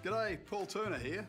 G'day, Paul Turner here.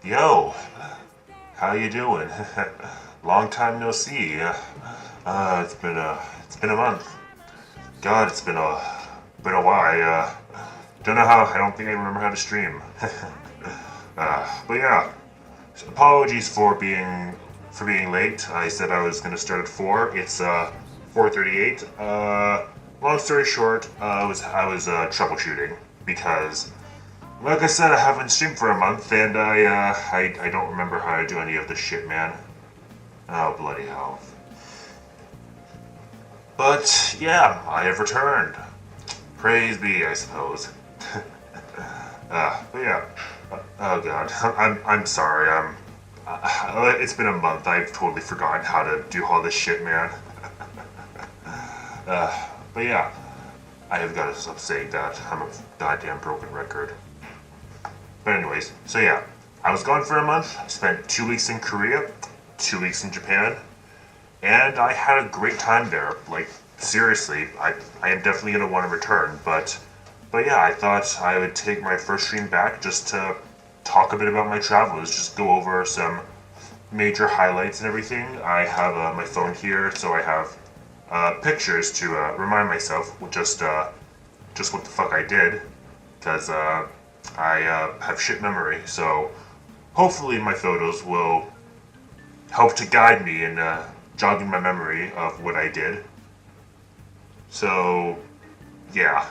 Yo, how you doing? Long time no see. It's been a month. God, it's been a while. Don't know how. I don't think I remember how to stream. But yeah, apologies for being late. I said I was gonna start at 4. It's 4:38. Long story short, I was troubleshooting because, like I said, I haven't streamed for a month, and I don't remember how to do any of this shit, man. Oh, bloody hell. But yeah, I have returned. Praise be, I suppose. But yeah. Oh god, I'm sorry. It's been a month. I've totally forgotten how to do all this shit, man. But yeah, I have got to stop saying that. I'm a goddamn broken record. But anyways, so yeah, I was gone for a month. I spent 2 weeks in Korea, 2 weeks in Japan, and I had a great time there. Like, seriously, I am definitely gonna want to return. But yeah, I thought I would take my first stream back just to talk a bit about my travels, just go over some major highlights and everything. I have my phone here, so I have pictures to remind myself just what the fuck I did, because I have shit memory. So hopefully my photos will help to guide me in jogging my memory of what I did. So, yeah.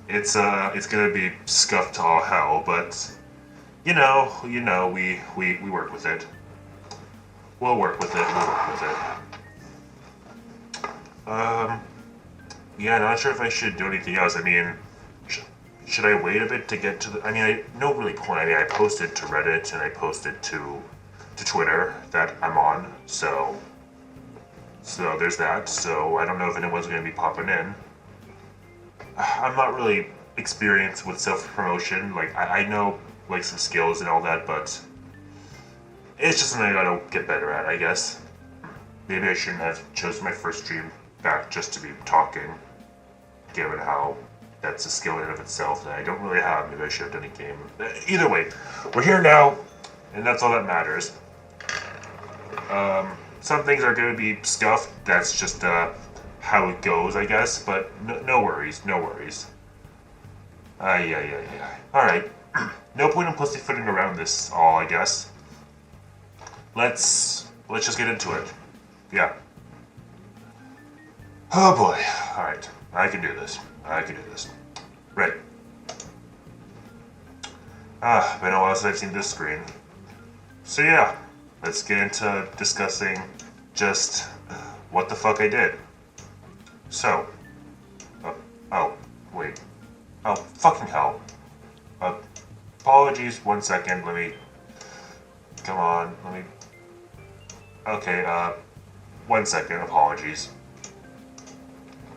It's gonna be scuffed to all hell, but we work with it. We'll work with it. We'll work with it. Yeah, not sure if I should do anything else. I mean, should I wait a bit to get to the? I mean, no really point. I mean, I posted to Reddit and I posted to Twitter that I'm on. So there's that. So I don't know if anyone's gonna be popping in. I'm not really experienced with self-promotion. Like, I know, like, some skills and all that, but it's just something I gotta get better at, I guess. Maybe I shouldn't have chosen my first stream back just to be talking, given how that's a skill in and of itself that I don't really have. Maybe I should have done a game. Either way, we're here now, and that's all that matters. Some things are gonna be scuffed. That's just, how it goes, I guess, but no worries, no worries. Yeah. Alright. No point in pussyfooting around this all, I guess. Let's just get into it. Yeah. Oh boy. Alright. I can do this. Right. Been a while since I've seen this screen. So yeah, let's get into discussing just what the fuck I did. So, oh, wait. Oh, fucking hell. Apologies, 1 second, come on, okay, 1 second, apologies.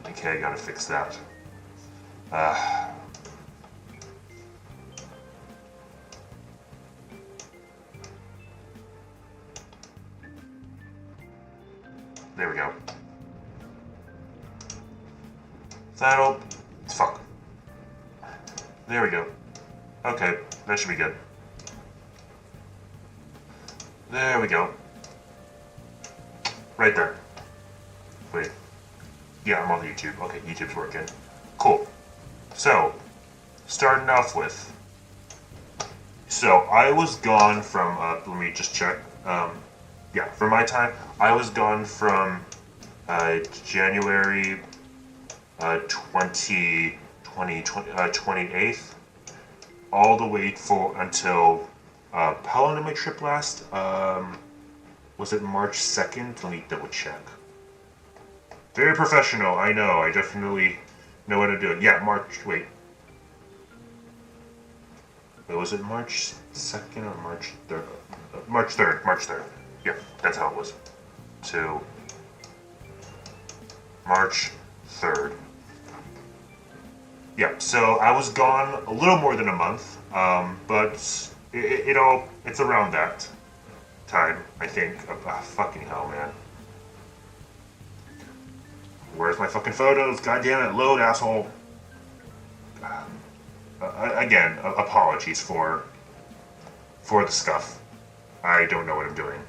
Okay, I gotta fix that. There we go. That'll... fuck. There we go. Okay, that should be good. There we go. Right there. Wait. Yeah, I'm on YouTube. Okay, YouTube's working. Cool. So, starting off with... So, I was gone from... let me just check. Yeah, for my time, I was gone from January 28th all the way until how long did my trip last? Was it March 2nd? Let me double check. Very professional, I know. I definitely know what I'm doing. Yeah, wait, was it March 2nd or March 3rd? March 3rd. Yeah, that's how it was. To March 3rd. Yeah, so I was gone a little more than a month, but it's around that time, I think. Fucking hell, man. Where's my fucking photos? God damn it, load, asshole. Again, apologies for the scuff. I don't know what I'm doing.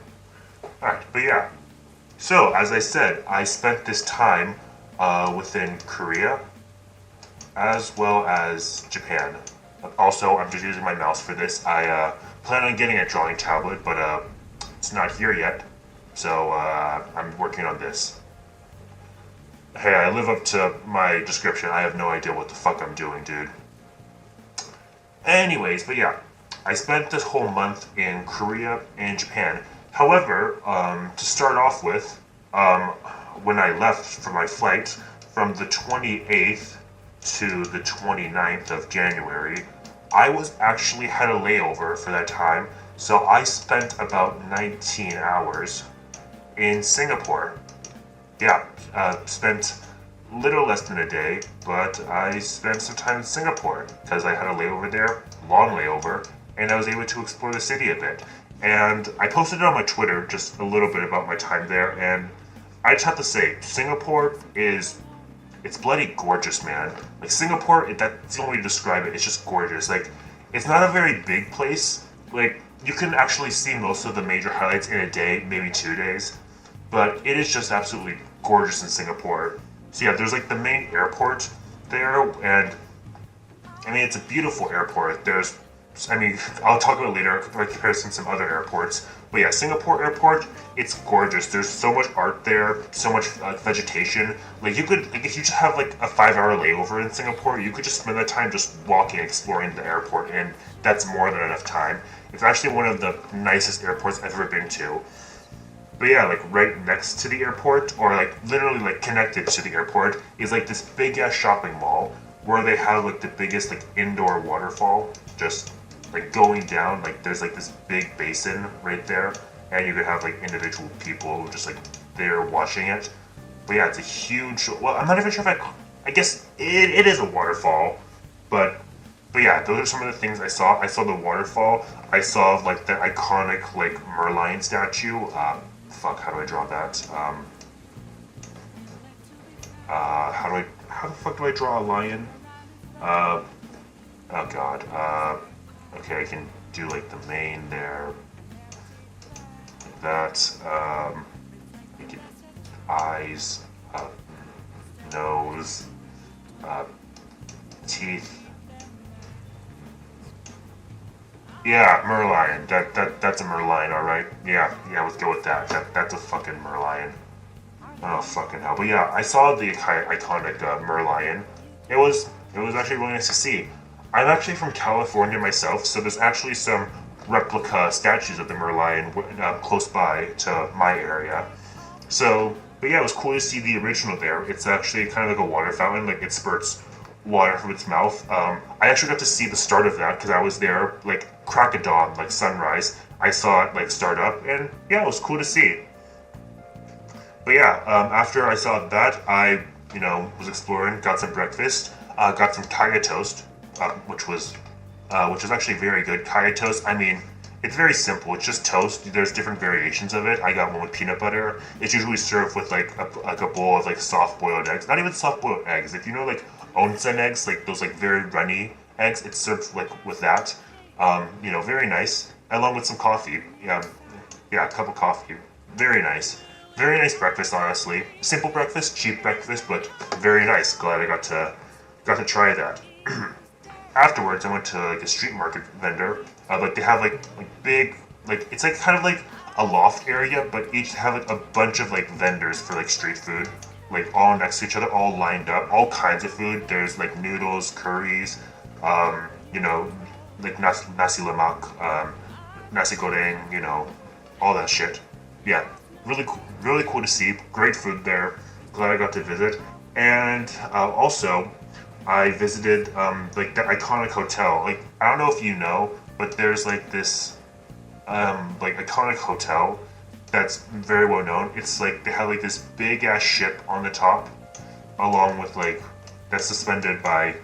Alright, but yeah. So, as I said, I spent this time within Korea, as well as Japan. Also, I'm just using my mouse for this. I plan on getting a drawing tablet, but it's not here yet. So, I'm working on this. Hey, I live up to my description. I have no idea what the fuck I'm doing, dude. Anyways, but yeah. I spent this whole month in Korea and Japan. However, to start off with, when I left for my flight from the 28th to the 29th of January, I actually had a layover for that time, so I spent about 19 hours in Singapore. Yeah, spent little less than a day, but I spent some time in Singapore because I had a layover there, long layover, and I was able to explore the city a bit. And I posted it on my Twitter just a little bit about my time there, and I just have to say, Singapore it's bloody gorgeous, man. Like, Singapore, that's the only way to describe it, it's just gorgeous. Like, it's not a very big place. Like, you can actually see most of the major highlights in a day, maybe 2 days, but it is just absolutely gorgeous in Singapore. So yeah, there's like the main airport there, and I mean, it's a beautiful airport. There's I mean, I'll talk about it later, like comparison to some other airports. But yeah, Singapore airport, it's gorgeous. There's so much art there, so much vegetation. Like you could, like if you just have like a 5 hour layover in Singapore, you could just spend that time just walking, exploring the airport, and that's more than enough time. It's actually one of the nicest airports I've ever been to. But yeah, like right next to the airport, or like literally like connected to the airport, is like this big ass shopping mall where they have like the biggest like indoor waterfall just like going down. Like there's like this big basin right there, and you could have like individual people just like there watching it. But yeah, it's a huge. Well, I'm not even sure if I guess it is a waterfall, but but yeah, those are some of the things I saw. I saw the waterfall. I saw like the iconic like Merlion statue. Fuck, how do I draw that? How the fuck do I draw a lion? Uh, oh god. Okay, I can do like the mane there, like that. I can eyes, nose, uh, teeth. Yeah, Merlion. That's a Merlion, all right. Yeah, let's go with that. That's a fucking Merlion. Oh fucking hell! But yeah, I saw the iconic Merlion. It was actually really nice to see. I'm actually from California myself, so there's actually some replica statues of the Merlion close by to my area. So, but yeah, it was cool to see the original there. It's actually kind of like a water fountain, like it spurts water from its mouth. I actually got to see the start of that because I was there, like crack of dawn, like sunrise. I saw it like start up, and yeah, it was cool to see. But yeah, after I saw that, I was exploring, got some breakfast, got some kaya toast, which was actually very good. Kaya toast. I mean, it's very simple. It's just toast. There's different variations of it. I got one with peanut butter. It's usually served with like a bowl of like soft boiled eggs. Not even soft boiled eggs. If you know like onsen eggs, like those like very runny eggs, it's served like with that. Very nice. Along with some coffee. Yeah, a cup of coffee. Very nice. Very nice breakfast, honestly. Simple breakfast, cheap breakfast, but very nice. Glad I got to try that. Afterwards, I went to like a street market vendor. Like they have like big, like it's like kind of like a loft area, but each have like a bunch of like vendors for like street food, like all next to each other, all lined up, all kinds of food. There's like noodles, curries, um, you know, like nasi lemak, nasi goreng, all that shit. Yeah, really cool to see. Great food there. Glad I got to visit. And also, I visited like the iconic hotel. Like I don't know if you know, but there's like this like iconic hotel that's very well known. It's like they have like this big ass ship on the top, along with like that's suspended by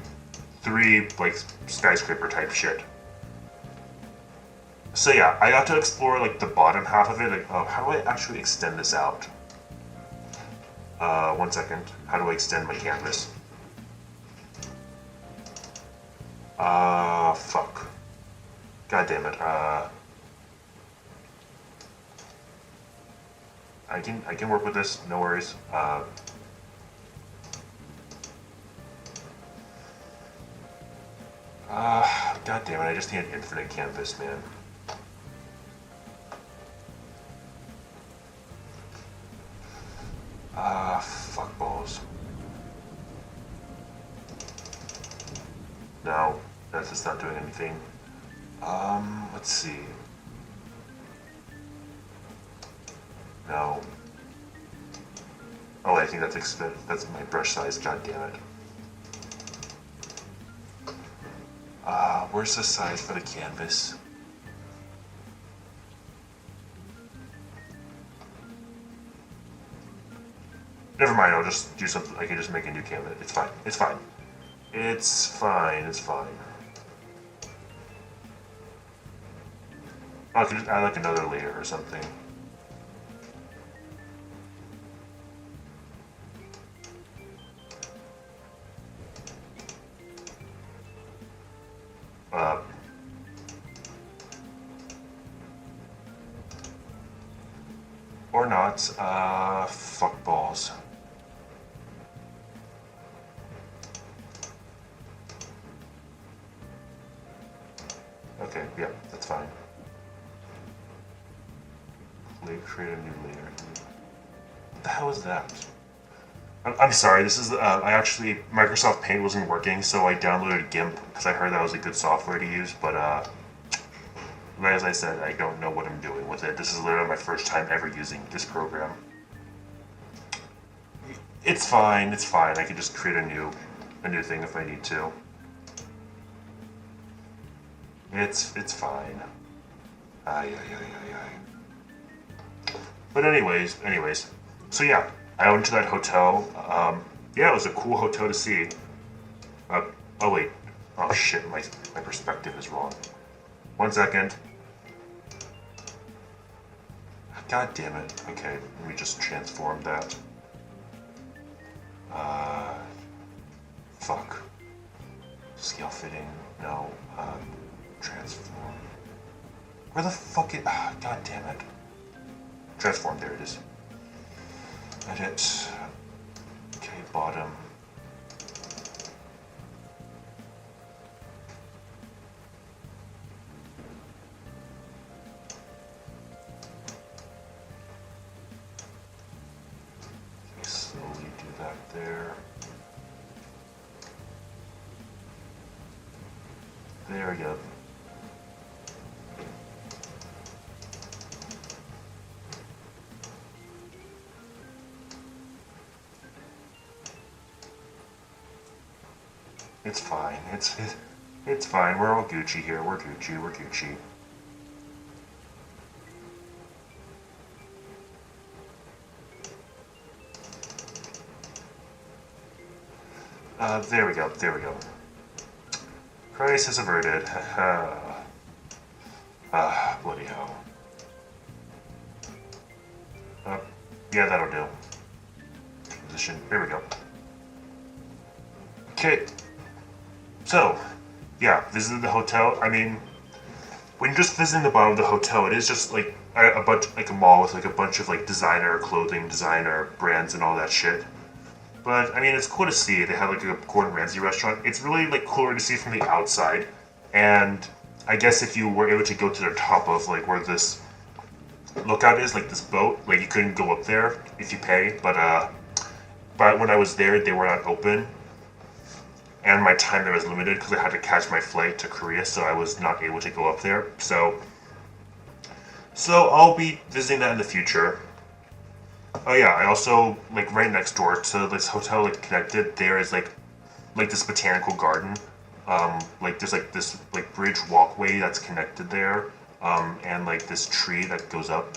three like skyscraper type shit. So yeah, I got to explore like the bottom half of it. Like, oh, how do I actually extend this out? 1 second. How do I extend my canvas? Fuck. God damn it. I can work with this. No worries. God damn it. I just need an infinite canvas, man. Fuck balls. No, that's just not doing anything. Let's see. No. Oh, I think that's my brush size. God damn it. Where's the size for the canvas? Never mind. I'll just do something. I can just make a new canvas. It's fine. It's fine. It's fine. It's fine. I can just add like another layer or something. Uh, or not. Fuck balls. Create a new layer. What the hell is that? I'm sorry, this is, I actually, Microsoft Paint wasn't working, so I downloaded GIMP, because I heard that was a good software to use, but, as I said, I don't know what I'm doing with it. This is literally my first time ever using this program. It's fine, I can just create a new thing if I need to. It's fine. Ay. But anyways, so yeah, I went to that hotel. Yeah, it was a cool hotel to see. Oh wait, oh shit, my perspective is wrong. 1 second. God damn it. Okay, let me just transform that. Fuck. Scale fitting, no, transform. Where the fuck it, god damn it. Transform, there it is. Edit. Okay, bottom. Okay, slowly do that there. There we go. It's fine. It's fine. We're all Gucci here. We're Gucci. There we go. Crisis averted. Bloody hell. Yeah, that'll do. Position. Here we go. Okay. So, yeah, visited the hotel. I mean, when you're just visiting the bottom of the hotel, it is just like a bunch, like a mall with like a bunch of like designer clothing, designer brands, and all that shit. But I mean, it's cool to see. They have like a Gordon Ramsay restaurant. It's really like cooler to see from the outside. And I guess if you were able to go to the top of like where this lookout is, like this boat, like you couldn't go up there if you pay. But when I was there, they were not open. And my time there was limited because I had to catch my flight to Korea, so I was not able to go up there. So I'll be visiting that in the future. Oh yeah, I also, like right next door to this hotel, like connected, there is like this botanical garden. Like there's like this like bridge walkway that's connected there, and like this tree that goes up.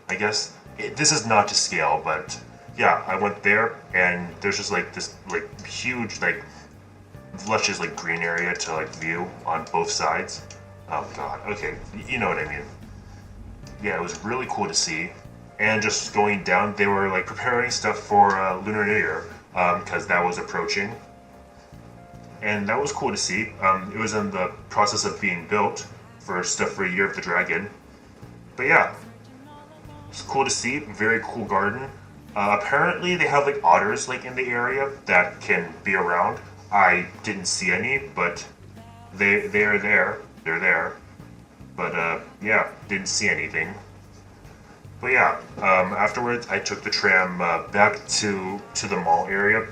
I guess this is not to scale, but yeah, I went there and there's just like this like huge like luscious like green area to like view on both sides. Oh god, okay, you know what I mean. Yeah, it was really cool to see. And just going down, they were like preparing stuff for Lunar New Year, because that was approaching. And that was cool to see. It was in the process of being built for stuff for Year of the Dragon. But yeah, it's cool to see, very cool garden. Apparently they have like otters like in the area that can be around. I didn't see any, but they're there. They're there. But yeah, didn't see anything. But yeah, afterwards I took the tram back to the mall area,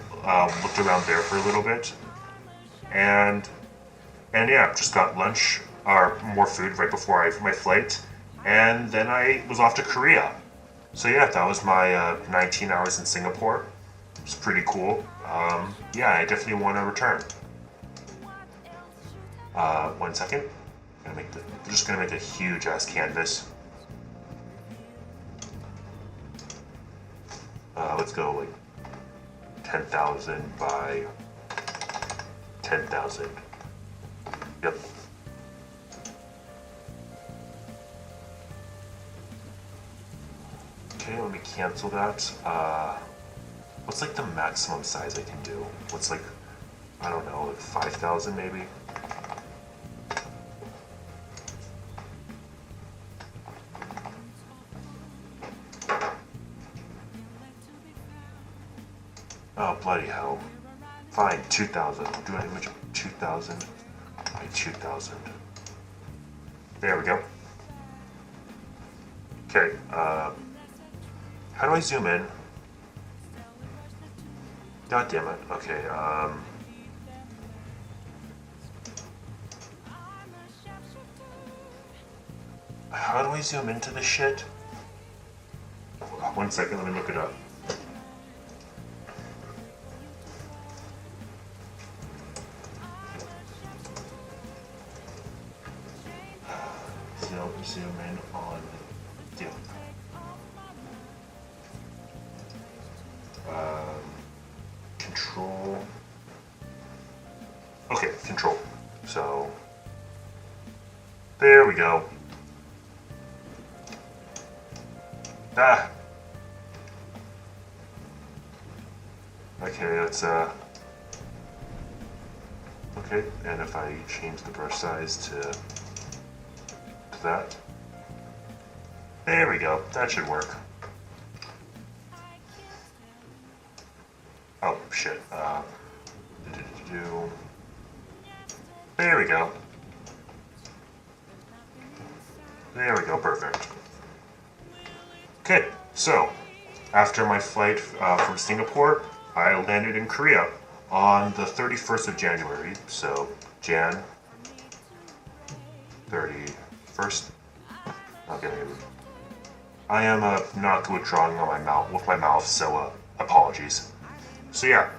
looked around there for a little bit, and yeah, just got lunch or more food right before my flight, and then I was off to Korea. So yeah, that was my 19 hours in Singapore. It was pretty cool. Yeah, I definitely want to return. 1 second. I'm just gonna make a huge ass canvas. Let's go like 10,000 by 10,000. Yep. Okay, let me cancel that. What's like the maximum size I can do? What's like, I don't know, like 5,000 maybe? Oh, bloody hell. Fine, 2,000. I'll do an image of 2,000 by 2,000. There we go. Okay, how do I zoom in? God damn it. Okay, how do I zoom into this shit? 1 second, let me look it up. Zoom in on dip. Control. Okay, control. So, there we go. Ah. Okay, that's okay, and if I change the brush size to that, there we go. That should work. Oh shit. There we go. There we go. Perfect. Okay, so after my flight from Singapore, I landed in Korea on the 31st of January. So Jan 31st. Okay. I am not good at drawing on my mouth, so apologies. So yeah,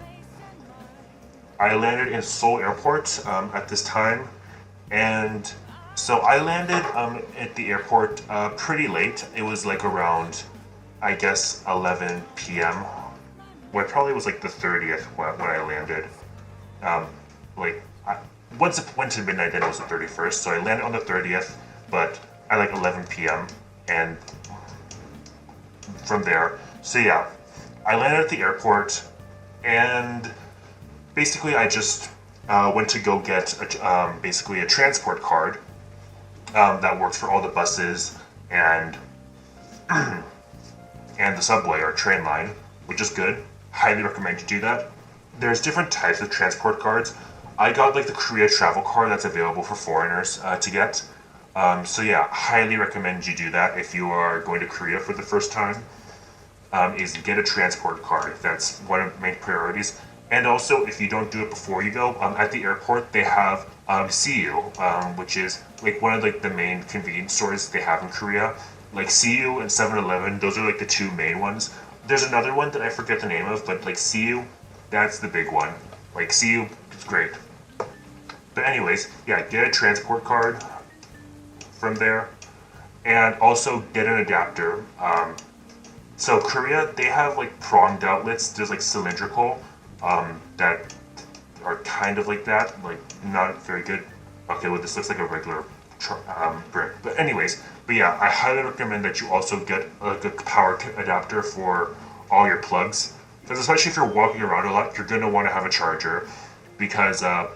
I landed in Seoul Airport at this time, and so I landed at the airport pretty late. It was like around, I guess, 11 p.m. Well, it probably was like the 30th when I landed. Once it went to midnight, then it was the 31st. So I landed on the 30th, but at like 11 p.m. And from there, so yeah, I landed at the airport, and basically I just went to go get basically a transport card that works for all the buses and and the subway or train line, which is good. Highly recommend you do that. There's different types of transport cards. I got like the Korea travel card that's available for foreigners to get. So yeah, highly recommend you do that if you are going to Korea for the first time. Is get a transport card. That's one of the main priorities. And also, if you don't do it before you go, at the airport they have CU, which is like one of like the main convenience stores they have in Korea. Like CU and 7-Eleven, those are like the two main ones. There's another one that I forget the name of, but like CU, that's the big one. Like CU is great. But anyways, yeah, get a transport card from there, and also get an adapter. So Korea, they have like pronged outlets. There's like cylindrical that are kind of like that, like not very good. Okay, well this looks like a regular brick. But anyways, but yeah, I highly recommend that you also get like a power adapter for all your plugs. Because especially if you're walking around a lot, you're gonna want to have a charger. Because I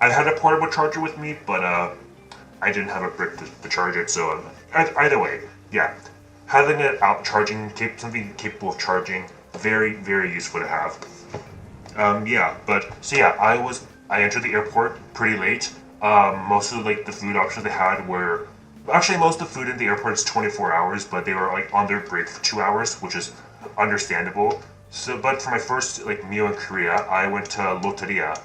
had a portable charger with me, but I didn't have a brick to charge it. So either way, yeah. Having it out charging, something capable of charging, very, very useful to have. Yeah, but so yeah, I entered the airport pretty late. Most of like the food options they had were actually most of the food in the airport is 24 hours, but they were like on their break for 2 hours, which is understandable. So, but for my first like meal in Korea, I went to Lotteria.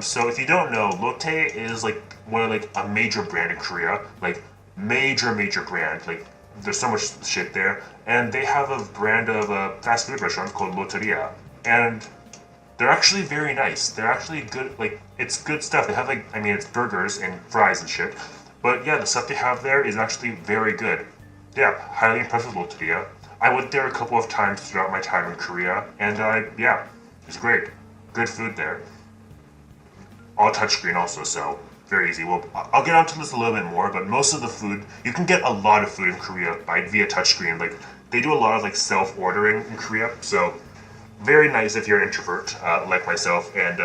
So if you don't know, Lotte is like one of like a major brand in Korea, like major brand, like. There's so much shit there, and they have a brand of fast food restaurant called Lotteria, and they're actually very nice. They're actually good, like, it's good stuff. They have like, I mean, it's burgers and fries and shit, but yeah, the stuff they have there is actually very good. Yeah, highly impressed with Lotteria. I went there a couple of times throughout my time in Korea, and yeah, it's great. Good food there. All touchscreen also, so very easy. Well, I'll get onto this a little bit more, but most of the food, you can get a lot of food in Korea via touchscreen. Like, they do a lot of like self-ordering in Korea, so very nice if you're an introvert like myself and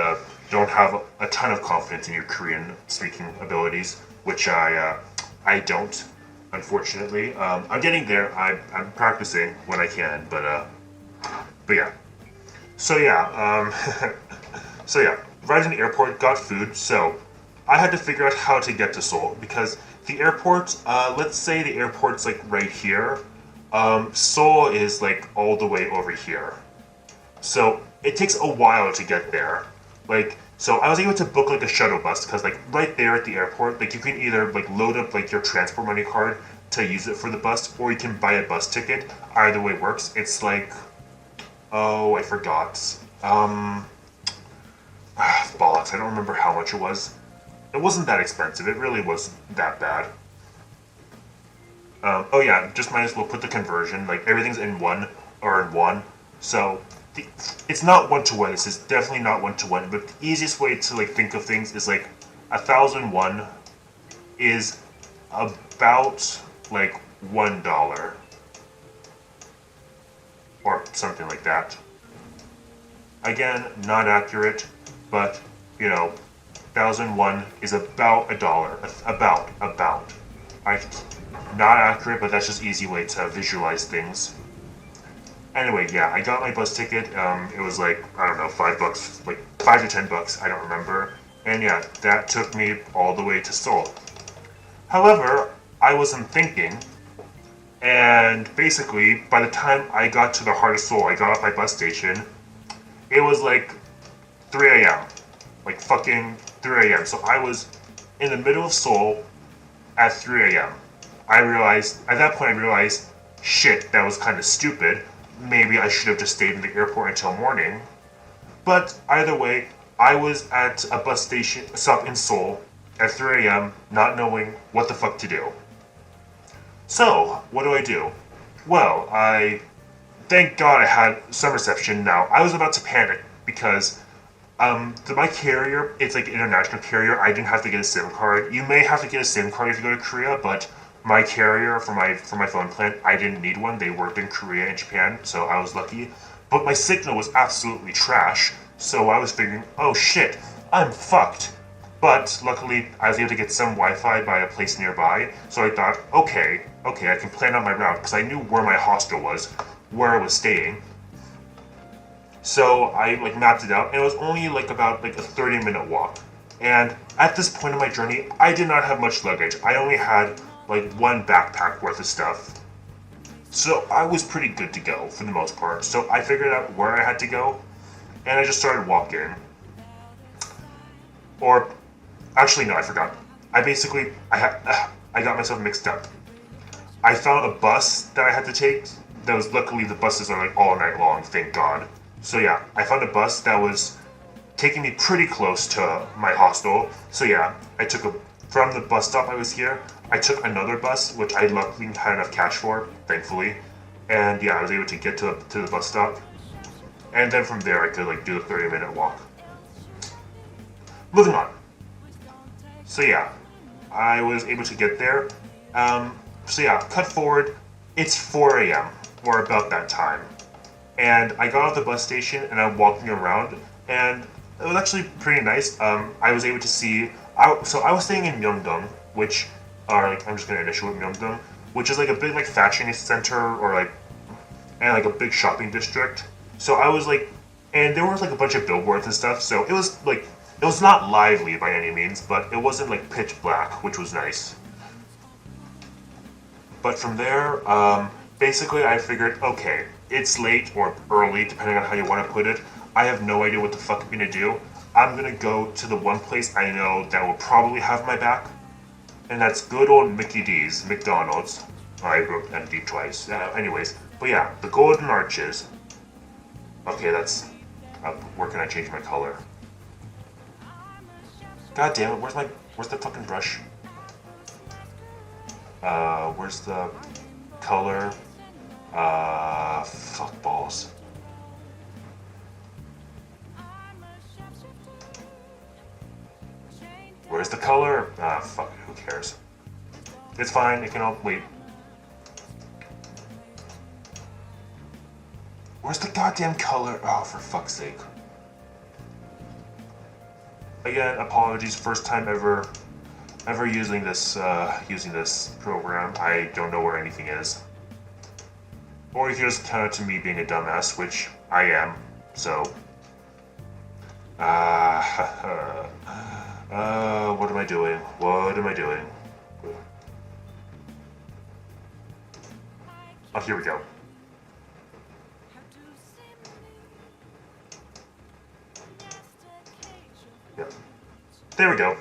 don't have a ton of confidence in your Korean speaking abilities, which I don't, unfortunately. I'm getting there. I'm practicing when I can, but yeah. So yeah, so yeah, arrived in the airport, got food. So I had to figure out how to get to Seoul because the airport, let's say the airport's like right here. Seoul is like all the way over here. So it takes a while to get there. Like, so I was able to book like a shuttle bus because like right there at the airport, like you can either like load up like your transport money card to use it for the bus, or you can buy a bus ticket. Either way works. It's like, oh, I forgot. Bollocks, I don't remember how much it was. It wasn't that expensive. It really wasn't that bad. Oh yeah, just might as well put the conversion. Like everything's in one or in one. So it's not one to one. This is definitely not one to one. But the easiest way to like think of things is like 1,001 is about like $1 or something like that. Again, not accurate, but you know, 1,001 is about $1. About. Not accurate, but that's just easy way to visualize things. Anyway, yeah, I got my bus ticket. It was like, I don't know, $5, like $5 to $10, I don't remember. And yeah, that took me all the way to Seoul. However, I wasn't thinking, and basically, by the time I got to the heart of Seoul, I got off my bus station, it was like 3 a.m. Like fucking 3 a.m. So I was in the middle of Seoul at 3 a.m. At that point I realized, shit, that was kind of stupid. Maybe I should have just stayed in the airport until morning. But either way, I was at a bus station stop in Seoul at 3 a.m. not knowing what the fuck to do. So, what do? Well, thank God I had some reception now. I was about to panic because my carrier, it's like an international carrier. I didn't have to get a SIM card. You may have to get a SIM card if you go to Korea, but my carrier for my phone plan, I didn't need one. They worked in Korea and Japan, so I was lucky. But my signal was absolutely trash, so I was figuring, oh shit, I'm fucked. But luckily, I was able to get some Wi-Fi by a place nearby, so I thought, okay, I can plan out my route, because I knew where my hostel was, where I was staying. So I like mapped it out, and it was only like about like a 30-minute walk. And at this point in my journey, I did not have much luggage. I only had like one backpack worth of stuff. So I was pretty good to go for the most part. So I figured out where I had to go, and I just started walking. Or, actually no, I forgot. I got myself mixed up. I found a bus that I had to take. That was, luckily the buses are like all night long, thank God. So yeah, I found a bus that was taking me pretty close to my hostel. So yeah, from the bus stop I was here, I took another bus, which I luckily had enough cash for, thankfully. And yeah, I was able to get to the bus stop. And then from there I could like do the 30-minute walk. Moving on. So yeah, I was able to get there. So yeah, cut forward, it's 4 a.m. or about that time. And I got off the bus station and I'm walking around, and it was actually pretty nice. I was able to see, so I was staying in Myeongdong, which are like, I'm just gonna initial it Myeongdong, which is like a big like fashion center or like, and like a big shopping district. So I was like, and there was like a bunch of billboards and stuff, so it was like, it was not lively by any means, but it wasn't like pitch black, which was nice. But from there, basically I figured, okay, it's late or early, depending on how you want to put it. I have no idea what the fuck I'm gonna do. I'm gonna go to the one place I know that will probably have my back, and that's good old Mickey D's, McDonald's. I wrote MD twice. Anyways, but yeah, the Golden Arches. Okay, that's. Where can I change my color? God damn it! Where's the fucking brush? Where's the color? Fuck balls. Where's the color? Fuck it, who cares? It's fine, it can all wait. Where's the goddamn color? Oh, for fuck's sake. Again, apologies, first time ever using this program. I don't know where anything is. Or you can just count it to me being a dumbass, which I am, so. What am I doing? What am I doing? Oh, here we go. Yep. There we go.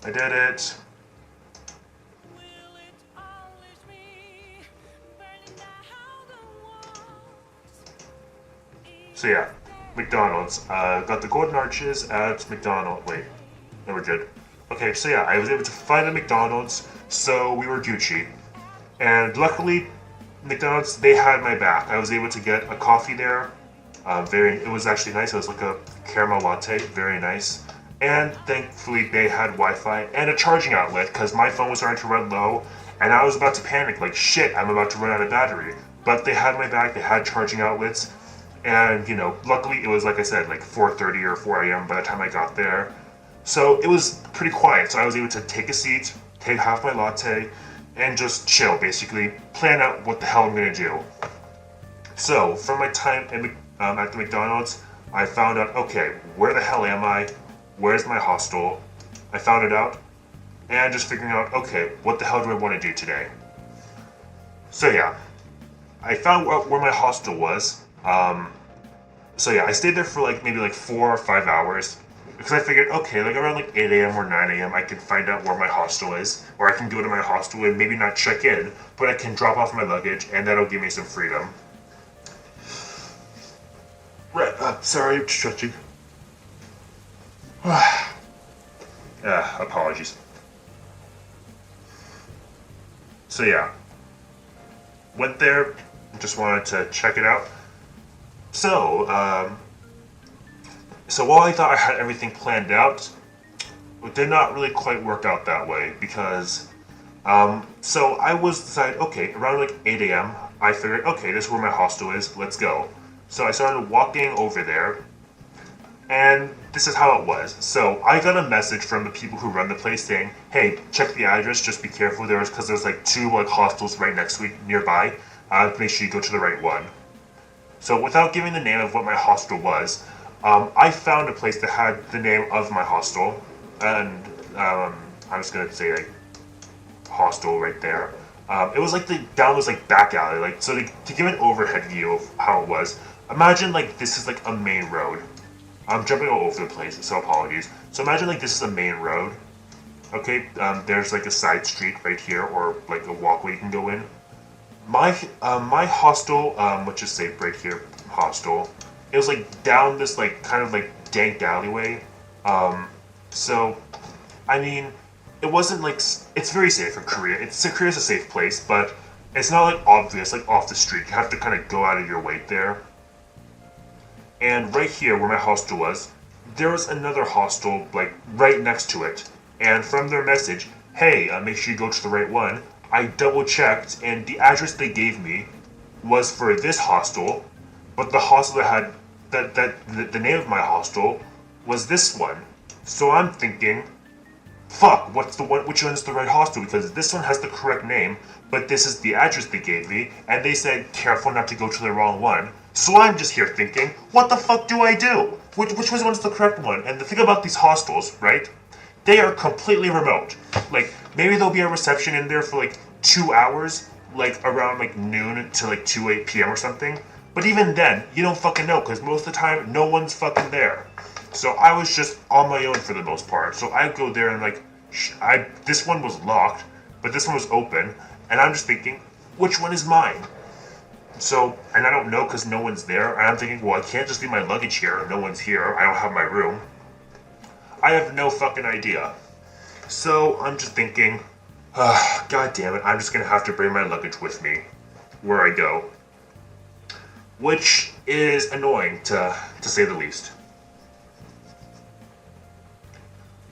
I did it. So yeah, McDonald's. Got the golden arches at McDonald's. Wait, no, we're good. Okay, so yeah, I was able to find a McDonald's, so we were Gucci. And luckily, McDonald's, they had my back. I was able to get a coffee there. It was actually nice. It was like a caramel latte, very nice. And thankfully, they had Wi-Fi and a charging outlet because my phone was starting to run low, and I was about to panic, like shit, I'm about to run out of battery. But they had my back. They had charging outlets, and you know, luckily it was like I said, like 4:30 or 4 a.m. by the time I got there. So it was pretty quiet. So I was able to take a seat, take half my latte, and just chill, basically plan out what the hell I'm gonna do. So from my time at the McDonald's, I found out, okay, where the hell am I? Where's my hostel? I found it out, and just figuring out, okay, what the hell do I want to do today? So yeah, I found where my hostel was. So yeah, I stayed there for like maybe like 4 or 5 hours because I figured, okay, like around like 8 a.m. or 9 a.m. I can find out where my hostel is, or I can go to my hostel and maybe not check in, but I can drop off my luggage, and that'll give me some freedom. Right, sorry, stretching. Apologies. So yeah, went there, just wanted to check it out. So, so while I thought I had everything planned out, it did not really quite work out that way because, so I was decided, okay, around like 8 a.m., I figured, okay, this is where my hostel is, let's go. So I started walking over there, and this is how it was. So I got a message from the people who run the place saying, hey, check the address, just be careful, because there's like two like hostels right next to it nearby. Make sure you go to the right one. So without giving the name of what my hostel was, I found a place that had the name of my hostel, and I was gonna say like hostel right there. It was like down this like back alley, like so to give an overhead view of how it was. Imagine like this is like a main road. I'm jumping all over the place, so apologies. So imagine like this is a main road. Okay, there's like a side street right here, or like a walkway you can go in. My hostel, let's just say right here, hostel. It was like down this like kind of like dank alleyway. So, I mean, it wasn't like it's very safe in Korea. Korea's a safe place, but it's not like obvious like off the street. You have to kind of go out of your way there. And right here, where my hostel was, there was another hostel like right next to it. And from their message, hey, make sure you go to the right one. I double checked, and the address they gave me was for this hostel, but the hostel that had the name of my hostel was this one. So I'm thinking, fuck, what's the one? Which one's the right hostel? Because this one has the correct name, but this is the address they gave me, and they said careful not to go to the wrong one. So I'm just here thinking, what the fuck do I do? Which one's the correct one? And the thing about these hostels, right? They are completely remote. Like, maybe there'll be a reception in there for like 2 hours, like around like noon to like 8 p.m. or something. But even then, you don't fucking know, because most of the time, no one's fucking there. So I was just on my own for the most part. So I'd go there and like, this one was locked, but this one was open. And I'm just thinking, which one is mine? So, and I don't know because no one's there. And I'm thinking, well, I can't just leave my luggage here. No one's here. I don't have my room. I have no fucking idea. So I'm just thinking, god damn it, I'm just gonna have to bring my luggage with me where I go. Which is annoying to say the least.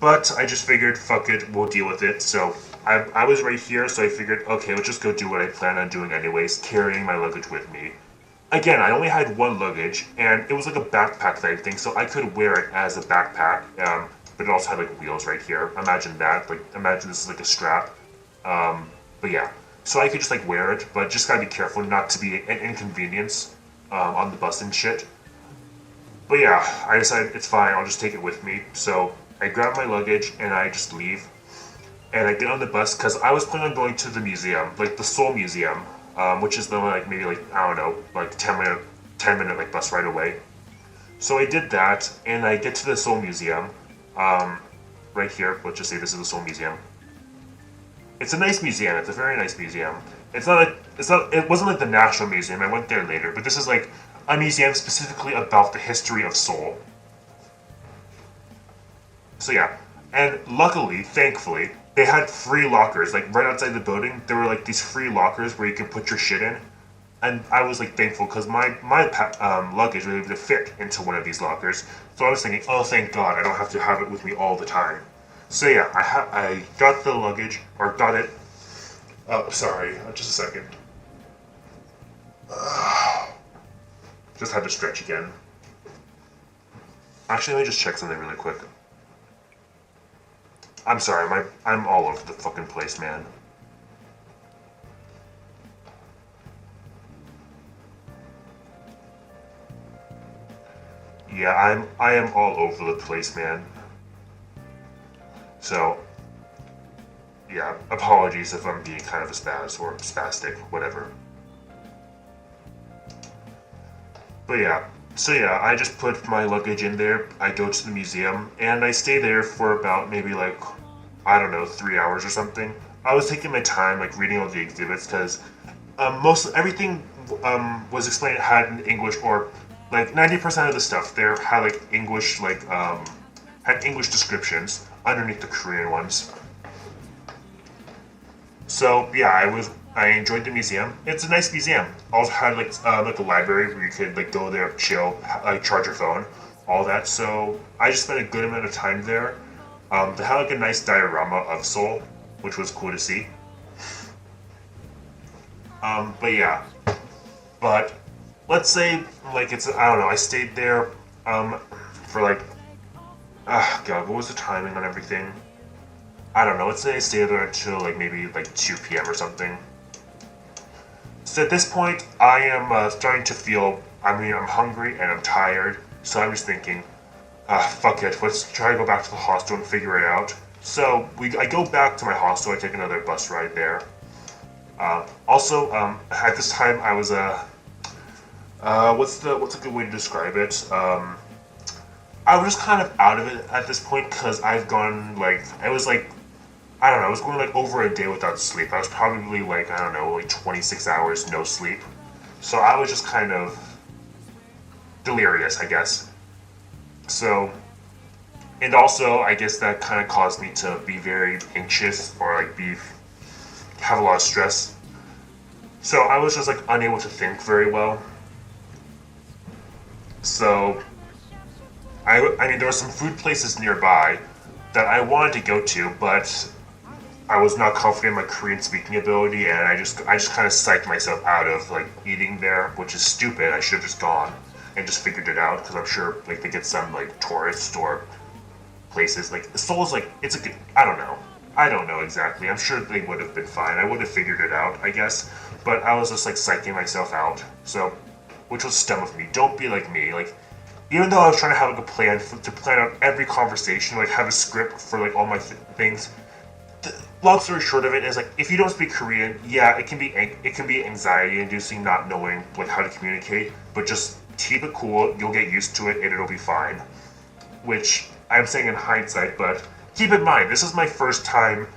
But I just figured, fuck it, we'll deal with it. So I was right here, so I figured, okay, let's just go do what I plan on doing anyways, carrying my luggage with me. Again, I only had one luggage, and it was like a backpack type thing, so I could wear it as a backpack, but it also had like wheels right here. Imagine that, like imagine this is like a strap. But yeah, so I could just like wear it, but just gotta be careful not to be an inconvenience on the bus and shit. But yeah, I decided it's fine, I'll just take it with me. So I grab my luggage and I just leave. And I get on the bus because I was planning on going to the museum, like the Seoul Museum, which is the like maybe like I don't know, like 10 minute like bus ride away. So I did that, and I get to the Seoul Museum, right here. Let's just say this is the Seoul Museum. It's a nice museum. It's a very nice museum. It wasn't like the National Museum. I went there later, but this is like a museum specifically about the history of Seoul. So yeah, and luckily, thankfully, they had free lockers. Like right outside the building, there were like these free lockers where you could put your shit in. And I was like thankful because my luggage was able to fit into one of these lockers. So I was thinking, oh, thank God, I don't have to have it with me all the time. So yeah, I got the luggage or got it. Oh, sorry, just a second. Just had to stretch again. Actually, let me just check something really quick. I'm sorry, I'm all over the fucking place, man. Yeah, I am all over the place, man. So, yeah, apologies if I'm being kind of a spaz or spastic, whatever. But yeah, so yeah, I just put my luggage in there, I go to the museum, and I stay there for about maybe like, I don't know, 3 hours or something. I was taking my time, like reading all the exhibits, because most everything was explained had in English, or like 90% of the stuff there had like English, like had English descriptions underneath the Korean ones. So yeah, I enjoyed the museum. It's a nice museum. Also had like a library where you could like go there, chill, like charge your phone, all that. So I just spent a good amount of time there. They had like a nice diorama of Seoul, which was cool to see. But yeah, but let's say like it's I don't know. I stayed there for like God, what was the timing on everything? I don't know. Let's say I stayed there until like maybe like 2 p.m. or something. So at this point, I am starting to feel. I mean, I'm hungry and I'm tired. So I'm just thinking, fuck it. Let's try to go back to the hostel and figure it out. So I go back to my hostel. I take another bus ride there. Also, at this time, I was what's a good way to describe it? I was just kind of out of it at this point because I've gone like I was like I don't know I was going like over a day without sleep. I was probably like I don't know like 26 hours no sleep. So I was just kind of delirious, I guess. So and also I guess that kind of caused me to be very anxious or like be have a lot of stress. So I was just like unable to think very well. So I mean, there were some food places nearby that I wanted to go to, but I was not confident in my Korean speaking ability, and I just kind of psyched myself out of like eating there, which is stupid. I should have just gone and just figured it out because I'm sure like they get some like tourist or places like Seoul's like it's a good I don't know exactly. I'm sure they would have been fine. I would have figured it out, I guess, but I was just like psyching myself out. So, which was dumb of me. Don't be like me. Like even though I was trying to have like a plan to plan out every conversation, like have a script for like all my things. Long story short of it is like if you don't speak Korean, yeah, it can be anxiety inducing not knowing like how to communicate, but just keep it cool. You'll get used to it and it'll be fine. Which I'm saying in hindsight, but keep in mind this is my first time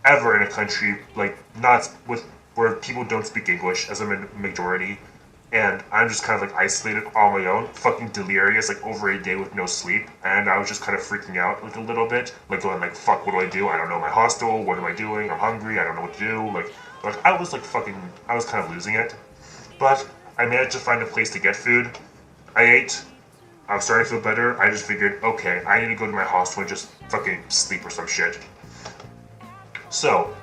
ever in a country like not with where people don't speak English as a majority and I'm just kind of like isolated on my own, fucking delirious, like over a day with no sleep, and I was just kind of freaking out like a little bit, like going like, fuck, what do I do? I don't know my hostel, what am I doing? I'm hungry, I don't know what to do, like I was like fucking, I was kind of losing it, but I managed to find a place to get food, I ate, I was starting to feel better, I just figured, okay, I need to go to my hostel and just fucking sleep or some shit. So,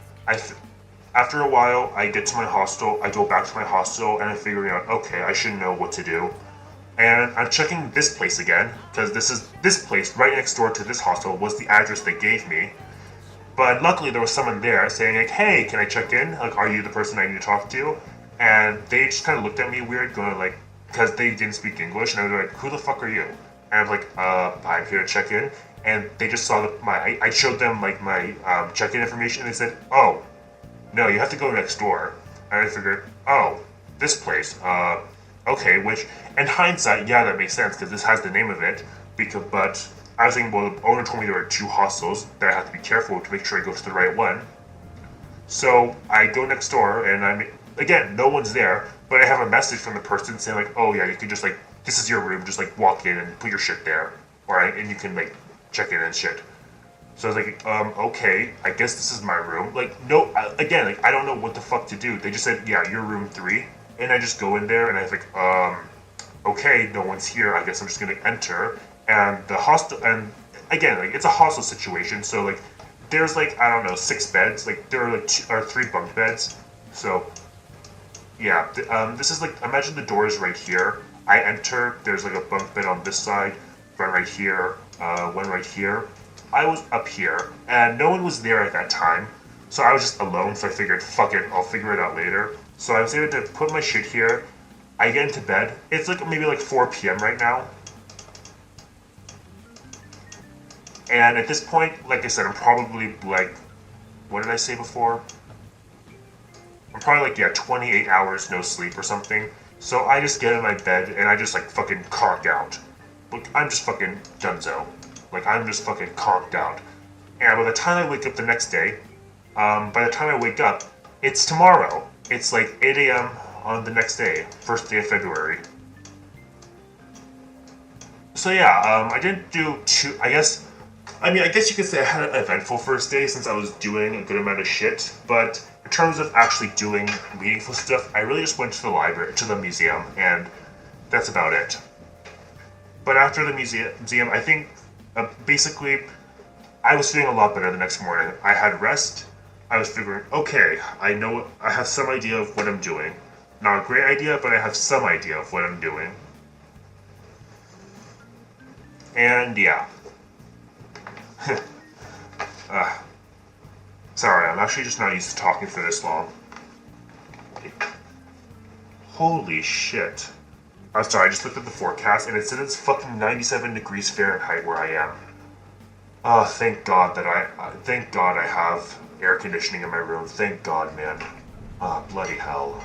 after a while, I get to my hostel, I go back to my hostel, and I'm figuring out, okay, I should know what to do. And I'm checking this place again, because this place right next door to this hostel was the address they gave me. But luckily there was someone there saying like, hey, can I check in? Like, are you the person I need to talk to? And they just kind of looked at me weird, going like, because they didn't speak English, and I was like, who the fuck are you? And I'm like, I'm here to check in. and they just saw I showed them like my check-in information, and they said, "Oh, no, you have to go next door." And I figured, oh, this place, okay, which, in hindsight, yeah, that makes sense, because this has the name of it, but I was thinking, well, the owner told me there were 2 hostels, that I have to be careful to make sure I go to the right one. So I go next door, and again, no one's there, but I have a message from the person saying, like, oh yeah, you can just, like, this is your room, just, like, walk in and put your shit there, and you can, like, check in and shit. So I was like, okay, I guess this is my room. Like, no, again, like, I don't know what the fuck to do. They just said, yeah, you're room 3. And I just go in there, and I was like, okay, no one's here. I guess I'm just gonna enter. And the hostel, and again, like, it's a hostel situation, so, like, there's, like, I don't know, 6 beds. Like, there are, like, 3 bunk beds. So, yeah, this is, like, imagine the door is right here. I enter, there's, like, a bunk bed on this side, one right here, one right here. I was up here, and no one was there at that time, so I was just alone, so I figured, fuck it, I'll figure it out later. So I was able to put my shit here, I get into bed, it's like maybe like 4 p.m. right now, and at this point, like I said, I'm probably like, what did I say before? I'm probably like, yeah, 28 hours no sleep or something, so I just get in my bed, and I just like fucking conk out. Like, I'm just fucking donezo. Like, I'm just fucking conked out. And by the time I wake up the next day, it's tomorrow. It's like 8 a.m. on the next day, first day of February. So yeah, I didn't do I guess you could say I had an eventful first day since I was doing a good amount of shit, but in terms of actually doing meaningful stuff, I really just went to the museum, and that's about it. But after the museum, I think basically, I was feeling a lot better the next morning. I had rest. I was figuring, okay, I have some idea of what I'm doing. Not a great idea, but I have some idea of what I'm doing. And yeah. Sorry, I'm actually just not used to talking for this long. Holy shit. I'm sorry, I just looked at the forecast and it said it's fucking 97 degrees Fahrenheit where I am. Oh, thank God I have air conditioning in my room. Thank God, man. Oh, bloody hell.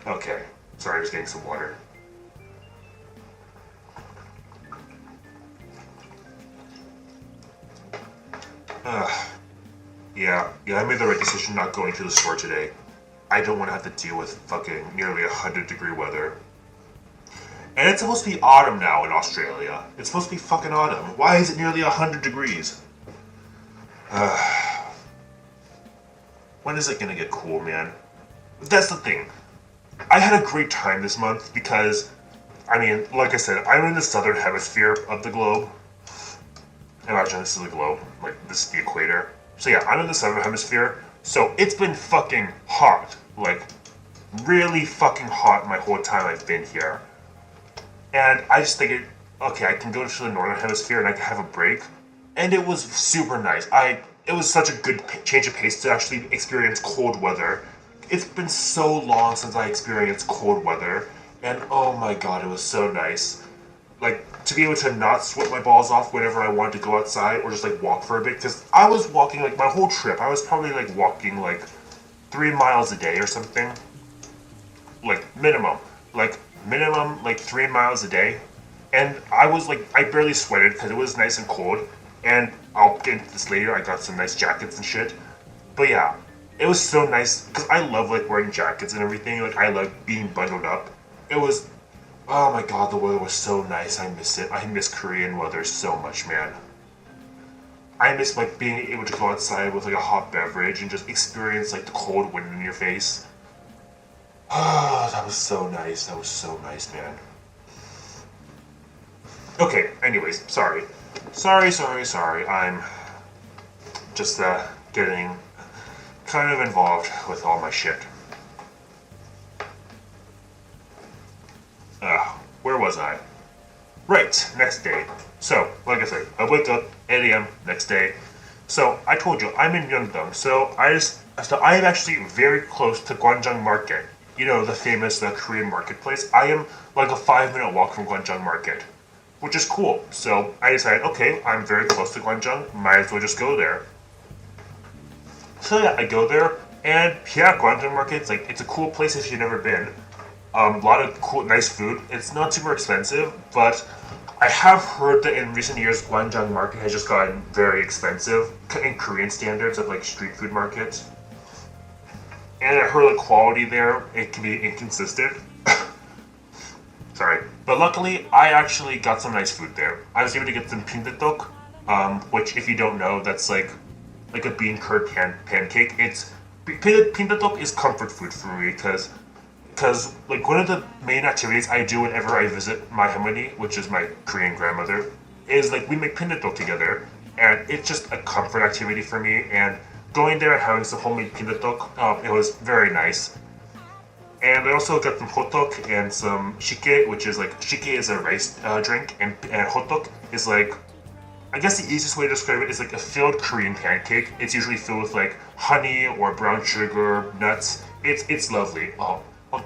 Okay. Sorry, I was getting some water. Yeah, I made the right decision not going to the store today. I don't want to have to deal with fucking nearly 100-degree weather. And it's supposed to be autumn now in Australia. It's supposed to be fucking autumn. Why is it nearly 100 degrees? When is it gonna get cool, man? That's the thing. I had a great time this month because, like I said, I'm in the southern hemisphere of the globe. Imagine this is the globe. Like, this is the equator. So yeah, I'm in the southern hemisphere. So it's been fucking hot. Like, really fucking hot my whole time I've been here. And I just figured, okay, I can go to the northern hemisphere and I can have a break. And it was super nice. It was such a good change of pace to actually experience cold weather. It's been so long since I experienced cold weather. And oh my god, it was so nice. Like, to be able to not sweat my balls off whenever I wanted to go outside or just like walk for a bit. Because I was walking, like, my whole trip, I was probably like walking like 3 miles a day or something. Like, minimum. Like 3 miles a day. And I barely sweated because it was nice and cold. And I'll get into this later, I got some nice jackets and shit. But yeah, it was so nice because I love like wearing jackets and everything. Like, I love being bundled up. Oh my god, the weather was so nice. I miss it. I miss Korean weather so much, man. I miss like being able to go outside with like a hot beverage and just experience like the cold wind in your face. Oh, that was so nice. That was so nice, man. Okay, anyways, sorry. I'm just getting kind of involved with all my shit. Where was I? Right, next day. So, like I said, I wake up, 8 a.m. next day. So, I told you, I'm in Yeongdong, so I am actually very close to Gwanjang Market. You know, the famous Korean marketplace. I am like a 5-minute walk from Gwanjang Market. which is cool. So I decided, okay, I'm very close to Gwanjang, might as well just go there. So yeah, I go there, and yeah, Gwanjang Market, like, it's a cool place if you've never been. A lot of cool, nice food. It's not super expensive, but I have heard that in recent years, Gwanjang Market has just gotten very expensive in Korean standards of like street food markets. And I heard the quality there, it can be inconsistent. Sorry. But luckily, I actually got some nice food there. I was able to get some pindatok, which if you don't know, that's like a bean curd pancake. It's pindatok is comfort food for me because like one of the main activities I do whenever I visit my Hamoni, which is my Korean grandmother, is like we make pindatok together, and it's just a comfort activity for me. And going there and having some homemade pindatok, it was very nice. And I also got some hotok and some shike, which is like shike is a rice drink, and hotok is like, I guess the easiest way to describe it is like a filled Korean pancake. It's usually filled with like honey or brown sugar, nuts. It's lovely. Oh, on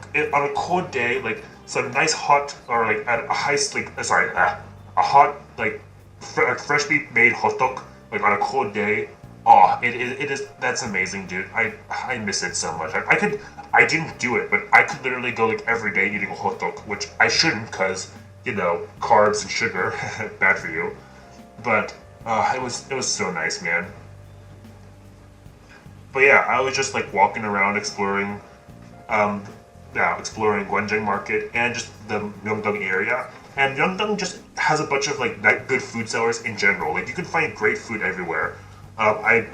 a cold day, like some nice hot or like at a high like a hot like freshly made hotok like on a cold day. Oh, it is that's amazing, dude. I miss it so much. I didn't do it, but I could literally go like every day eating a hotok, which I shouldn't, cause you know carbs and sugar bad for you. But it was so nice, man. But yeah, I was just like walking around um, exploring Gwanjang Market and just the Myeongdong area. And Myeongdong just has a bunch of like good food sellers in general. Like you can find great food everywhere. I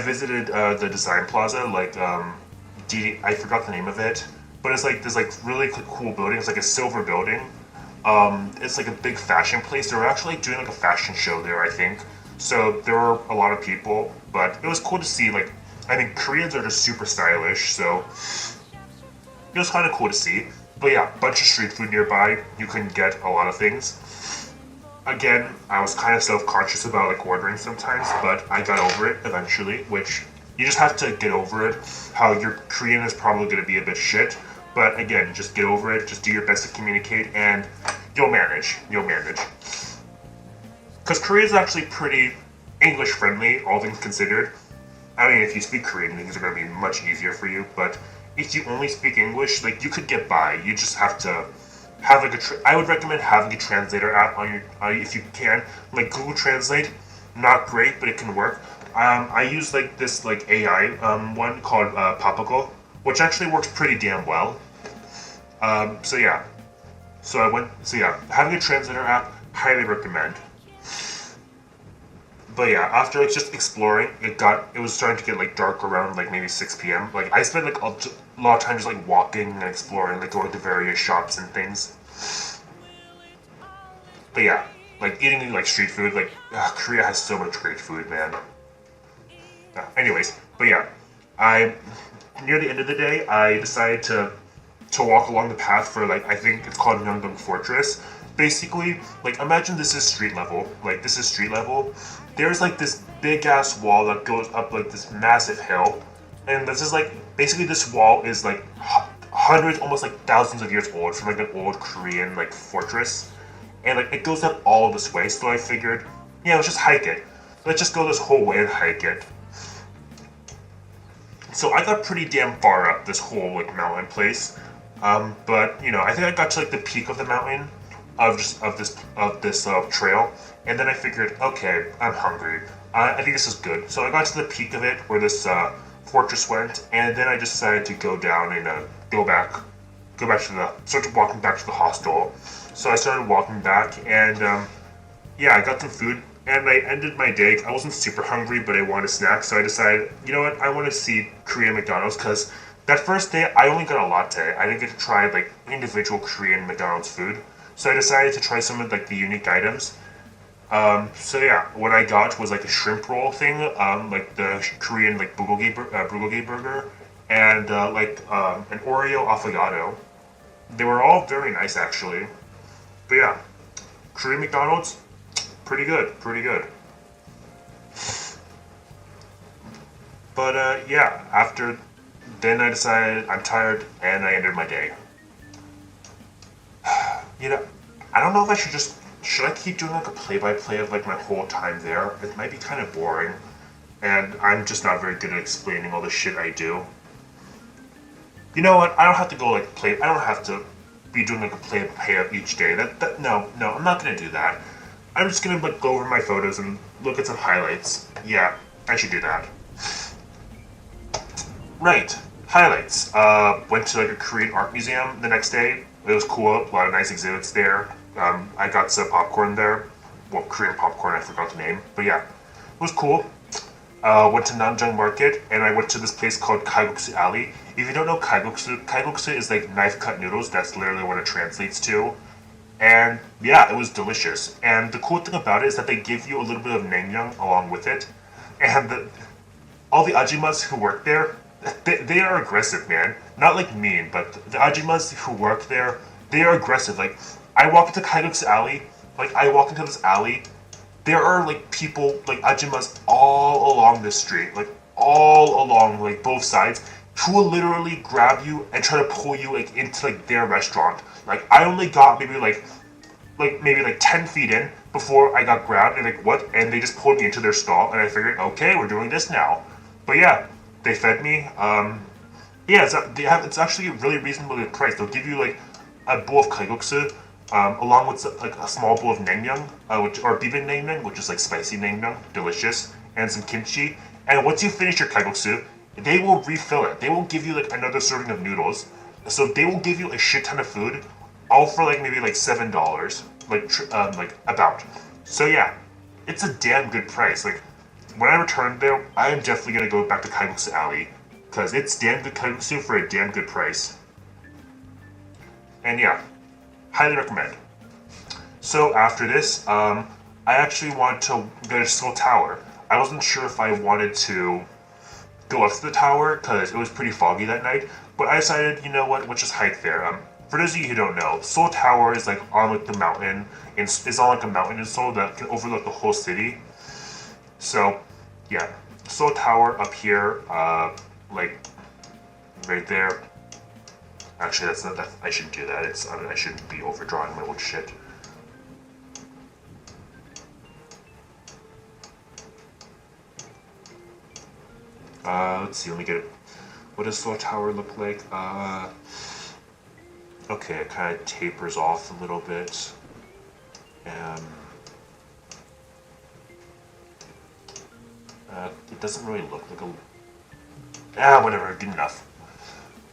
visited the Design Plaza, like I forgot the name of it, but it's like this like really cool building. It's like a silver building. It's like a big fashion place. They were actually doing like a fashion show there, I think. So there were a lot of people, but it was cool to see. Like, I mean, Koreans are just super stylish, so it was kind of cool to see. But yeah, bunch of street food nearby. You can get a lot of things. Again, I was kind of self-conscious about like ordering sometimes, but I got over it eventually, which you just have to get over it. How your Korean is probably going to be a bit shit, but again, just get over it, just do your best to communicate, and you'll manage. You'll manage. Because Korea is actually pretty English friendly, all things considered. I mean, if you speak Korean, things are going to be much easier for you, but if you only speak English, like, you could get by. You just have to have like I would recommend having a translator app on your, if you can. Like Google Translate, not great, but it can work. I use like this like AI one called Papago, which actually works pretty damn well. So yeah, so yeah, having a translator app, highly recommend. But yeah, after like just exploring, it was starting to get like dark around like maybe 6 p.m. Like I spent like a lot of time just like walking and exploring, like going to various shops and things. But yeah, like eating like street food, like Korea has so much great food, man. Anyways, but yeah, I near the end of the day, I decided to walk along the path for like I think it's called Myeongdong Fortress. Basically, like imagine this is street level. Like this is street level. There's like this big ass wall that goes up like this massive hill, and this is like basically this wall is like hundreds, almost like thousands of years old from like an old Korean like fortress, and like it goes up all this way. So I figured, yeah, let's just hike it. Let's just go this whole way and hike it. So I got pretty damn far up this whole like mountain place, but you know I think I got to like the peak of the mountain of this trail, and then I figured, okay, I'm hungry. I think this is good. So I got to the peak of it where this fortress went, and then I decided to go down and go back to the start walking back to the hostel. So I started walking back, and yeah, I got some food, and I ended my day. I wasn't super hungry, but I wanted a snack, so I decided, you know what, I want to see Korean McDonald's, because that first day, I only got a latte. I didn't get to try, like, individual Korean McDonald's food, so I decided to try some of, like, the unique items. So yeah, what I got was, like, a shrimp roll thing, like the Korean, like, bulgogi burger, and, an Oreo affogato. They were all very nice, actually. But yeah, Korean McDonald's, pretty good, pretty good. But yeah, after then I decided I'm tired and I ended my day. You know, I don't know if I should I keep doing like a play-by-play of like my whole time there? It might be kind of boring, and I'm just not very good at explaining all the shit I do. You know what? I don't have to go like play. I don't have to be doing like a play-by-play of each day. No, I'm not gonna do that. I'm just gonna like go over my photos and look at some highlights. Yeah, I should do that. Right, highlights. Went to like a Korean art museum the next day. It was cool. A lot of nice exhibits there. I got some popcorn there. Well, Korean popcorn. I forgot the name, but yeah, it was cool. Went to Nanjang Market, and I went to this place called Kalguksu Alley. If you don't know Kalguksu is like knife cut noodles. That's literally what it translates to. And yeah, it was delicious. And the cool thing about it is that they give you a little bit of naengmyeon along with it. And all the ajumas who work there, they are aggressive, man. Not like mean, but the ajumas who work there, they are aggressive. Like, I walk into Kalguksu Alley, I walk into this alley, there are like people, like ajumas all along this street, like all along like both sides, who will literally grab you and try to pull you like into like their restaurant. Like I only got maybe like 10 feet in before I got grabbed and like what? And they just pulled me into their stall and I figured, okay, we're doing this now. But yeah, they fed me. Yeah, it's actually really reasonably priced. They'll give you like a bowl of kalguksu, along with like a small bowl of naengmyeon, or bibimbap, which is like spicy naengmyeon, delicious, and some kimchi. And once you finish your kalguksu, they will refill it. They will give you like another serving of noodles. So they will give you a shit ton of food, all for like maybe like $7, like about. So yeah, it's a damn good price. Like when I return there, I am definitely gonna go back to Kalguksu Alley because it's damn good kalguksu for a damn good price. And yeah, highly recommend. So after this, I actually wanted to go to Seoul Tower. I wasn't sure if I wanted to go up to the tower because it was pretty foggy that night, but I decided, you know what, let's just hike there. For those of you who don't know, Seoul Tower is like on like the mountain, and it's on like a mountain in Seoul that can overlook the whole city. So, yeah, Seoul Tower up here, like right there. Actually, that's not that. I shouldn't do that. I shouldn't be overdrawing my own shit. Let's see. Let me get it. What does Seoul Tower look like? Okay, it kind of tapers off a little bit. It doesn't really look like a. Whatever. Good enough.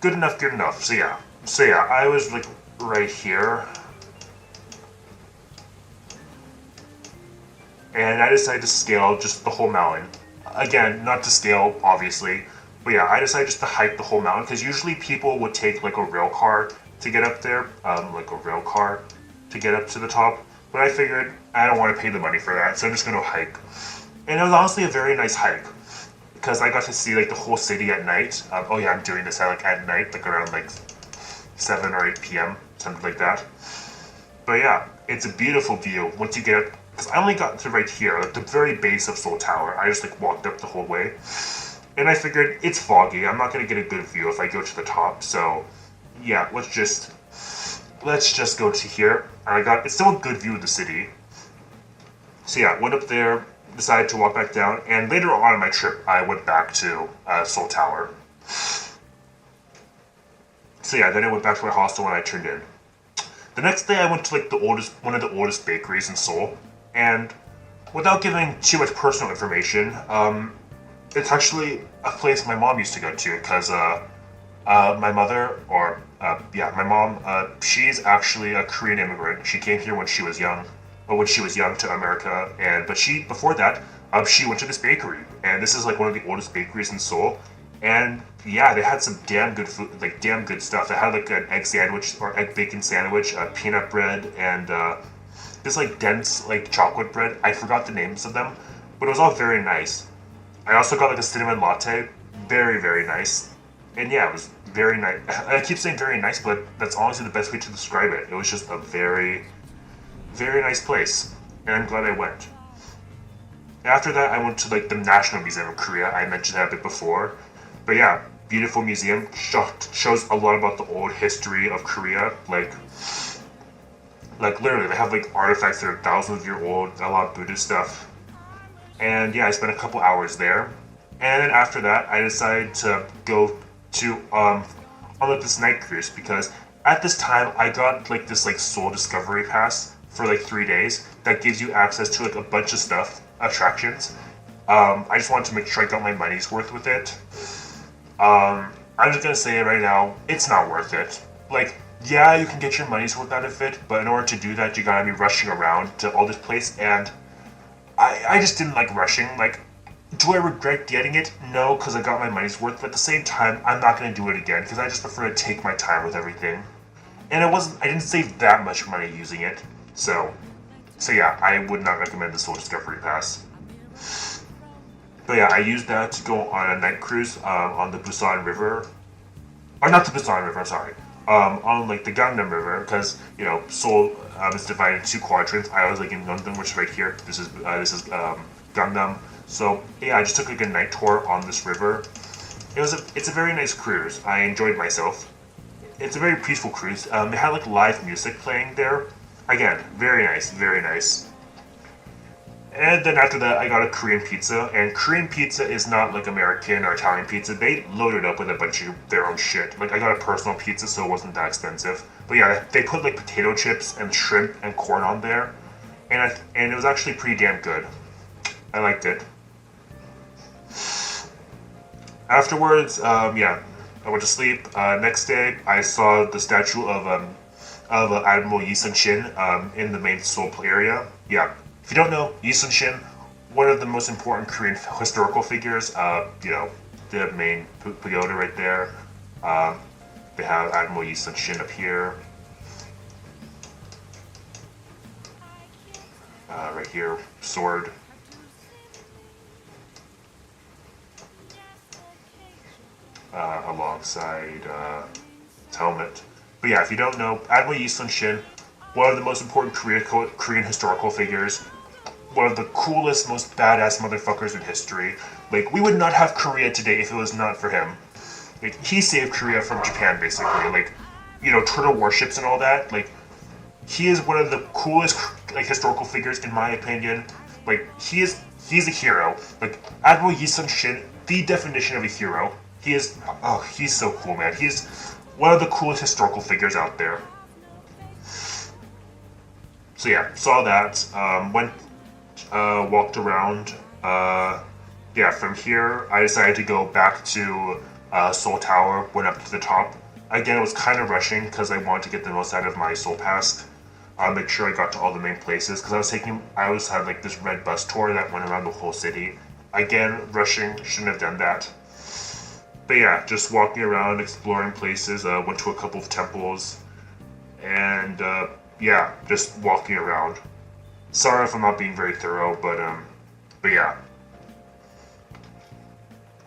Good enough. Good enough. So yeah, I was like right here, and I decided to scale just the whole mountain. Again, not to scale, obviously, but yeah, I decided just to hike the whole mountain because usually people would take like a rail car to get up there, like a rail car to get up to the top. But I figured I don't want to pay the money for that, so I'm just gonna hike. And it was honestly a very nice hike because I got to see like the whole city at night. Oh yeah, I'm doing this at night, like around like 7 or 8 p.m., something like that. But yeah, it's a beautiful view once you get up. Because I only got to right here, like the very base of Seoul Tower. I just like walked up the whole way. And I figured it's foggy. I'm not gonna get a good view if I go to the top. So yeah, let's just go to here. And it's still a good view of the city. So yeah, went up there, decided to walk back down, and later on in my trip, I went back to Seoul Tower. So yeah, then I went back to my hostel when I turned in. The next day, I went to like one of the oldest bakeries in Seoul, and without giving too much personal information, it's actually a place my mom used to go to because my mother, my mom, she's actually a Korean immigrant. She came here when she was young, to America, but before that, she went to this bakery, and this is like one of the oldest bakeries in Seoul. And yeah, they had some damn good food, like damn good stuff. They had like an egg sandwich or egg bacon sandwich, peanut bread, and this like dense like chocolate bread. I forgot the names of them, but it was all very nice. I also got like a cinnamon latte, very very nice. And yeah, it was very nice. I keep saying very nice, but that's honestly the best way to describe it. It was just a very, very nice place, and I'm glad I went. After that, I went to like the National Museum of Korea. I mentioned that a bit before. But yeah, beautiful museum, shows a lot about the old history of Korea, like Like literally, they have like artifacts that are thousands of years old, a lot of Buddhist stuff. And yeah, I spent a couple hours there. And then after that, I decided to go to on like this night cruise because at this time I got like this like soul discovery pass for like 3 days that gives you access to like a bunch of stuff, attractions. I just wanted to make sure I got my money's worth with it. I'm just gonna say it right now, it's not worth it. Like, yeah, you can get your money's worth out of it, but in order to do that, you gotta be rushing around to all this place, and I just didn't like rushing. Like, do I regret getting it? No, because I got my money's worth, but at the same time, I'm not gonna do it again, because I just prefer to take my time with everything. And I didn't save that much money using it, so yeah, I would not recommend the Soul Discovery Pass. But yeah, I used that to go on a night cruise on the Busan River, or not the Busan River, I'm sorry, on like the Gangnam River, because you know Seoul is divided into two quadrants. I was like in London, which is right here. This is Gangnam. So yeah, I just took like a night tour on this river. It's a very nice cruise. I enjoyed myself. It's a very peaceful cruise. It had like live music playing there. Again, very nice, very nice. And then after that, I got a Korean pizza, and Korean pizza is not like American or Italian pizza. They load it up with a bunch of their own shit. Like, I got a personal pizza, so it wasn't that expensive. But yeah, they put like potato chips and shrimp and corn on there, and it was actually pretty damn good. I liked it. Afterwards, yeah, I went to sleep. Next day, I saw the statue of Admiral Yi Sun-shin in the main Seoul area. Yeah. If you don't know, Yi Sun-shin, one of the most important Korean historical figures, you know, the main pagoda right there. They have Admiral Yi Sun-shin up here. Right here, sword. Alongside his helmet. But yeah, if you don't know, Admiral Yi Sun-shin, one of the most important Korean historical figures, one of the coolest, most badass motherfuckers in history. Like, we would not have Korea today if it was not for him. Like, he saved Korea from Japan, basically. Like, you know, turtle warships and all that. Like, he is one of the coolest, like, historical figures, in my opinion. Like, he's a hero. Like, Admiral Yi Sun-shin, the definition of a hero. He's so cool, man. He's one of the coolest historical figures out there. So yeah, saw that, walked around. Yeah, from here, I decided to go back to Seoul Tower, went up to the top. Again, it was kind of rushing because I wanted to get the most out of my Seoul Pass. Make sure I got to all the main places because I always had like this red bus tour that went around the whole city. Again, rushing, shouldn't have done that. But yeah, just walking around, exploring places, went to a couple of temples, and yeah, just walking around. Sorry if I'm not being very thorough, but yeah.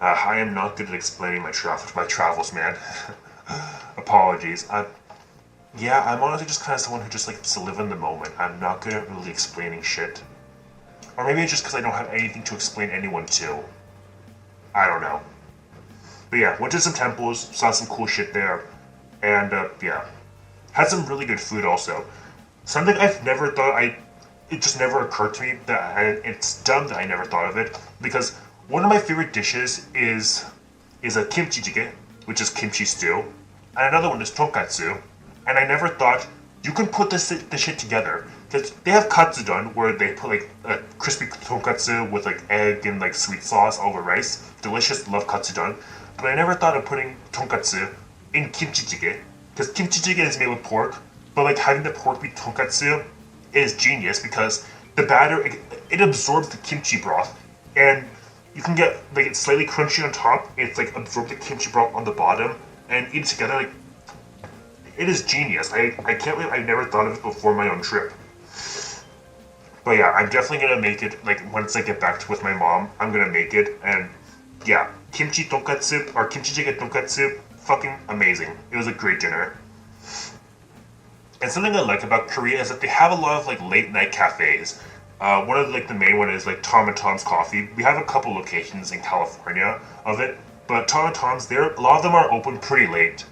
I am not good at explaining my travels, man. Apologies. Yeah, I'm honestly just kind of someone who just likes to live in the moment. I'm not good at really explaining shit. Or maybe it's just because I don't have anything to explain anyone to. I don't know. But yeah, went to some temples, saw some cool shit there, and yeah. Had some really good food also. Something I've never thought it just never occurred to me it's dumb that I never thought of it, because one of my favorite dishes is a kimchi jjigae, which is kimchi stew, and another one is tonkatsu, and I never thought you can put this shit together, because they have katsudon where they put like a crispy tonkatsu with like egg and like sweet sauce over rice. Delicious, love katsudon, but I never thought of putting tonkatsu in kimchi jjigae, because kimchi jjigae is made with pork, but like having the pork be tonkatsu is genius because the batter, it absorbs the kimchi broth, and you can get like it's slightly crunchy on top. It's like absorb the kimchi broth on the bottom and eat it together. Like, it is genius. I can't believe I never thought of it before my own trip. But yeah, I'm definitely gonna make it. Like, once I get back with my mom, I'm gonna make it. And yeah, kimchi tonkatsu or kimchi jjigae tonkatsu, fucking amazing. It was a great dinner. And something I like about Korea is that they have a lot of like late night cafes. One of like the main one is like Tom and Tom's Coffee. We have a couple locations in California of it, but Tom and Tom's, a lot of them are open pretty late.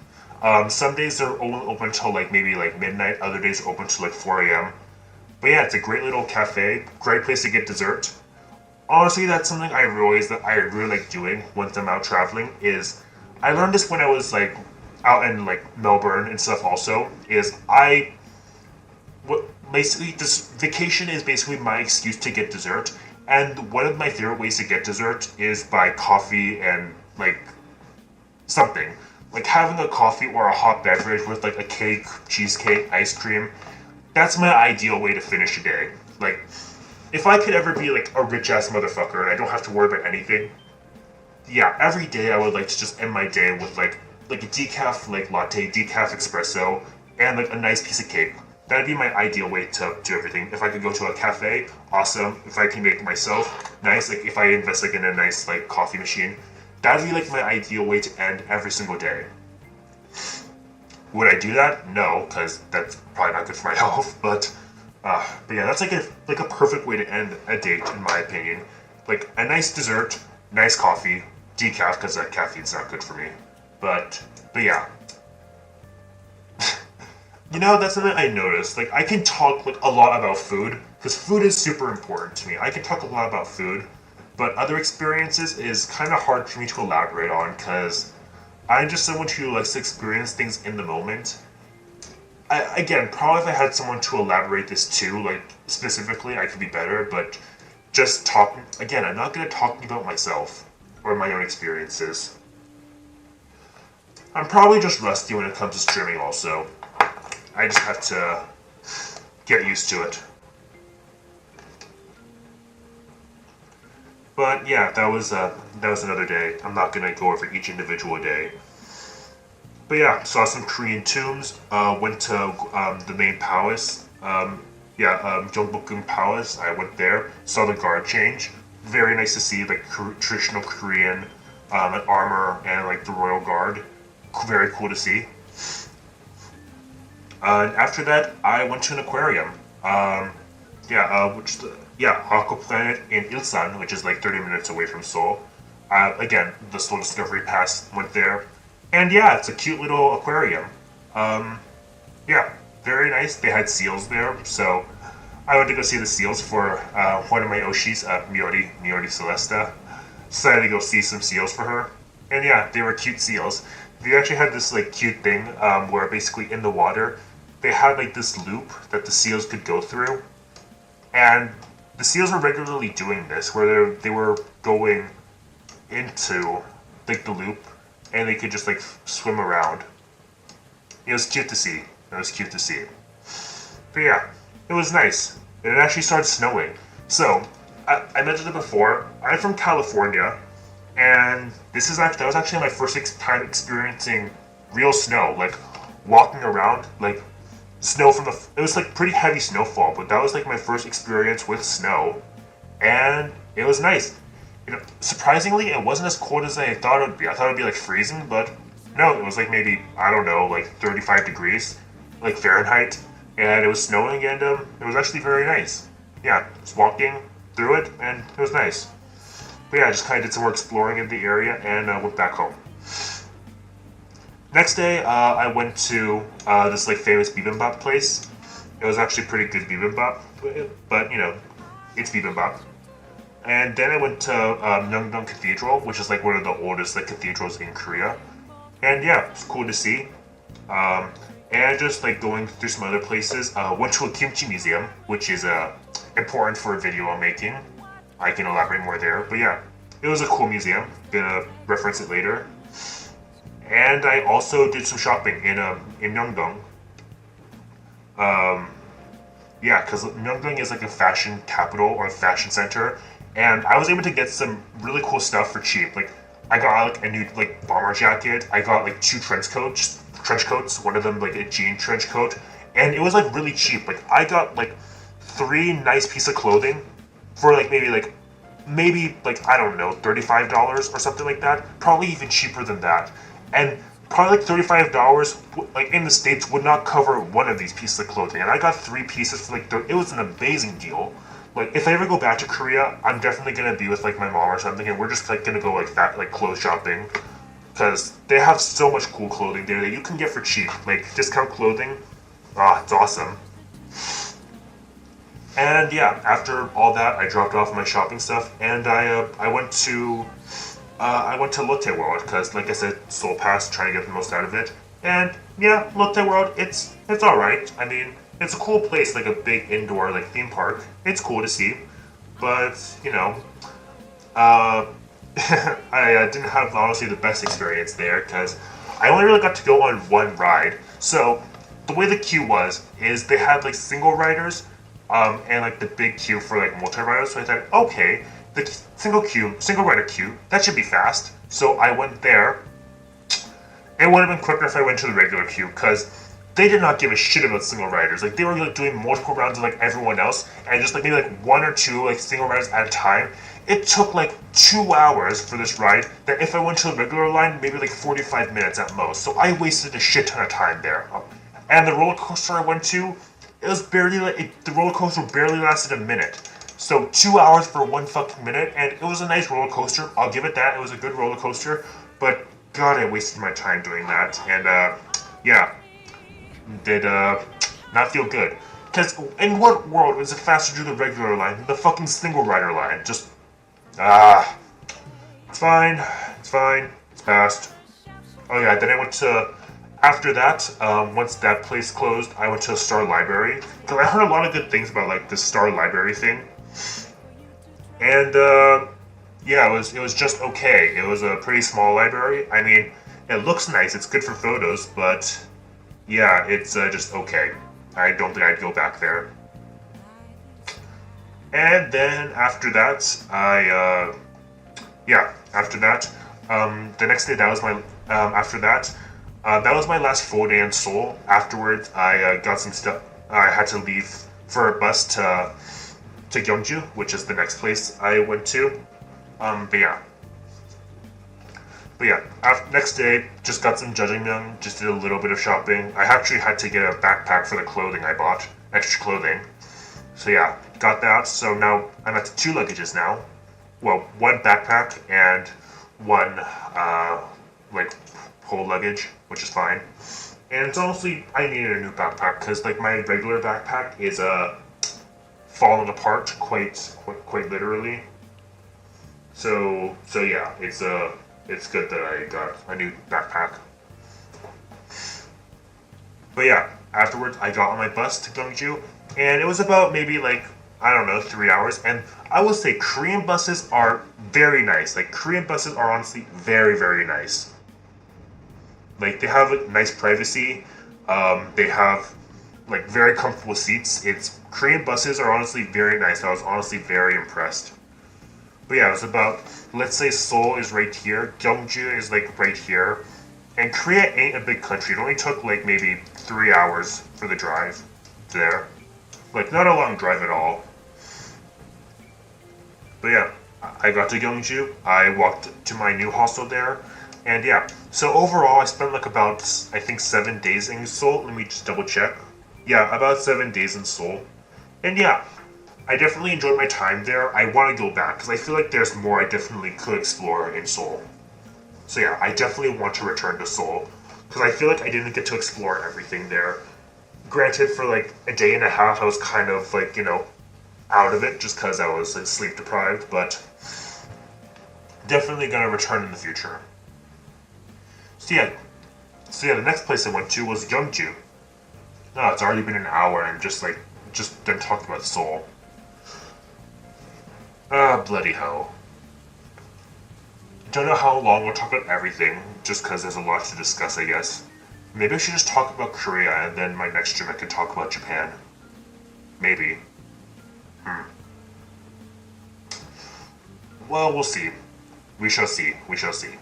Some days they're only open till like maybe like midnight. Other days are open till like 4 a.m. But yeah, it's a great little cafe. Great place to get dessert. Honestly, that's something I realize that I really like doing once I'm out traveling. Is I learned this when I was like out in like Melbourne and stuff. Also, is what basically this vacation is basically my excuse to get dessert. And one of my favorite ways to get dessert is by coffee and like something. Like having a coffee or a hot beverage with like a cake, cheesecake, ice cream. That's my ideal way to finish a day. Like, if I could ever be like a rich ass motherfucker and I don't have to worry about anything, yeah, every day I would like to just end my day with like a decaf like latte, decaf espresso, and like a nice piece of cake. That'd be my ideal way to do everything. If I could go to a cafe, awesome. If I can make it myself, nice. Like if I invest like in a nice like coffee machine, that'd be like my ideal way to end every single day. Would I do that? No, because that's probably not good for my health. But yeah, that's like a perfect way to end a date in my opinion. Like a nice dessert, nice coffee, decaf because that caffeine's not good for me. But yeah. You know, that's something I noticed. Like, I can talk like a lot about food because food is super important to me. I can talk a lot about food, but other experiences is kind of hard for me to elaborate on because I'm just someone who likes to experience things in the moment. Again, probably if I had someone to elaborate this too, like specifically, I could be better. But just talking again, I'm not good at talking about myself or my own experiences. I'm probably just rusty when it comes to streaming. Also, I just have to get used to it. But yeah, that was another day. I'm not gonna go over each individual day. But yeah, saw some Korean tombs. Went to the main palace. Gyeongbokgung Palace. I went there. Saw the guard change. Very nice to see like traditional Korean armor and like the royal guard. Very cool to see. And after that, I went to an aquarium. Aqua Planet in Ilsan, which is like 30 minutes away from Seoul. Again, the Seoul Discovery Pass went there. And yeah, it's a cute little aquarium. Yeah, very nice. They had seals there, so I went to go see the seals for one of my Oshis, Miori Celesta. Decided to go see some seals for her. And yeah, they were cute seals. They actually had this like cute thing where basically in the water, they had like this loop that the seals could go through. And the seals were regularly doing this, where they were going into like the loop, and they could just like swim around. It was cute to see. It was cute to see. But yeah, it was nice. And it actually started snowing. So I mentioned it before. I'm from California, and that was actually my first time experiencing real snow. Like walking around, like snow it was like pretty heavy snowfall, but that was like my first experience with snow, and it was nice. You know, surprisingly, it wasn't as cold as I thought it would be. I thought it would be like freezing, but no, it was like maybe, I don't know, like 35 degrees, like Fahrenheit, and it was snowing, and it was actually very nice. Yeah, just walking through it, and it was nice. But yeah, I just kind of did some more exploring in the area and went back home. Next day, I went to this like famous bibimbap place. It was actually pretty good bibimbap, but you know, it's bibimbap. And then I went to Myeongdong Cathedral, which is like one of the oldest like cathedrals in Korea. And yeah, it's cool to see. And just like going through some other places. Went to a kimchi museum, which is important for a video I'm making. I can elaborate more there, but yeah, it was a cool museum. Gonna reference it later. And I also did some shopping in Myeongdong. Yeah, because Myeongdong is like a fashion capital or a fashion center, and I was able to get some really cool stuff for cheap. Like I got like a new like bomber jacket. I got like two trench coats. One of them like a jean trench coat, and it was like really cheap. Like I got like 3 nice pieces of clothing for like maybe like I don't know, $35 or something like that. Probably even cheaper than that. And probably like $35, like in the States, would not cover one of these pieces of clothing. And I got 3 pieces for like, it was an amazing deal. Like, if I ever go back to Korea, I'm definitely gonna be with like my mom or something, and we're just like gonna go like clothes shopping. because they have so much cool clothing there that you can get for cheap, like discount clothing. Ah, it's awesome. And yeah, after all that, I dropped off my shopping stuff, and I went to Lotte World because, like I said, Soul Pass, trying to get the most out of it. And yeah, Lotte World, it's all right. I mean, it's a cool place, like a big indoor like theme park. It's cool to see, but you know, uh, I didn't have honestly the best experience there because I only really got to go on one ride. So the way the queue was is they had like single riders, and like the big queue for like multi riders. So I thought, okay, the single rider queue, that should be fast. So I went there. It would have been quicker if I went to the regular queue because they did not give a shit about single riders. Like they were like doing multiple rounds of like everyone else, and just like maybe like one or two like single riders at a time. It took like 2 hours for this ride. That if I went to the regular line, maybe like 45 minutes at most. So I wasted a shit ton of time there. And the roller coaster I went to, it was barely like the roller coaster barely lasted a minute. So 2 hours for one fucking minute, and it was a nice roller coaster. I'll give it that. It was a good roller coaster, but God, I wasted my time doing that, and yeah, did not feel good. Because in what world is it faster to do the regular line than the fucking single rider line? Just ah, it's fine, it's fast. Oh yeah, then I went to. After that, once that place closed, I went to Star Library because I heard a lot of good things about like the Star Library thing, and yeah, it was just okay. It was a pretty small library. I mean, it looks nice. It's good for photos, but yeah, it's just okay. I don't think I'd go back there. And then after that, yeah, after that, the next day that was my after that. That was my last full day in Seoul. Afterwards, I got some stuff. I had to leave for a bus to Gyeongju, which is the next place I went to. But yeah. Next day, just got some jjajangmyeon, just did a little bit of shopping. I actually had to get a backpack for the clothing I bought, extra clothing. So yeah, got that. So now I'm at 2 luggages now. Well, one backpack and one like whole luggage, which is fine. And it's honestly, I needed a new backpack because like my regular backpack is falling apart quite literally. So yeah, it's good that I got a new backpack. But yeah, afterwards I got on my bus to Gyeongju, and it was about maybe like I don't know 3 hours. And I will say Korean buses are very nice. Like Korean buses are honestly very nice. Like they have like, nice privacy. They have like very comfortable seats. It's Korean buses are honestly very nice. I was honestly very impressed. But yeah, it was about, let's say Seoul is right here, Gyeongju is like right here, and Korea ain't a big country. It only took like maybe 3 hours for the drive there. Like not a long drive at all. But yeah, I got to Gyeongju. I walked to my new hostel there, and yeah. So overall, I spent like about I think 7 days in Seoul. Let me just double check. Yeah, about 7 days in Seoul, and yeah. I definitely enjoyed my time there. I want to go back because I feel like there's more I definitely could explore in Seoul. So yeah, I definitely want to return to Seoul because I feel like I didn't get to explore everything there. Granted, for like a day and a half, I was kind of like, out of it just because I was like, sleep deprived, but definitely gonna return in the future. So yeah, the next place I went to was Gyeongju. No, it's already been an hour and just done talking about Seoul. Ah, bloody hell. Don't know how long we'll talk about everything, just because there's a lot to discuss, I guess. Maybe I should just talk about Korea, and then my next stream I can talk about Japan. Maybe. Well, we'll see. We shall see. We shall see.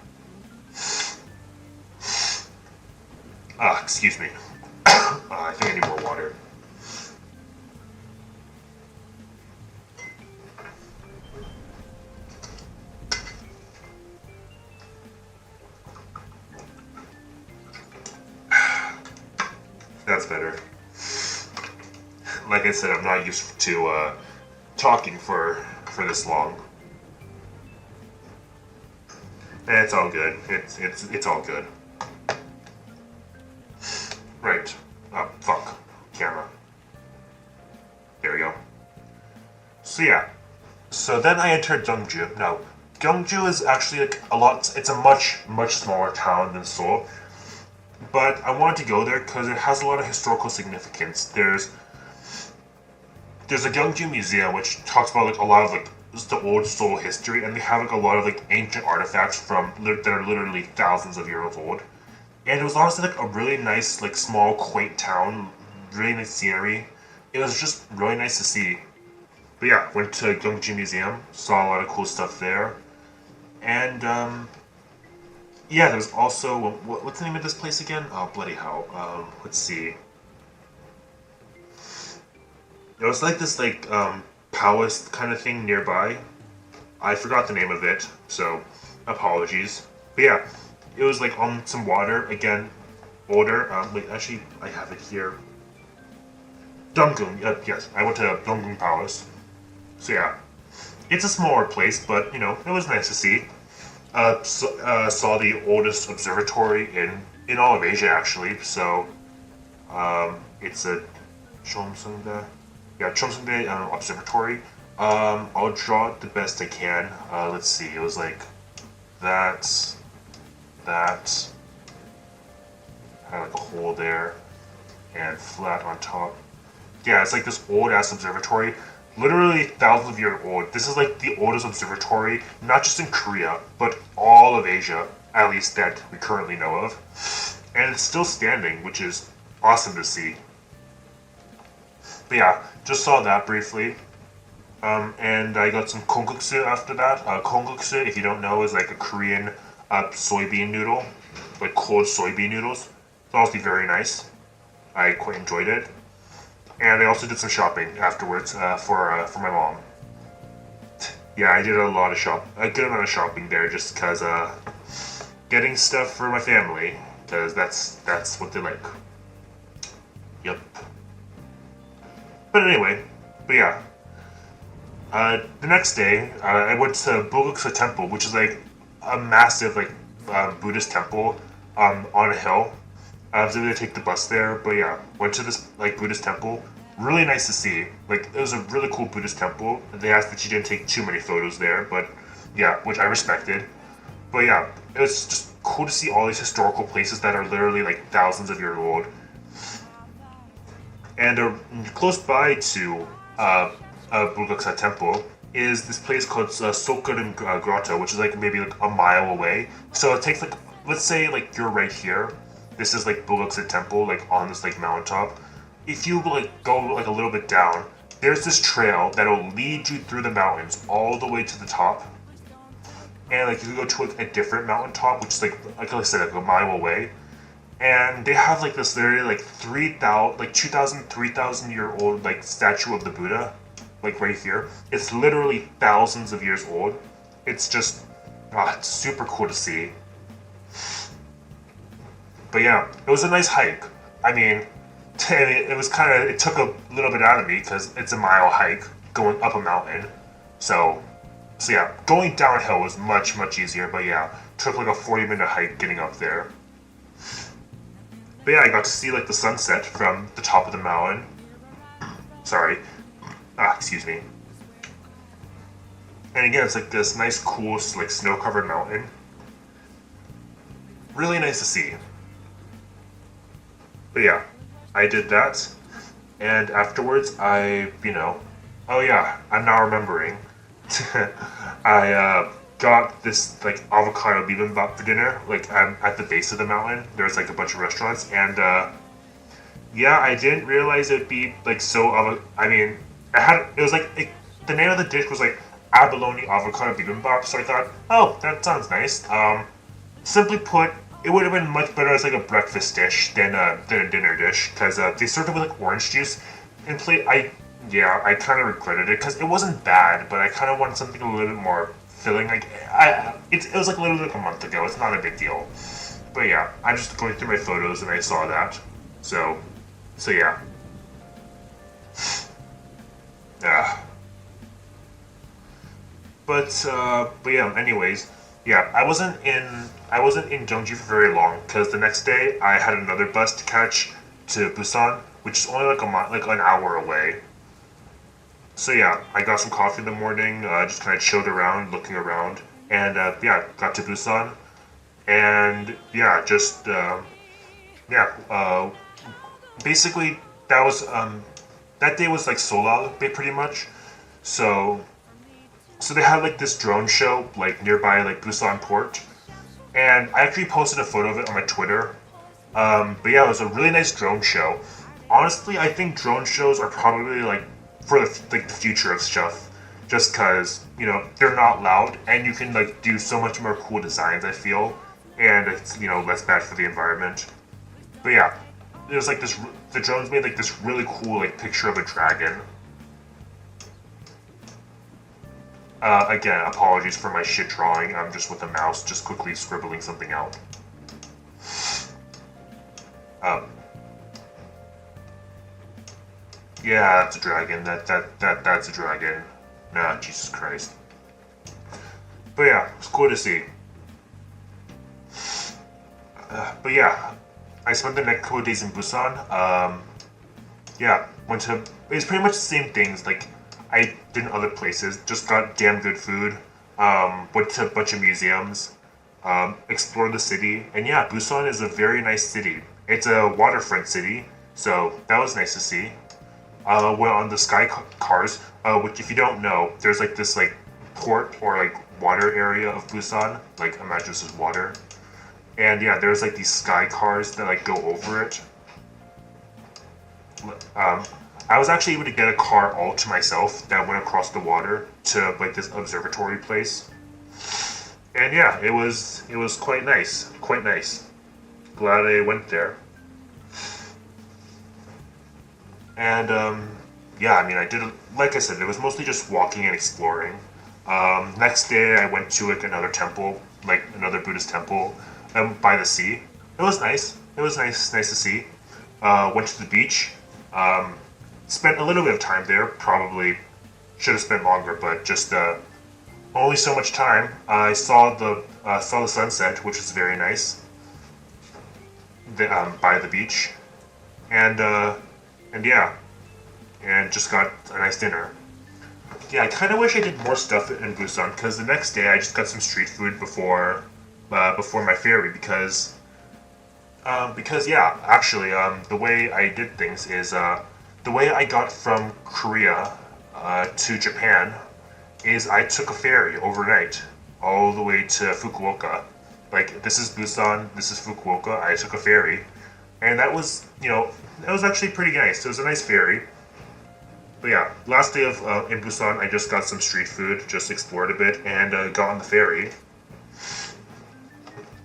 Ah, excuse me. I think I need more water. That's better. Like I said, I'm not used to talking for this long. It's all good. It's all good. Right. Oh, fuck. Camera. There we go. So yeah. So then I entered Gyeongju. Now, Gyeongju is actually like a lot. It's a much smaller town than Seoul. But I wanted to go there because it has a lot of historical significance. There's a Gyeongju Museum which talks about like a lot of like the old Seoul history, and they have like a lot of like ancient artifacts that are literally thousands of years old. And it was honestly like a really nice, like small, quaint town, really nice scenery. It was just really nice to see. But yeah, went to Gyeongju Museum, saw a lot of cool stuff there, and yeah, there's also what's the name of this place again? Oh bloody hell! Let's see. There was like this like palace kind of thing nearby. I forgot the name of it, so apologies. But yeah, it was like on some water again, older. Wait, actually, I have it here. Donggung. Yes, I went to Donggung Palace. So yeah, it's a smaller place, but you know, it was nice to see. Saw the oldest observatory in all of Asia actually. So it's a Chomsungdae. Yeah, Chomsungdae Observatory. I'll draw it the best I can. Let's see. It was like that. Had like a hole there, and flat on top. Yeah, it's like this old ass observatory, literally thousands of years old. This is like the oldest observatory, not just in Korea, but all of Asia, at least that we currently know of. And it's still standing, which is awesome to see. But yeah, just saw that briefly. And I got some kongguksu after that. Kongguksu, if you don't know, is like a Korean soybean noodle, like cold soybean noodles. It's honestly very nice. I quite enjoyed it. And I also did some shopping afterwards for my mom. Yeah, I did a good amount of shopping there, just because getting stuff for my family, because that's what they like. Yep. But anyway, but yeah. The next day, I went to Bulguksa Temple, which is like a massive like Buddhist temple on a hill. I was able to take the bus there, but yeah, went to this like Buddhist temple. Really nice to see. Like it was a really cool Buddhist temple. They asked that you didn't take too many photos there, but yeah, which I respected. But yeah, it was just cool to see all these historical places that are literally like thousands of years old. And close by to Bulgaksa Temple is this place called Sokurin Grotto, which is like maybe like a mile away. So it takes like, let's say like you're right here. This is like Bulgaksa Temple, like on this like mountaintop. If you like go like a little bit down, there's this trail that'll lead you through the mountains all the way to the top. And like you can go to like, a different mountaintop, which is like I said, like a mile away. And they have like this literally like 3,000, like 2,000, 3,000 year old like statue of the Buddha, like right here. It's literally thousands of years old. It's just, it's super cool to see. But yeah, it was a nice hike. I mean, it was kind of, it took a little bit out of me because it's a mile hike going up a mountain. So yeah, going downhill was much easier. But yeah, took like a 40-minute hike getting up there. But yeah, I got to see like the sunset from the top of the mountain. Sorry. Excuse me. And again, it's like this nice, cool, like snow-covered mountain. Really nice to see. But yeah, I did that. And afterwards, oh yeah, I'm now remembering. I got this like avocado bibimbap for dinner. Like at the base of the mountain, there's like a bunch of restaurants, and yeah, I didn't realize it'd be like so. I mean, it was like the name of the dish was like abalone avocado bibimbap. So I thought, oh, that sounds nice. Simply put, it would have been much better as like a breakfast dish than a dinner dish, because they served it with like orange juice and I kind of regretted it because it wasn't bad, but I kind of wanted something a little bit more filling. Like it was like literally like a month ago. It's not a big deal. But yeah, I'm just going through my photos and I saw that. So yeah. Yeah. But yeah. Anyways, Yeah, I wasn't in Gyeonggi for very long because the next day I had another bus to catch to Busan, which is only like like an hour away. So yeah, I got some coffee in the morning, just kind of chilled around, looking around, and yeah, got to Busan, and yeah, just yeah, basically that was that day was like Solal, pretty much. So so they had like this drone show like nearby like Busan port, and I actually posted a photo of it on my Twitter. But yeah, it was a really nice drone show. Honestly, I think drone shows are probably like for the future of stuff, just because they're not loud and you can like do so much more cool designs. I feel, and it's less bad for the environment. But yeah, there's like this. The drones made like this really cool like picture of a dragon. Again, apologies for my shit drawing. I'm just with a mouse, just quickly scribbling something out. Um, yeah, that's a dragon. That's a dragon. Nah, Jesus Christ. But yeah, it's cool to see. But yeah, I spent the next couple of days in Busan. Yeah, went to. It was pretty much the same things like I did in other places. Just got damn good food. Went to a bunch of museums. Explored the city, and yeah, Busan is a very nice city. It's a waterfront city, so that was nice to see. Went on the sky cars, which if you don't know, there's like this like port or like water area of Busan. Like imagine this is water, and yeah, there's like these sky cars that like go over it. Um, I was actually able to get a car all to myself that went across the water to like this observatory place, and yeah, it was quite nice, quite nice. Glad I went there, and yeah, I mean, I did like I said, it was mostly just walking and exploring. Next day, I went to like another temple, like another Buddhist temple, by the sea. It was nice. It was nice to see. Went to the beach. Um, Spent a little bit of time there. Probably should have spent longer, but just only so much time. I saw the sunset, which was very nice, by the beach, and and yeah, and just got a nice dinner. Yeah, I kind of wish I did more stuff in Busan because the next day I just got some street food before my ferry because yeah, actually the way I did things is the way I got from Korea to Japan is I took a ferry overnight all the way to Fukuoka. Like this is Busan, this is Fukuoka. I took a ferry, and that was actually pretty nice. It was a nice ferry. But yeah, last day of in Busan, I just got some street food, just explored a bit, and got on the ferry.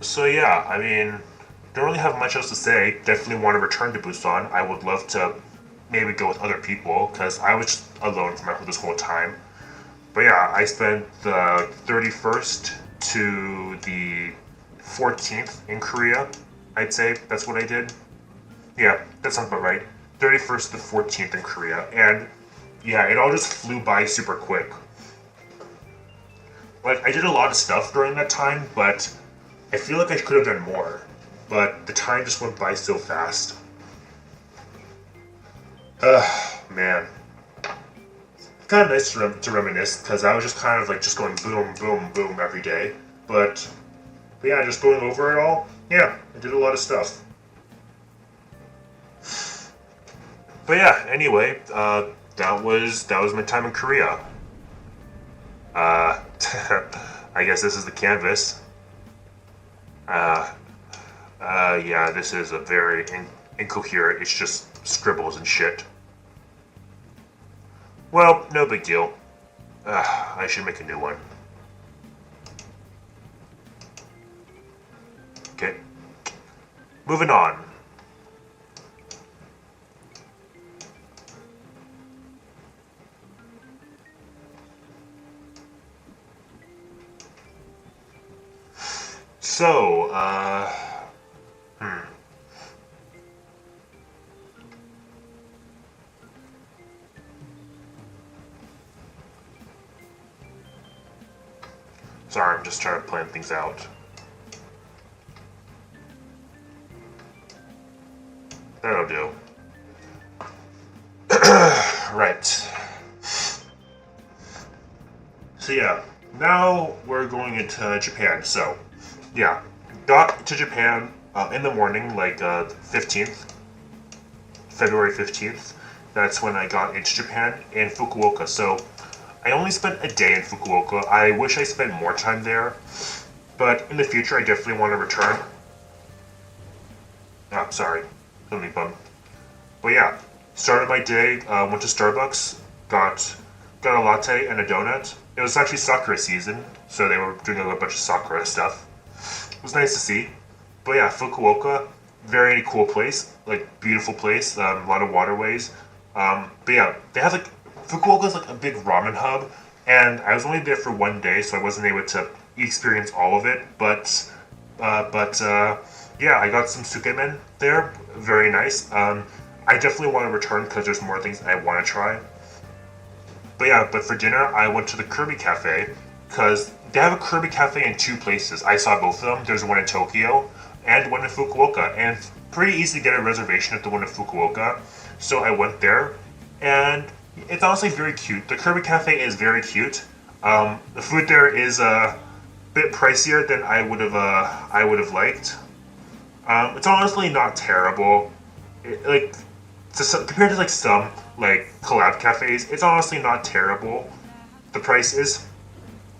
So yeah, I mean, don't really have much else to say. Definitely want to return to Busan. I would love to maybe go with other people because I was just alone for this whole time. But yeah, I spent the 31st to the 14th in Korea. I'd say that's what I did. Yeah, that sounds about right. 31st to 14th in Korea, and yeah, it all just flew by super quick. Like I did a lot of stuff during that time, but I feel like I could have done more. But the time just went by so fast. Man, kind of nice to reminisce because I was just kind of like just going boom, boom, boom every day. But yeah, just going over it all. Yeah, I did a lot of stuff. But yeah, anyway, that was my time in Korea. Uh, I guess this is the canvas. Uh, yeah, this is a very incoherent. It's just scribbles and shit. Well, no big deal. I should make a new one. Okay, moving on. So, hmm. Sorry, I'm just trying to plan things out. That'll do. Right. So yeah, now we're going into Japan. So, yeah, got to Japan in the morning, like 15th, February 15th. That's when I got into Japan in Fukuoka. So I only spent a day in Fukuoka. I wish I spent more time there, but in the future I definitely want to return. Oh, sorry, something bummed. But yeah, started my day, went to Starbucks, got a latte and a donut. It was actually Sakura season, so they were doing a bunch of Sakura stuff. It was nice to see. But yeah, Fukuoka, very cool place, like beautiful place, a lot of waterways. But yeah, they have like, Fukuoka's like a big ramen hub, and I was only there for one day, so I wasn't able to experience all of it. But yeah, I got some sukemen there, very nice. I definitely want to return because there's more things I want to try. But yeah, but for dinner, I went to the Kirby Cafe because they have a Kirby Cafe in two places. I saw both of them. There's one in Tokyo and one in Fukuoka, and it's pretty easy to get a reservation at the one in Fukuoka. So I went there, and it's honestly very cute. The Kirby Cafe is very cute. The food there is a bit pricier than I would have liked. It's honestly not terrible. Compared to like some like collab cafes, it's honestly not terrible. The price is,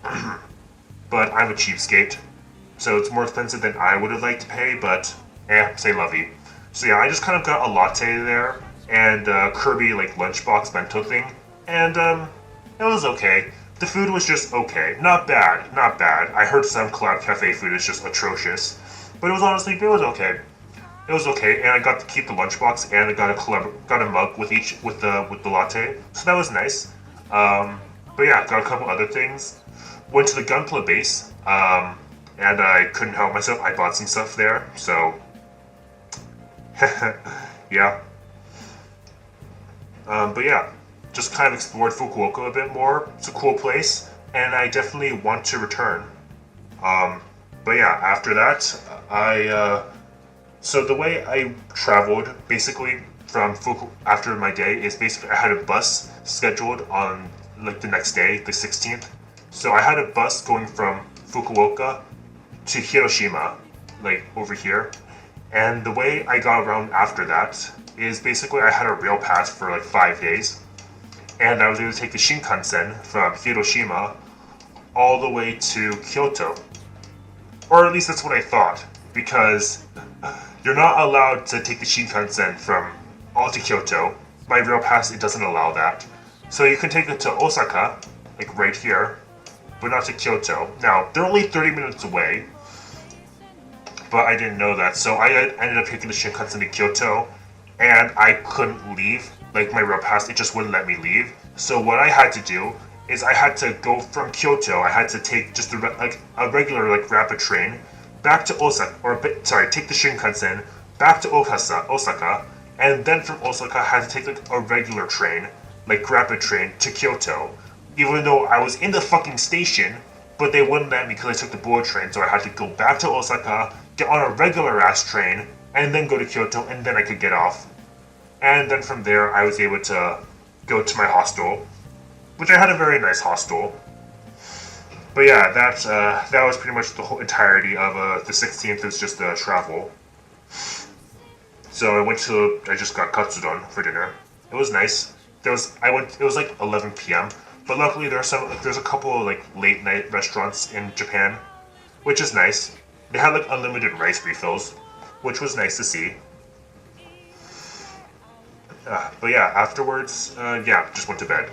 but I'm a cheapskate, so it's more expensive than I would have liked to pay. But say lovey. So yeah, I just kind of got a latte there and Kirby like lunchbox bento thing, and it was okay. The food was just okay, not bad, not bad. I heard some collab cafe food is just atrocious, but it was okay. It was okay, and I got to keep the lunchbox, and I got a mug with the latte, so that was nice. But yeah, got a couple other things. Went to the Gunpla base, and I couldn't help myself. I bought some stuff there, so yeah. But yeah, just kind of explored Fukuoka a bit more. It's a cool place, and I definitely want to return. But yeah, after that, so the way I traveled, basically, from after my day is basically I had a bus scheduled on like the next day, the 16th. So I had a bus going from Fukuoka to Hiroshima, like over here. And the way I got around after that is basically I had a rail pass for like 5 days. And I was able to take the Shinkansen from Hiroshima all the way to Kyoto. Or at least that's what I thought, because you're not allowed to take the Shinkansen from all to Kyoto. My rail pass, it doesn't allow that. So you can take it to Osaka, like right here, but not to Kyoto. Now, they're only 30 minutes away, but I didn't know that. So I ended up taking the Shinkansen to Kyoto, and I couldn't leave. Like my rail pass, it just wouldn't let me leave. So what I had to do is I had to go from Kyoto. I had to take just a regular like rapid train back to Osaka, take the Shinkansen back to Osaka, and then from Osaka I had to take like a regular train, like rapid train to Kyoto. Even though I was in the fucking station, but they wouldn't let me because I took the bullet train, so I had to go back to Osaka, get on a regular ass train, and then go to Kyoto, and then I could get off. And then from there I was able to go to my hostel, which I had a very nice hostel. But yeah, that was pretty much the whole entirety of the 16th. Was just travel. So I just got katsudon for dinner. It was nice. It was like 11 p.m. But luckily there's a couple of like late night restaurants in Japan, which is nice. They had like unlimited rice refills, which was nice to see. But yeah, afterwards, just went to bed.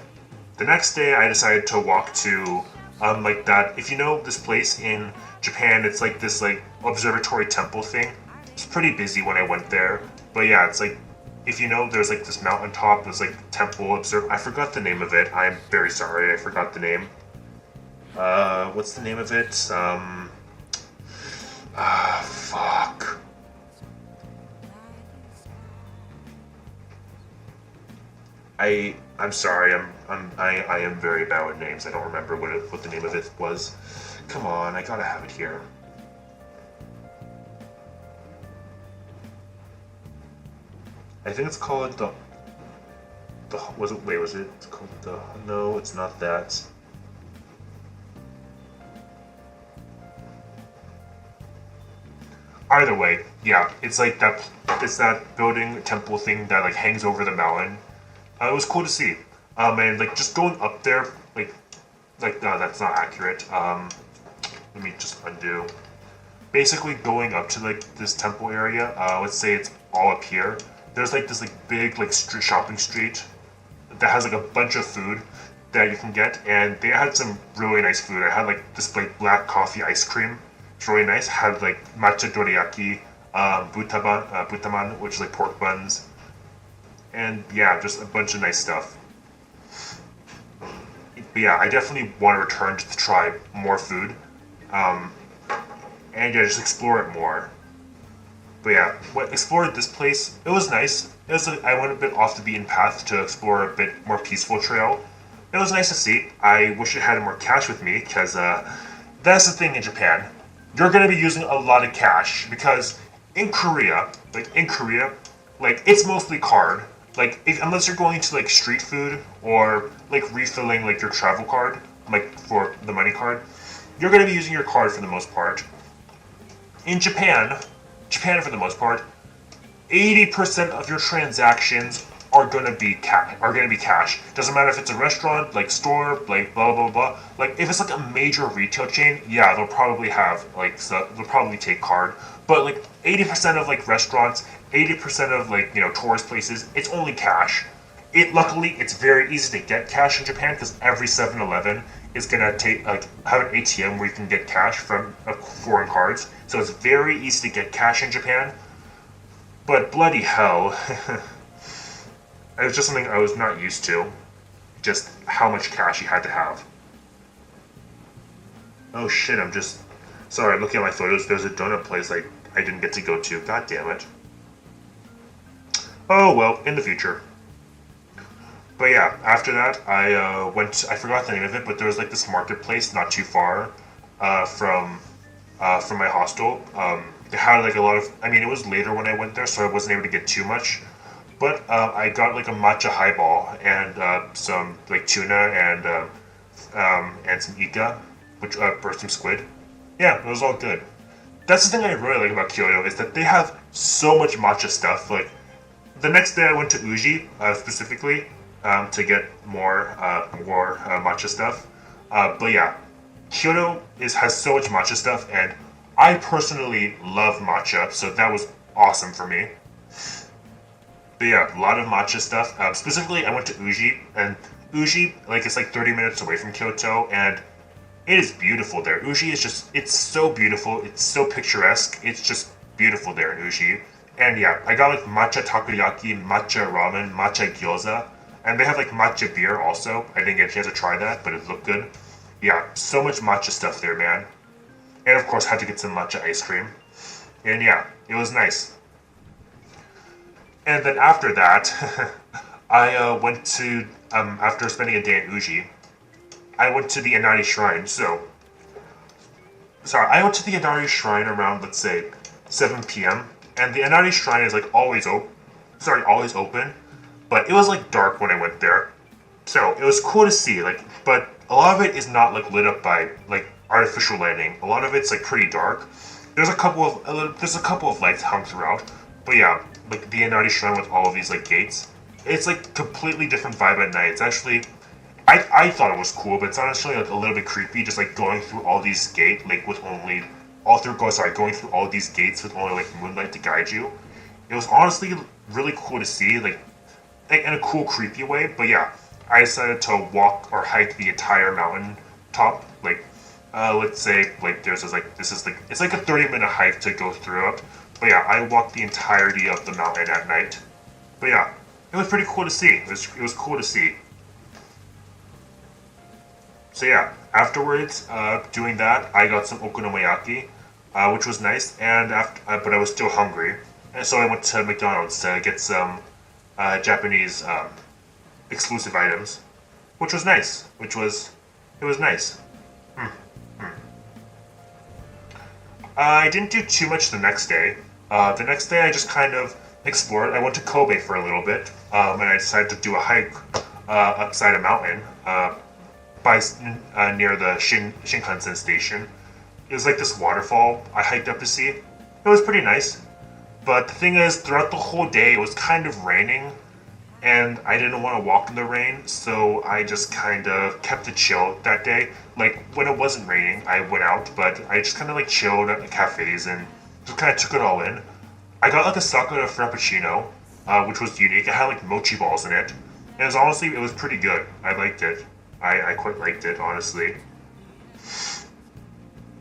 The next day I decided to walk to like that. If you know this place in Japan, it's like this like observatory temple thing. It's pretty busy when I went there, but yeah, it's like, if you know, there's like this mountaintop, there's like temple I forgot the name of it. I'm very sorry, I forgot the name. What's the name of it? Fuck. I'm sorry. I am very bad with names. I don't remember what the name of it was. Come on, I gotta have it here. I think it's called the was it it's called the, no, it's not that. Either way, yeah, it's like that, it's that building temple thing that like hangs over the mountain. It was cool to see. And like just going up there, that's not accurate. Let me just undo. Basically going up to like this temple area, let's say it's all up here. There's like this like big like shopping street that has like a bunch of food that you can get, and they had some really nice food. I had like this like black coffee ice cream. It's really nice. Had like matcha dorayaki, butaman, which is like pork buns, and yeah, just a bunch of nice stuff. But yeah, I definitely want to return to try more food, and yeah, just explore it more. But yeah, explored this place. It was nice. It was I went a bit off the beaten path to explore a bit more peaceful trail. It was nice to see. I wish I had more cash with me because that's the thing in Japan. You're gonna be using a lot of cash because in Korea, it's mostly card. Like unless you're going to like street food or like refilling like your travel card, like for the money card, you're gonna be using your card for the most part. In Japan for the most part, 80% of your transactions are gonna be cash. Doesn't matter if it's a restaurant, like store, like blah blah blah. Like if it's like a major retail chain, yeah, they'll probably have like they'll probably take card. But like 80% of like restaurants, 80% of like tourist places, it's only cash. Luckily it's very easy to get cash in Japan because every 7-Eleven is gonna have an ATM where you can get cash from foreign cards. So it's very easy to get cash in Japan. But bloody hell, it was just something I was not used to. Just how much cash you had to have. Oh shit, sorry, I'm looking at my photos. There's a donut place I didn't get to go to. God damn it. Oh well, in the future. But yeah, after that, I forgot the name of it, but there was like this marketplace not too far from my hostel. It had like a lot of, it was later when I went there, so I wasn't able to get too much. But I got like a matcha highball and some like tuna and some ika, which or some squid. Yeah, it was all good. That's the thing I really like about Kyoto is that they have so much matcha stuff. Like the next day, I went to Uji specifically to get more matcha stuff. But yeah, Kyoto has so much matcha stuff, and I personally love matcha, so that was awesome for me. But yeah, a lot of matcha stuff. Specifically, I went to Uji, and Uji, it's like 30 minutes away from Kyoto, and it is beautiful there. Uji is it's so beautiful, it's so picturesque, it's just beautiful there in Uji. And yeah, I got like matcha takoyaki, matcha ramen, matcha gyoza, and they have like matcha beer also. I didn't get a chance to try that, but it looked good. Yeah, so much matcha stuff there, man. And of course, had to get some matcha ice cream. And yeah, it was nice. And then after that, I went to, after spending a day at Uji, I went to the Inari Shrine. I went to the Inari Shrine around, let's say, 7 p.m. And the Inari Shrine is like always open, but it was like dark when I went there. So it was cool to see, but a lot of it is not like lit up by like artificial lighting. A lot of it's like pretty dark. There's a couple of lights hung throughout, but yeah, like the Inari Shrine with all of these like gates, it's like completely different vibe at night. It's actually, I thought it was cool, but it's honestly like a little bit creepy, just like going through all these gates going through all these gates with only like moonlight to guide you. It was honestly really cool to see, like in a cool, creepy way. But yeah, I decided to walk or hike the entire mountain top. Let's say it's like a 30-minute hike to go through it. But yeah, I walked the entirety of the mountain at night. But yeah, it was pretty cool to see. It was cool to see. So yeah, afterwards, doing that, I got some okonomiyaki, which was nice, and but I was still hungry, and so I went to McDonald's to get some Japanese exclusive items, which was nice. It was nice. I didn't do too much the next day. The next day I just kind of explored. I went to Kobe for a little bit, and I decided to do a hike upside a mountain by near the Shinkansen station. It was like this waterfall I hiked up to see. It was pretty nice. But the thing is, throughout the whole day, it was kind of raining, and I didn't want to walk in the rain, so I just kind of kept it chill that day. Like, when it wasn't raining, I went out, but I just kind of like chilled at the cafes and just kind of took it all in. I got like a Sakura Frappuccino, which was unique. It had like mochi balls in it. And it was honestly, it was pretty good. I liked it. I quite liked it, honestly.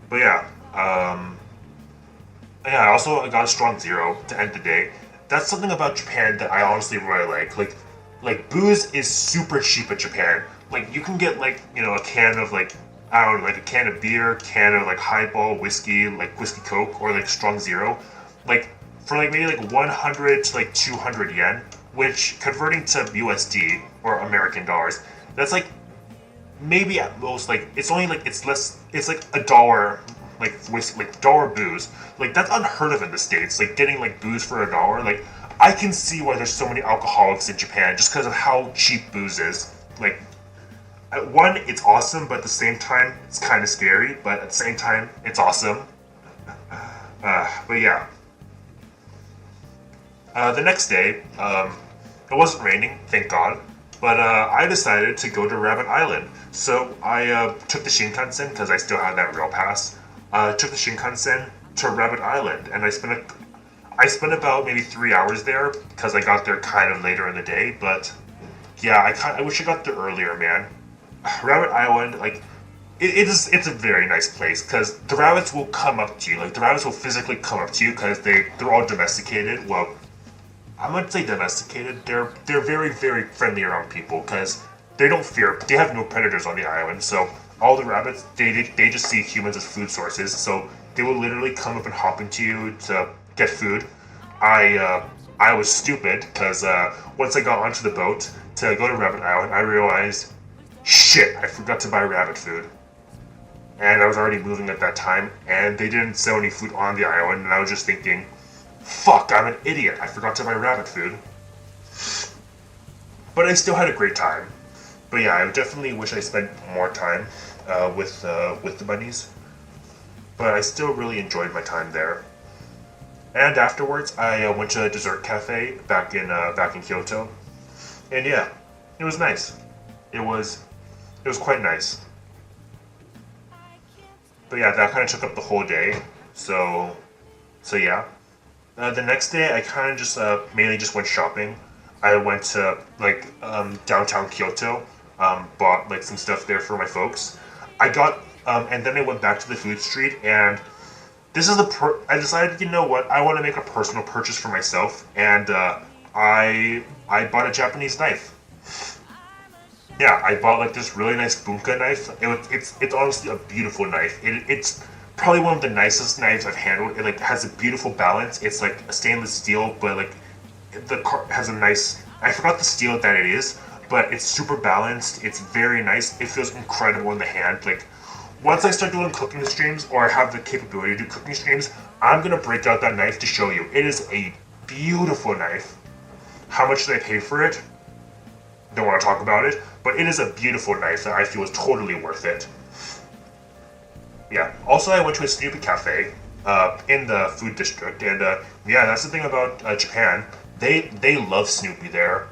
But yeah, I also got a strong zero to end the day. That's something about Japan that I honestly really like. Like booze is super cheap in Japan. Like you can get like a can of like I don't know, like a can of beer, can of like highball whiskey, like whiskey coke, or like strong zero, like for like maybe like 100 to like 200 yen, which converting to USD or American dollars, that's like maybe at most like it's only like it's less. It's like $1 like whiskey, like dollar booze. Like that's unheard of in the States. Like getting like booze for $1. Like I can see why there's so many alcoholics in Japan just because of how cheap booze is. Like one, it's awesome, but at the same time, it's kind of scary. But at the same time, it's awesome. But yeah. The next day, it wasn't raining, thank God. But I decided to go to Rabbit Island. So I took the Shinkansen because I still had that rail pass. Took the Shinkansen to Rabbit Island, and I spent about maybe 3 hours there because I got there kind of later in the day. But yeah, I wish I got there earlier, man. Rabbit Island, like it's a very nice place because the rabbits will come up to you. Like the rabbits will physically come up to you because they're all domesticated. Well, I'm gonna say domesticated. They're very very friendly around people because they don't fear. They have no predators on the island, so all the rabbits they just see humans as food sources. So they will literally come up and hop into you to get food. I was stupid because once I got onto the boat to go to Rabbit Island, I realized, shit, I forgot to buy rabbit food. And I was already moving at that time, and they didn't sell any food on the island, and I was just thinking, fuck, I'm an idiot, I forgot to buy rabbit food. But I still had a great time. But yeah, I definitely wish I spent more time with the bunnies. But I still really enjoyed my time there. And afterwards, I went to a dessert cafe back in Kyoto. And yeah, it was nice. It was quite nice. But yeah, that kind of took up the whole day. So yeah. The next day, I kind of just mainly just went shopping. I went to like downtown Kyoto, bought like some stuff there for my folks. And then I went back to the food street, and this is I decided, you know what, I want to make a personal purchase for myself, and I bought a Japanese knife. Yeah, I bought like this really nice bunka knife. It's honestly a beautiful knife. It's probably one of the nicest knives I've handled. It like has a beautiful balance. It's like a stainless steel, but like has a nice. I forgot the steel that it is, but it's super balanced. It's very nice. It feels incredible in the hand. Like once I start doing cooking streams or have the capability to do cooking streams, I'm gonna break out that knife to show you. It is a beautiful knife. How much did I pay for it? Don't want to talk about it, but it is a beautiful knife that I feel is totally worth it. Yeah. Also, I went to a Snoopy cafe in the food district, and yeah, that's the thing about Japan. They love Snoopy there,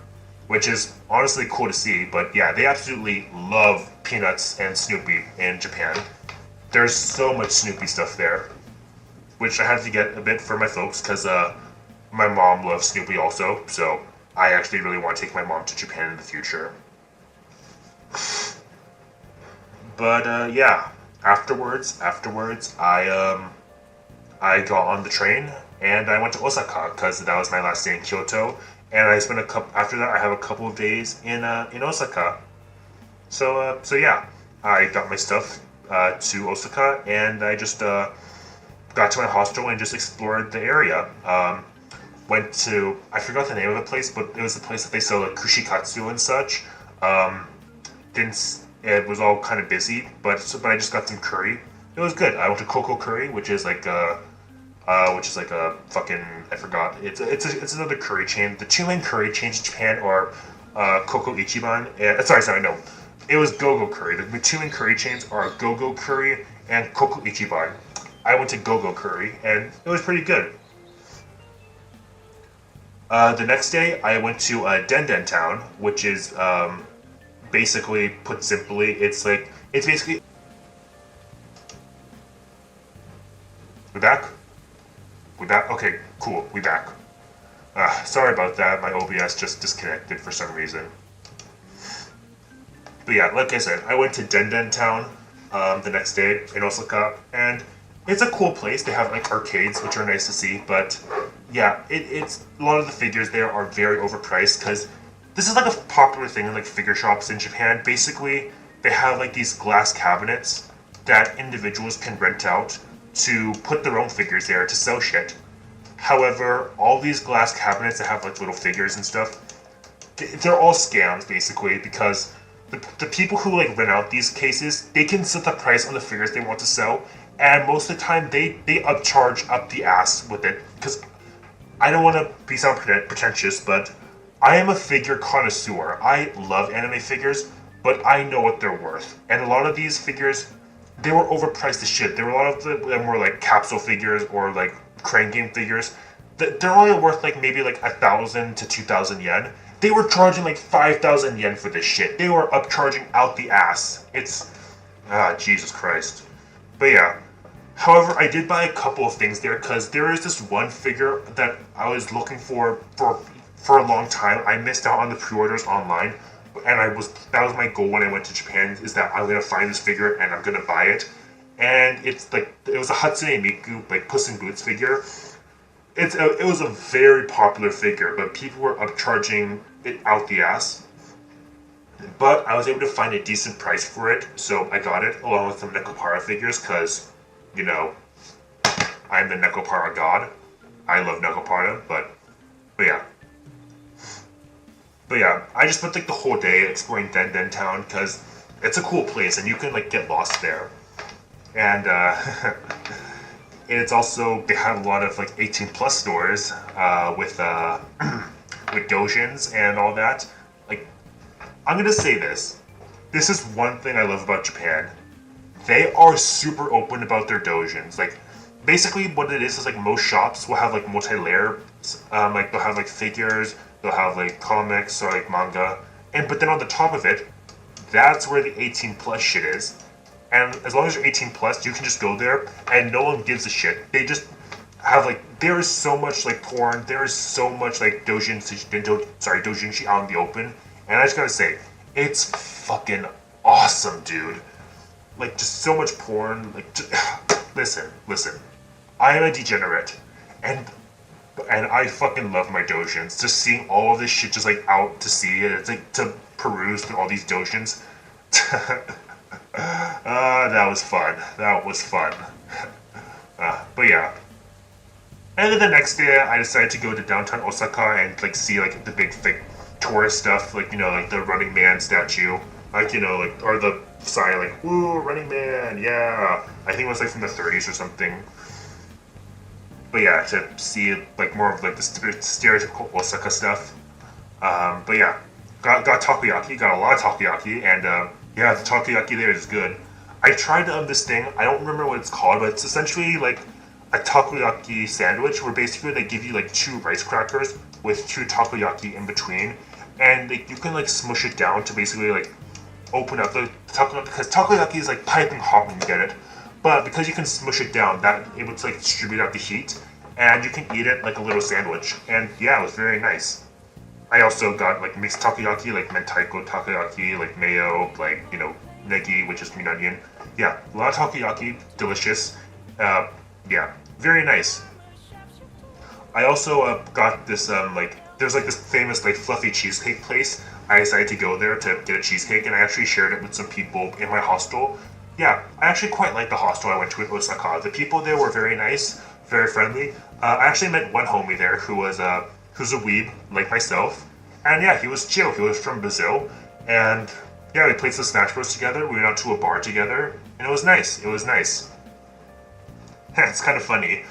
which is honestly cool to see. But yeah, they absolutely love Peanuts and Snoopy in Japan. There's so much Snoopy stuff there, which I had to get a bit for my folks because my mom loves Snoopy also. So I actually really want to take my mom to Japan in the future. But yeah, afterwards, I got on the train and I went to Osaka because that was my last day in Kyoto, and I spent after that I have a couple of days in Osaka. So yeah, I got my stuff to Osaka, and I just got to my hostel and just explored the area. Went to, I forgot the name of the place, but it was the place that they sell like kushikatsu and such. It was all kind of busy, but I just got some curry. It was good. I went to Coco Curry, which is like a fucking, I forgot. It's another curry chain. The two main curry chains in Japan are Coco Ichiban and sorry no, it was Gogo Curry. The two main curry chains are Gogo Curry and Coco Ichiban. I went to Gogo Curry and it was pretty good. The next day I went to Denden Town, which is basically, put simply, it's basically. We're back. We back? Okay, cool. We back. Sorry about that. My OBS just disconnected for some reason. But yeah, like I said, I went to Denden Town the next day in Osaka, and it's a cool place. They have like arcades, which are nice to see. But yeah, it's a lot of the figures there are very overpriced because this is like a popular thing in like figure shops in Japan. Basically, they have like these glass cabinets that individuals can rent out to put their own figures there to sell shit. However, all these glass cabinets that have like little figures and stuff, they're all scams basically because the people who like rent out these cases, they can set the price on the figures they want to sell, and most of the time they upcharge up the ass with it. Because I don't want to sound pretentious, but I am a figure connoisseur. I love anime figures, but I know what they're worth, and a lot of these figures, they were overpriced as shit. There were a lot of them were like capsule figures or like crane game figures. They're only worth like maybe like 1,000 to 2,000 yen. They were charging like 5,000 yen for this shit. They were upcharging out the ass. It's Jesus Christ. But yeah. However, I did buy a couple of things there because there is this one figure that I was looking for a long time. I missed out on the pre-orders online, and that was my goal when I went to Japan, is that I'm gonna find this figure and I'm gonna buy it. And it was a Hatsune Miku like Puss in Boots figure. It was a very popular figure, but people were upcharging it out the ass. But I was able to find a decent price for it, so I got it along with some Nekopara figures because, you know, I'm the Nekopara god. I love Nekopara, but yeah. But yeah, I just spent like the whole day exploring Denden Town because it's a cool place and you can like get lost there. And it's also, they have a lot of like 18 plus stores with with dojins and all that. Like, I'm gonna say this. This is one thing I love about Japan. They are super open about their dojins. Like, basically what it is like most shops will have like multi-layer, like they'll have like figures, they'll have like comics or like manga, but then on the top of it, that's where the 18 plus shit is. And as long as you're 18 plus, you can just go there and no one gives a shit. They just have like, there is so much like porn, there is so much like doujinshi out in the open. And I just gotta say, it's fucking awesome, dude. Like, just so much porn. Like, listen. I am a degenerate, and I fucking love my dojins. Just seeing all of this shit just like out to see it, it's like to peruse through all these dojins. That was fun. But yeah. And then the next day, I decided to go to downtown Osaka and like see like the big fake tourist stuff, like, you know, like the Running Man statue, like, you know, like, or the sign like, "Woo, Running Man, yeah." I think it was like from the 30s or something. But yeah, to see like more of like the stereotypical Osaka stuff. But yeah, got takoyaki, got a lot of takoyaki, and yeah, the takoyaki there is good. I tried this thing, I don't remember what it's called, but it's essentially like a takoyaki sandwich where basically they give you like 2 rice crackers with 2 takoyaki in between, and like, you can like smush it down to basically like open up the takoyaki, because takoyaki is like piping hot when you get it, but because you can smush it down, that able to like distribute out the heat, and you can eat it like a little sandwich, and yeah, it was very nice. I also got like mixed takoyaki, like mentaiko takoyaki, like mayo, like, you know, negi, which is green onion. Yeah, a lot of takoyaki, delicious. Yeah, very nice. I also got this like, there's like this famous like fluffy cheesecake place. I decided to go there to get a cheesecake, and I actually shared it with some people in my hostel. Yeah, I actually quite like the hostel I went to in Osaka. The people there were very nice, very friendly. I actually met one homie there who's a weeb like myself, and yeah, he was chill. He was from Brazil, and yeah, we played some Smash Bros together. We went out to a bar together, and it was nice. It's kind of funny.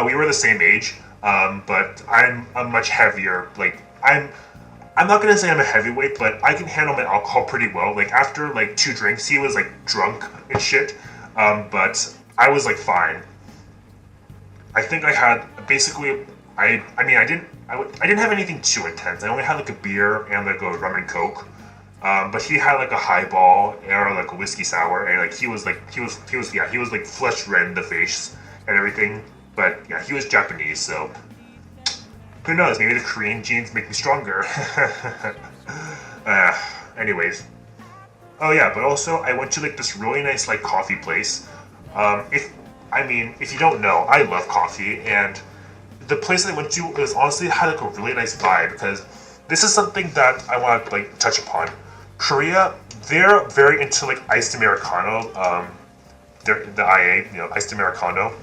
We were the same age, but I'm a much heavier. Like I'm not gonna say I'm a heavyweight, but I can handle my alcohol pretty well. Like after like 2 drinks, he was like drunk and shit, but I was like fine. I think I had basically. I mean I didn't have anything too intense. I only had like a beer and like a rum and coke. But he had like a highball or like a whiskey sour, and like he was he was like flushed red in the face and everything. But yeah, he was Japanese, so who knows? Maybe the Korean genes make me stronger. uh, anyways, oh yeah, but also I went to like this really nice like coffee place. If I mean, if you don't know, I love coffee, and the place I went to was honestly had like a really nice vibe because this is something that I want to like touch upon. Korea, they're very into like iced americano. They're the IA, iced americano.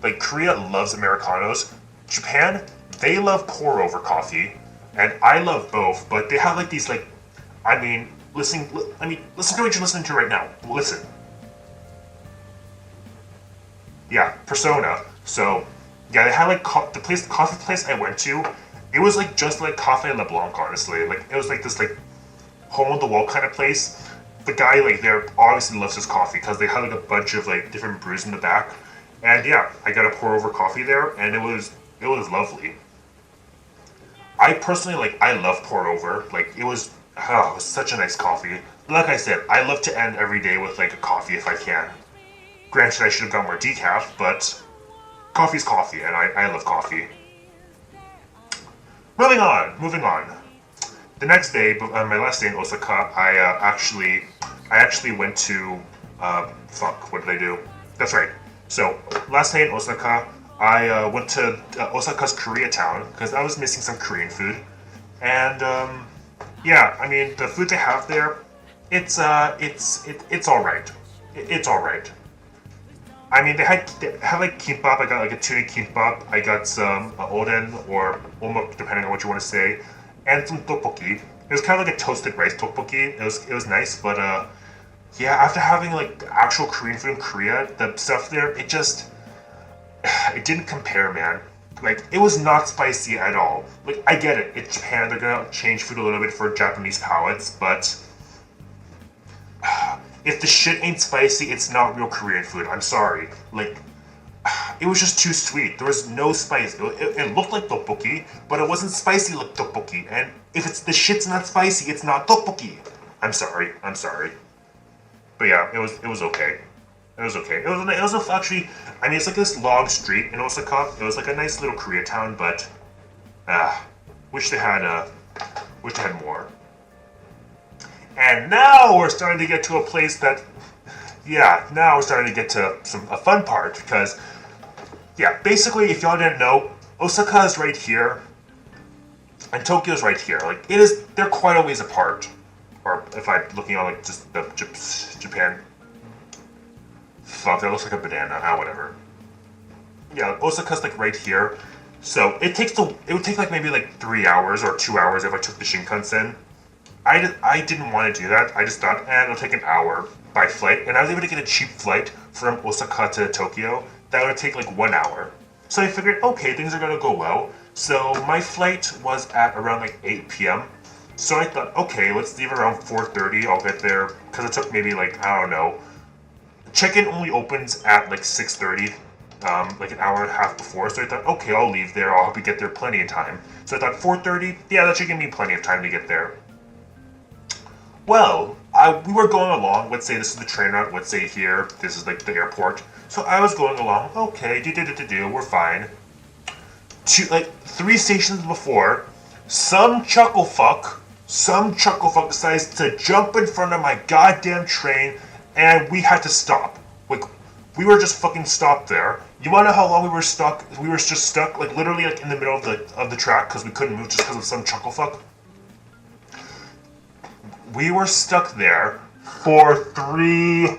Like Korea loves americanos. Japan, they love pour over coffee, and I love both. But they have like these like, I mean, listen. I mean, listen to what you're listening to right now. Listen. Yeah, Persona. So, yeah, they had like the coffee place I went to. It was like just like Cafe LeBlanc, honestly. Like it was like this like hole in the wall kind of place. The guy like there obviously loves his coffee because they had like a bunch of like different brews in the back. And yeah, I got a pour over coffee there, and it was lovely. I personally like I love pour over. Like it was such a nice coffee. Like I said, I love to end every day with like a coffee if I can. Granted, I should have got more decaf, but coffee's coffee, and I love coffee. Moving on. The next day, my last day in Osaka, I actually went to, fuck, what did I do? That's right. So, last day in Osaka, I went to Osaka's Koreatown because I was missing some Korean food, and yeah, I mean the food they have there, it's all right. It's all right. I mean, they had like kimbap. I got like a tuna kimbap. I got some oden or omuk, depending on what you want to say, and some tteokbokki. It was kind of like a toasted rice tteokbokki. It was nice, but yeah, after having like the actual Korean food in Korea, the stuff there, it didn't compare, man. Like it was not spicy at all. Like I get it, it's Japan. They're gonna change food a little bit for Japanese palates, but if the shit ain't spicy, it's not real Korean food. I'm sorry. Like, it was just too sweet. There was no spice. It looked like tteokbokki, but it wasn't spicy like tteokbokki. And if it's the shit's not spicy, it's not tteokbokki. I'm sorry. I'm sorry. But yeah, it was okay. It was okay. It was actually. I mean, it's like this long street in Osaka. It was like a nice little Koreatown, but wish they had more. And now we're starting to get to a place that, yeah, now we're starting to get to a fun part because, yeah, basically, if y'all didn't know, Osaka is right here, and Tokyo's right here. Like, they're quite a ways apart. Or if I'm looking on, like, just the Japan. Fuck, that looks like a banana. Whatever. Yeah, Osaka's, like, right here. So, it would take, like, maybe, like, 3 hours or 2 hours if I took the Shinkansen. I didn't want to do that. I just thought, it'll take an hour by flight. And I was able to get a cheap flight from Osaka to Tokyo that would take like 1 hour. So I figured, okay, things are going to go well. So my flight was at around like 8 p.m. So I thought, okay, let's leave around 4:30. I'll get there. Because it took maybe like, I don't know. Check-in only opens at like 6:30. Like an hour and a half before. So I thought, okay, I'll leave there. I'll help you get there plenty of time. So I thought 4:30, yeah, that should give me plenty of time to get there. Well, we were going along. Let's say this is the train route. Let's say here, this is like the airport. So I was going along. Okay, we're fine. Like 3 stations before, some chuckle fuck decides to jump in front of my goddamn train, and we had to stop. Like, we were just fucking stopped there. You wanna know how long we were stuck? We were just stuck, like literally, like in the middle of the track because we couldn't move just because of some chuckle fuck. We were stuck there for 3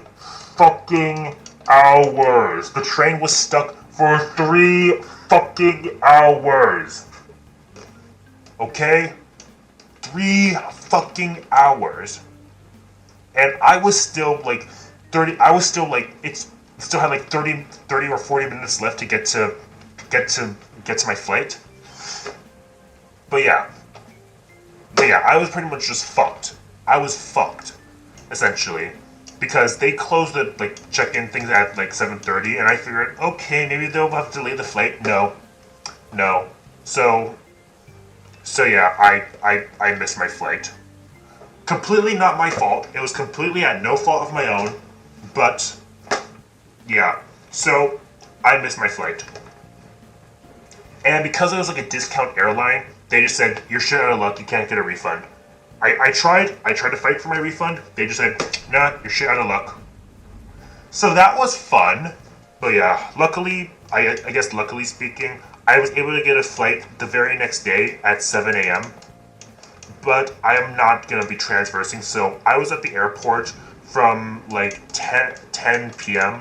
fucking hours. The train was stuck for 3 fucking hours. Okay? 3 fucking hours. And I was still like it's still had like 30 or 40 minutes left to get to my flight. But yeah, I was pretty much just fucked. I was fucked, essentially, because they closed the like check-in things at like 7:30, and I figured, okay, maybe they'll have to delay the flight. No. So yeah, I missed my flight. Completely not my fault. It was completely at no fault of my own, but yeah. So I missed my flight, and because it was like a discount airline, they just said, you're shit out of luck, you can't get a refund. I tried to fight for my refund. They just said, nah, you're shit out of luck. So that was fun. But yeah, luckily, I guess luckily speaking, I was able to get a flight the very next day at 7 a.m. But I am not going to be transversing, so I was at the airport from like 10 p.m.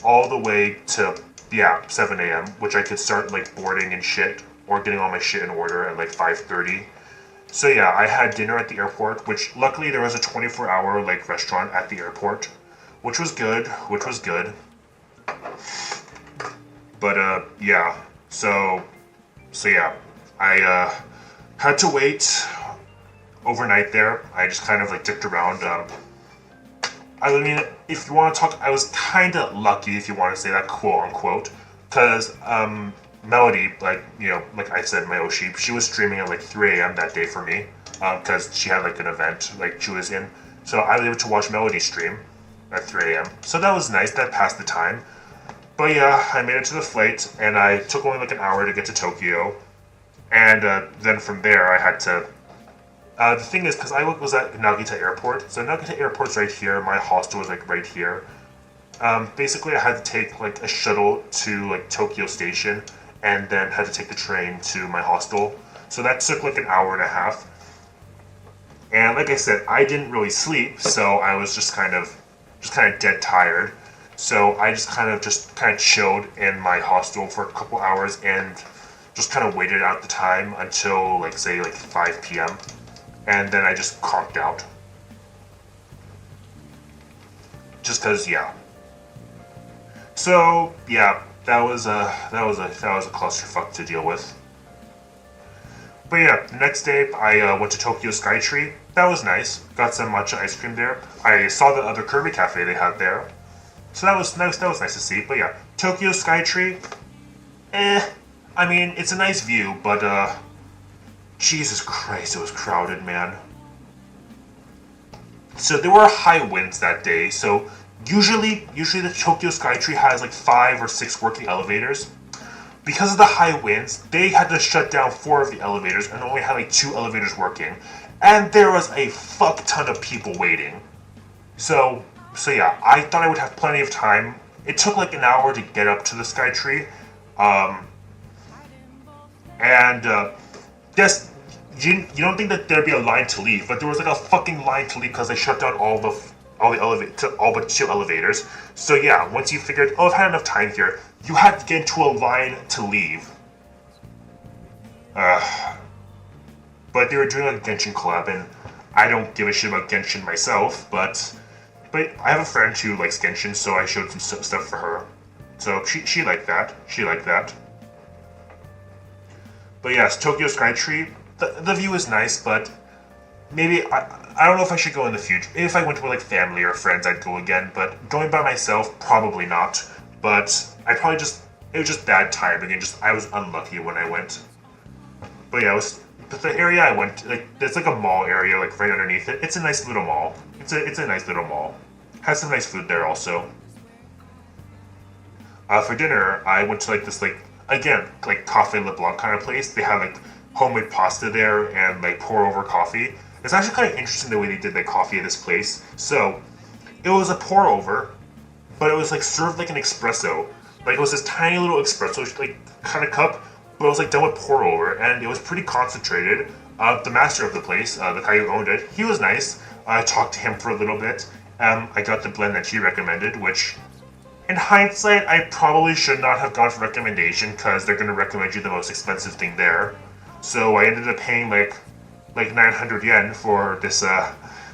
All the way to 7 a.m., which I could start like boarding and shit or getting all my shit in order at like 5:30. So yeah, I had dinner at the airport, which luckily there was a 24-hour like restaurant at the airport, which was good. But yeah, so yeah, I had to wait overnight there. I just kind of like dicked around. I mean, if you want to talk, I was kind of lucky, if you want to say that, quote unquote, because Melody, like, you know, like I said, my Oshi, she was streaming at like 3 a.m. that day for me, because she had like an event like she was in. So I was able to watch Melody stream at 3 a.m. So that was nice. That passed the time. But yeah, I made it to the flight, and I took only like an hour to get to Tokyo, and then from there I had to. The thing is, because I was at Nagita Airport, so Nagita Airport's right here, my hostel was like right here. Basically I had to take like a shuttle to like Tokyo Station, and then had to take the train to my hostel. So that took like an hour and a half. And like I said, I didn't really sleep, so I was just kind of dead tired. So I just kind of chilled in my hostel for a couple hours and just kind of waited out the time until like say like 5 p.m. And then I just conked out. Just cause yeah. So yeah, that was a clusterfuck to deal with. But yeah, the next day I went to Tokyo Skytree. That was nice. Got some matcha ice cream there. I saw the other Kirby cafe they had there. So that was nice to see. But yeah, Tokyo Skytree, I mean, it's a nice view, but Jesus Christ, it was crowded, man. So there were high winds that day, so usually the Tokyo Skytree has like 5 or 6 working elevators. Because of the high winds, they had to shut down 4 of the elevators and only had like 2 elevators working. And there was a fuck ton of people waiting. So yeah, I thought I would have plenty of time. It took like an hour to get up to the Skytree. Yes, you don't think that there'd be a line to leave, but there was like a fucking line to leave because they shut down all but 2 elevators. So yeah, once you figured, oh, I've had enough time here, you had to get into a line to leave. But they were doing like a Genshin collab, and I don't give a shit about Genshin myself, but I have a friend who likes Genshin, so I showed some stuff for her. So she liked that. But yes, Tokyo Skytree, the view is nice, but maybe I don't know if I should go in the future. If I went with like family or friends, I'd go again. But going by myself, probably not. But it was just bad timing, and I was unlucky when I went. But yeah, but the area I went, like, there's like a mall area like right underneath it. It's a nice little mall. It's a nice little mall. Has some nice food there also. For dinner, I went to like this like, again, like Cafe LeBlanc kind of place. They had like homemade pasta there and like pour over coffee. It's actually kind of interesting the way they did the coffee at this place. So it was a pour over, but it was like served like an espresso. Like it was this tiny little espresso like kind of cup, but it was like done with pour over, and it was pretty concentrated. The master of the place, the guy who owned it, he was nice. I talked to him for a little bit. I got the blend that he recommended, which in hindsight, I probably should not have gone for recommendation because they're going to recommend you the most expensive thing there. So I ended up paying like 900 yen for this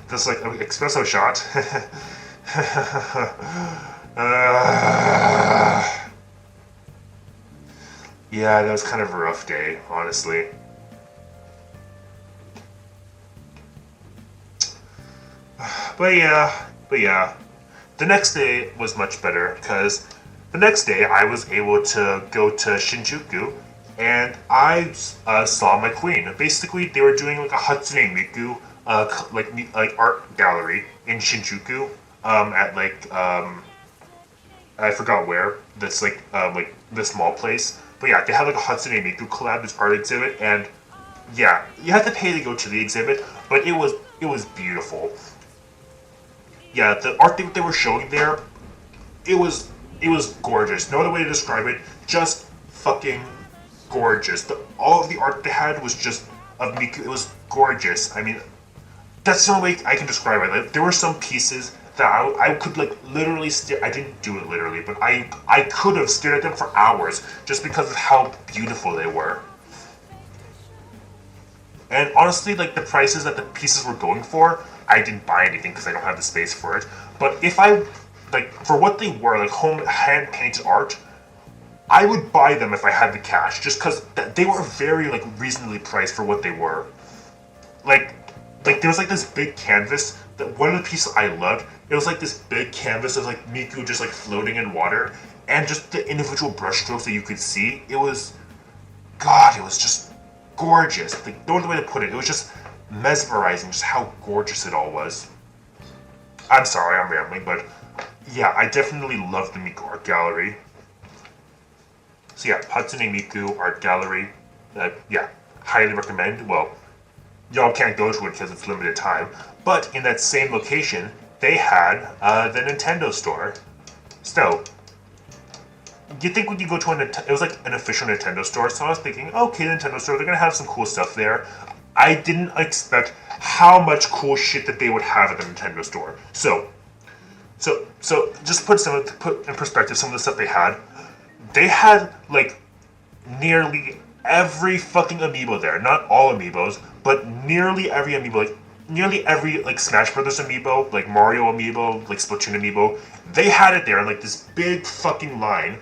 this like espresso shot. Yeah, that was kind of a rough day, honestly. But yeah, the next day was much better because the next day I was able to go to Shinjuku and I saw my queen. Basically, they were doing like a Hatsune Miku like art gallery in Shinjuku at I forgot where. That's like the small place. But yeah, they had like a Hatsune Miku collab, this art exhibit, and yeah, you had to pay to go to the exhibit, but it was beautiful. Yeah, the art that they were showing there, it was it was gorgeous. No other way to describe it. Just fucking gorgeous. All of the art they had was just of Miku. It was gorgeous. I mean, that's the only way I can describe it. Like, there were some pieces that I could like literally stare. I didn't do it literally, but I could have stared at them for hours just because of how beautiful they were. And honestly, like the prices that the pieces were going for, I didn't buy anything because I don't have the space for it. But if I like for what they were, like home hand painted art, I would buy them if I had the cash, just because they were very like reasonably priced for what they were. Like there was like this big canvas that one of the pieces I loved. It was like this big canvas of like Miku just like floating in water, and just the individual brushstrokes that you could see. It was God. It was just gorgeous. Like no other way to put it. It was just mesmerizing, just how gorgeous it all was. I'm sorry, I'm rambling, but yeah, I definitely loved the Miku Art Gallery. So yeah, Hatsune Miku Art Gallery. Yeah, highly recommend. Well, y'all can't go to it because it's limited time. But in that same location, they had the Nintendo store. So, you think when you go to it was like an official Nintendo store, so I was thinking, okay, Nintendo store, they're gonna have some cool stuff there. I didn't expect how much cool shit that they would have at the Nintendo store. So just put in perspective some of the stuff they had. They had like nearly every fucking amiibo there. Not all amiibos, but nearly every amiibo. Like nearly every like Smash Brothers amiibo, like Mario amiibo, like Splatoon amiibo. They had it there in like this big fucking line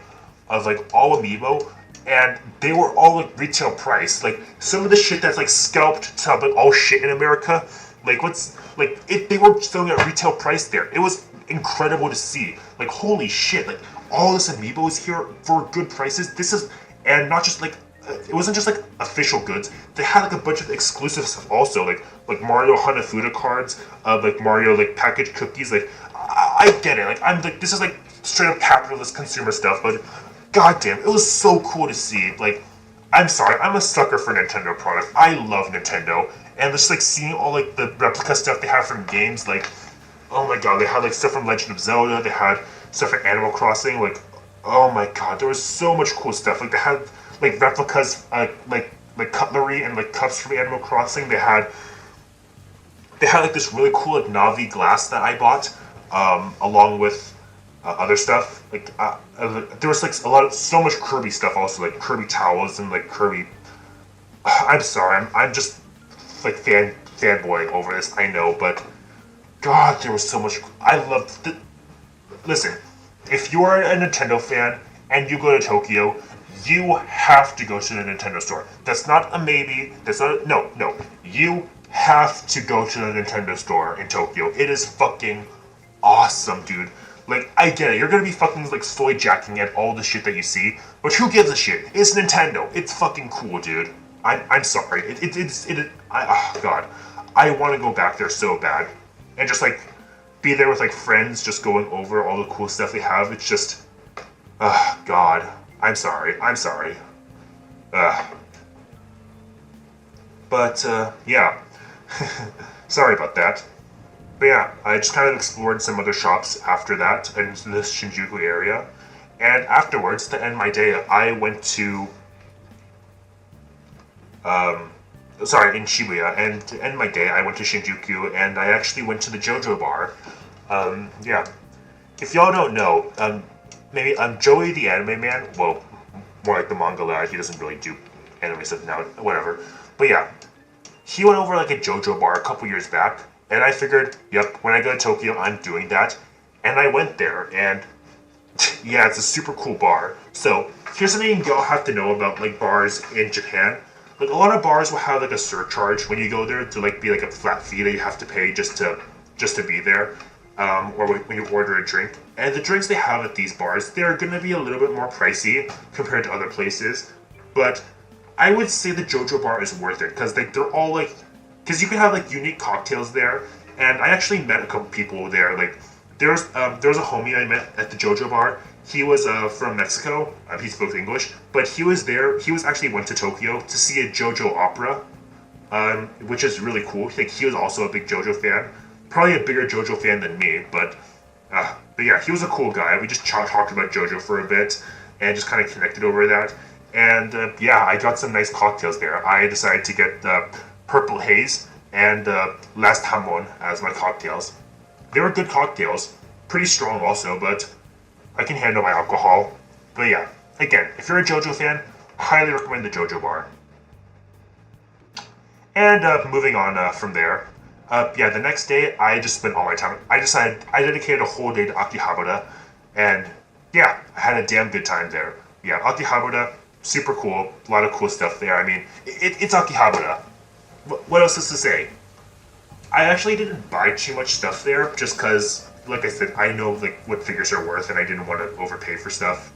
of like all amiibo, and they were all like retail price. Like some of the shit that's like scalped to like all shit in America. Like what's like it? They were selling at retail price there. It was incredible to see. Like holy shit! Like all this amiibo is here for good prices. This is and not just like it wasn't just like official goods. They had like a bunch of exclusive stuff also, like Mario Hanafuda cards, like Mario like packaged cookies. Like I get it. Like I'm like this is like straight up capitalist consumer stuff, but goddamn, it was so cool to see. Like I'm sorry, I'm a sucker for Nintendo products. I love Nintendo, and just like seeing all like the replica stuff they have from games. Like oh my god, they had like stuff from Legend of Zelda. They had stuff from Animal Crossing. Like oh my god, there was so much cool stuff. Like they had like replicas, like cutlery and like cups from Animal Crossing. They had like this really cool like Navi glass that I bought, along with other stuff. Like there was like so much Kirby stuff also, like Kirby towels and like Kirby. I'm sorry, I'm just like fanboying over this. I know, but God, there was so much. I loved. Listen, if you are a Nintendo fan and you go to Tokyo, you have to go to the Nintendo store. That's not a maybe. That's not no. You have to go to the Nintendo store in Tokyo. It is fucking awesome, dude. Like, I get it. You're gonna be fucking like soy jacking at all the shit that you see, but who gives a shit? It's Nintendo. It's fucking cool, dude. I'm sorry. Oh god, I want to go back there so bad, and just like be there with like friends, just going over all the cool stuff they have. It's just, god. I'm sorry. But yeah. Sorry about that. But yeah, I just kind of explored some other shops after that in this Shinjuku area. And afterwards, to end my day, I went to, in Shibuya. And to end my day, I went to Shinjuku, and I actually went to the JoJo bar. Yeah. If y'all don't know, maybe Joey the Anime Man. Well, more like the manga lad. He doesn't really do anime stuff now. Whatever. But yeah, he went over like a JoJo bar a couple years back, And I figured, yep, when I go to Tokyo, I'm doing that. And I went there, and yeah, it's a super cool bar. So here's something y'all have to know about like bars in Japan. Like a lot of bars will have like a surcharge when you go there to like be like a flat fee that you have to pay just to be there, or when you order a drink. And the drinks they have at these bars, they're gonna be a little bit more pricey compared to other places. But I would say the JoJo bar is worth it because they're all like, because you can have like unique cocktails there. And I actually met a couple people there. Like there was a homie I met at the JoJo bar. He was from Mexico. He spoke English, but he was there. He was actually went to Tokyo to see a JoJo opera, which is really cool. Like he was also a big JoJo fan, probably a bigger JoJo fan than me. But yeah, he was a cool guy. We just talked about JoJo for a bit and just kind of connected over that. And yeah, I got some nice cocktails there. I decided to get Purple Haze and Last Hamon as my cocktails. They were good cocktails, pretty strong also, but I can handle my alcohol. But yeah, again, if you're a JoJo fan, highly recommend the JoJo bar. And moving on from there, yeah, the next day I just spent all my time. I dedicated a whole day to Akihabara, and yeah, I had a damn good time there. Yeah, Akihabara, super cool, a lot of cool stuff there. I mean, it's Akihabara. What else is to say? I actually didn't buy too much stuff there, just because, like I said, I know like what figures are worth, and I didn't want to overpay for stuff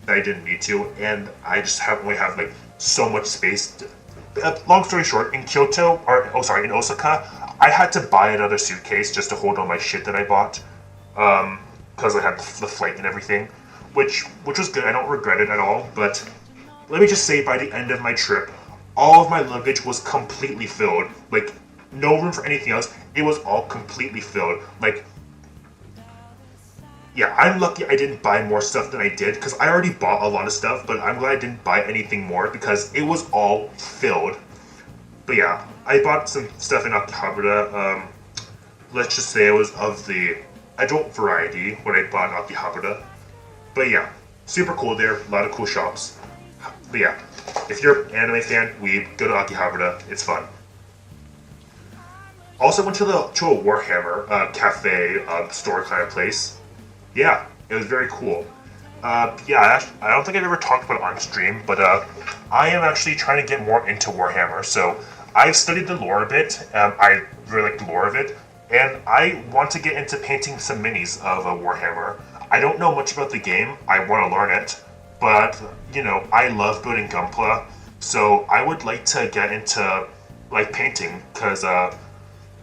that I didn't need to, and I just only have like so much space. Long story short, in in Osaka, I had to buy another suitcase just to hold all my shit that I bought, because I had the flight and everything, which was good. I don't regret it at all. But let me just say, by the end of my trip, all of my luggage was completely filled. Like no room for anything else. It was all completely filled. Like, yeah, I'm lucky I didn't buy more stuff than I did, because I already bought a lot of stuff, but I'm glad I didn't buy anything more because it was all filled. But yeah, I bought some stuff in Akihabara. Let's just say it was of the adult variety when I bought in Akihabara. But yeah, super cool there, a lot of cool shops. But yeah, if you're an anime fan, go to Akihabara, it's fun. Also went to a Warhammer cafe store kind of place. Yeah, it was very cool. Yeah, I don't think I've ever talked about it on stream, but I am actually trying to get more into Warhammer. So I've studied the lore a bit. I really like the lore of it, and I want to get into painting some minis of Warhammer. I don't know much about the game. I want to learn it, but you know, I love building Gunpla, so I would like to get into like painting, because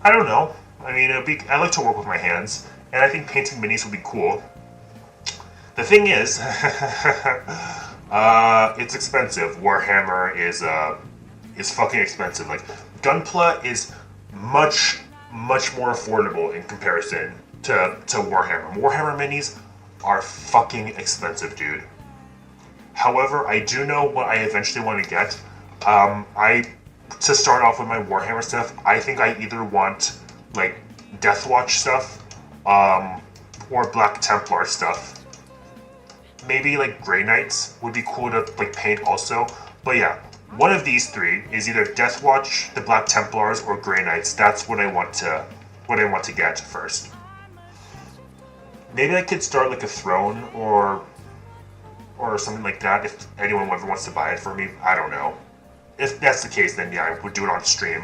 I don't know. I mean, I like to work with my hands, and I think painting minis would be cool. The thing is, it's expensive. Warhammer is fucking expensive. Like, Gunpla is much more affordable in comparison to Warhammer. Warhammer minis are fucking expensive, dude. However, I do know what I eventually want to get. To start off with my Warhammer stuff, I think I either want like Deathwatch stuff, or Black Templar stuff. Maybe like Grey Knights would be cool to like paint also. But yeah, one of these three is either Deathwatch, the Black Templars, or Grey Knights. That's what I want to get first. Maybe I could start like a throne or something like that if anyone ever wants to buy it for me. I don't know. If that's the case, then yeah, I would do it on stream.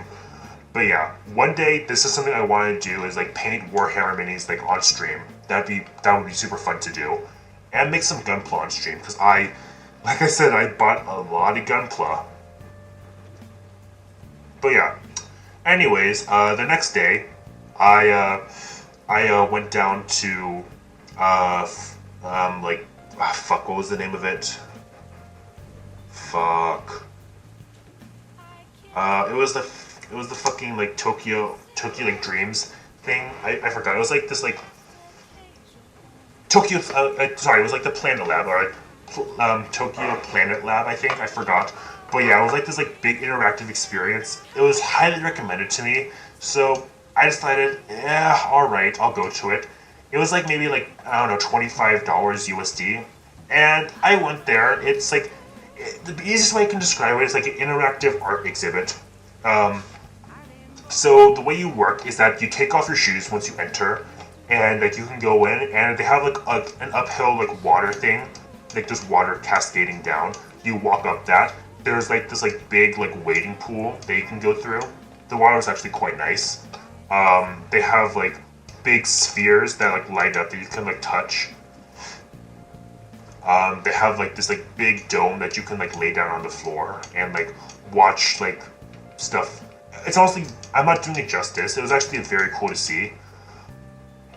But yeah, one day this is something I want to do, is like paint Warhammer minis like on stream. That would be super fun to do, and make some Gunpla on stream, because like I said, I bought a lot of Gunpla. But yeah, anyways, the next day, I went down to fuck, what was the name of it? Fuck. It was the fucking like Tokyo like Dreams thing. I forgot. It was like this like Tokyo. Sorry, it was like the Planet Lab, or Tokyo Planet Lab. I think I forgot. But yeah, it was like this like big interactive experience. It was highly recommended to me, so I decided, yeah, all right, I'll go to it. It was like maybe like, I don't know, $25 USD, and I went there. It's like, the easiest way I can describe it is like an interactive art exhibit. So the way you work is that you take off your shoes once you enter, and like you can go in, and they have like an uphill like water thing, like just water cascading down. You walk up that. There's like this like big like wading pool that you can go through. The water is actually quite nice. They have like big spheres that like light up that you can like touch. They have like this like big dome that you can like lay down on the floor and like watch like stuff. It's honestly, I'm not doing it justice. It was actually very cool to see.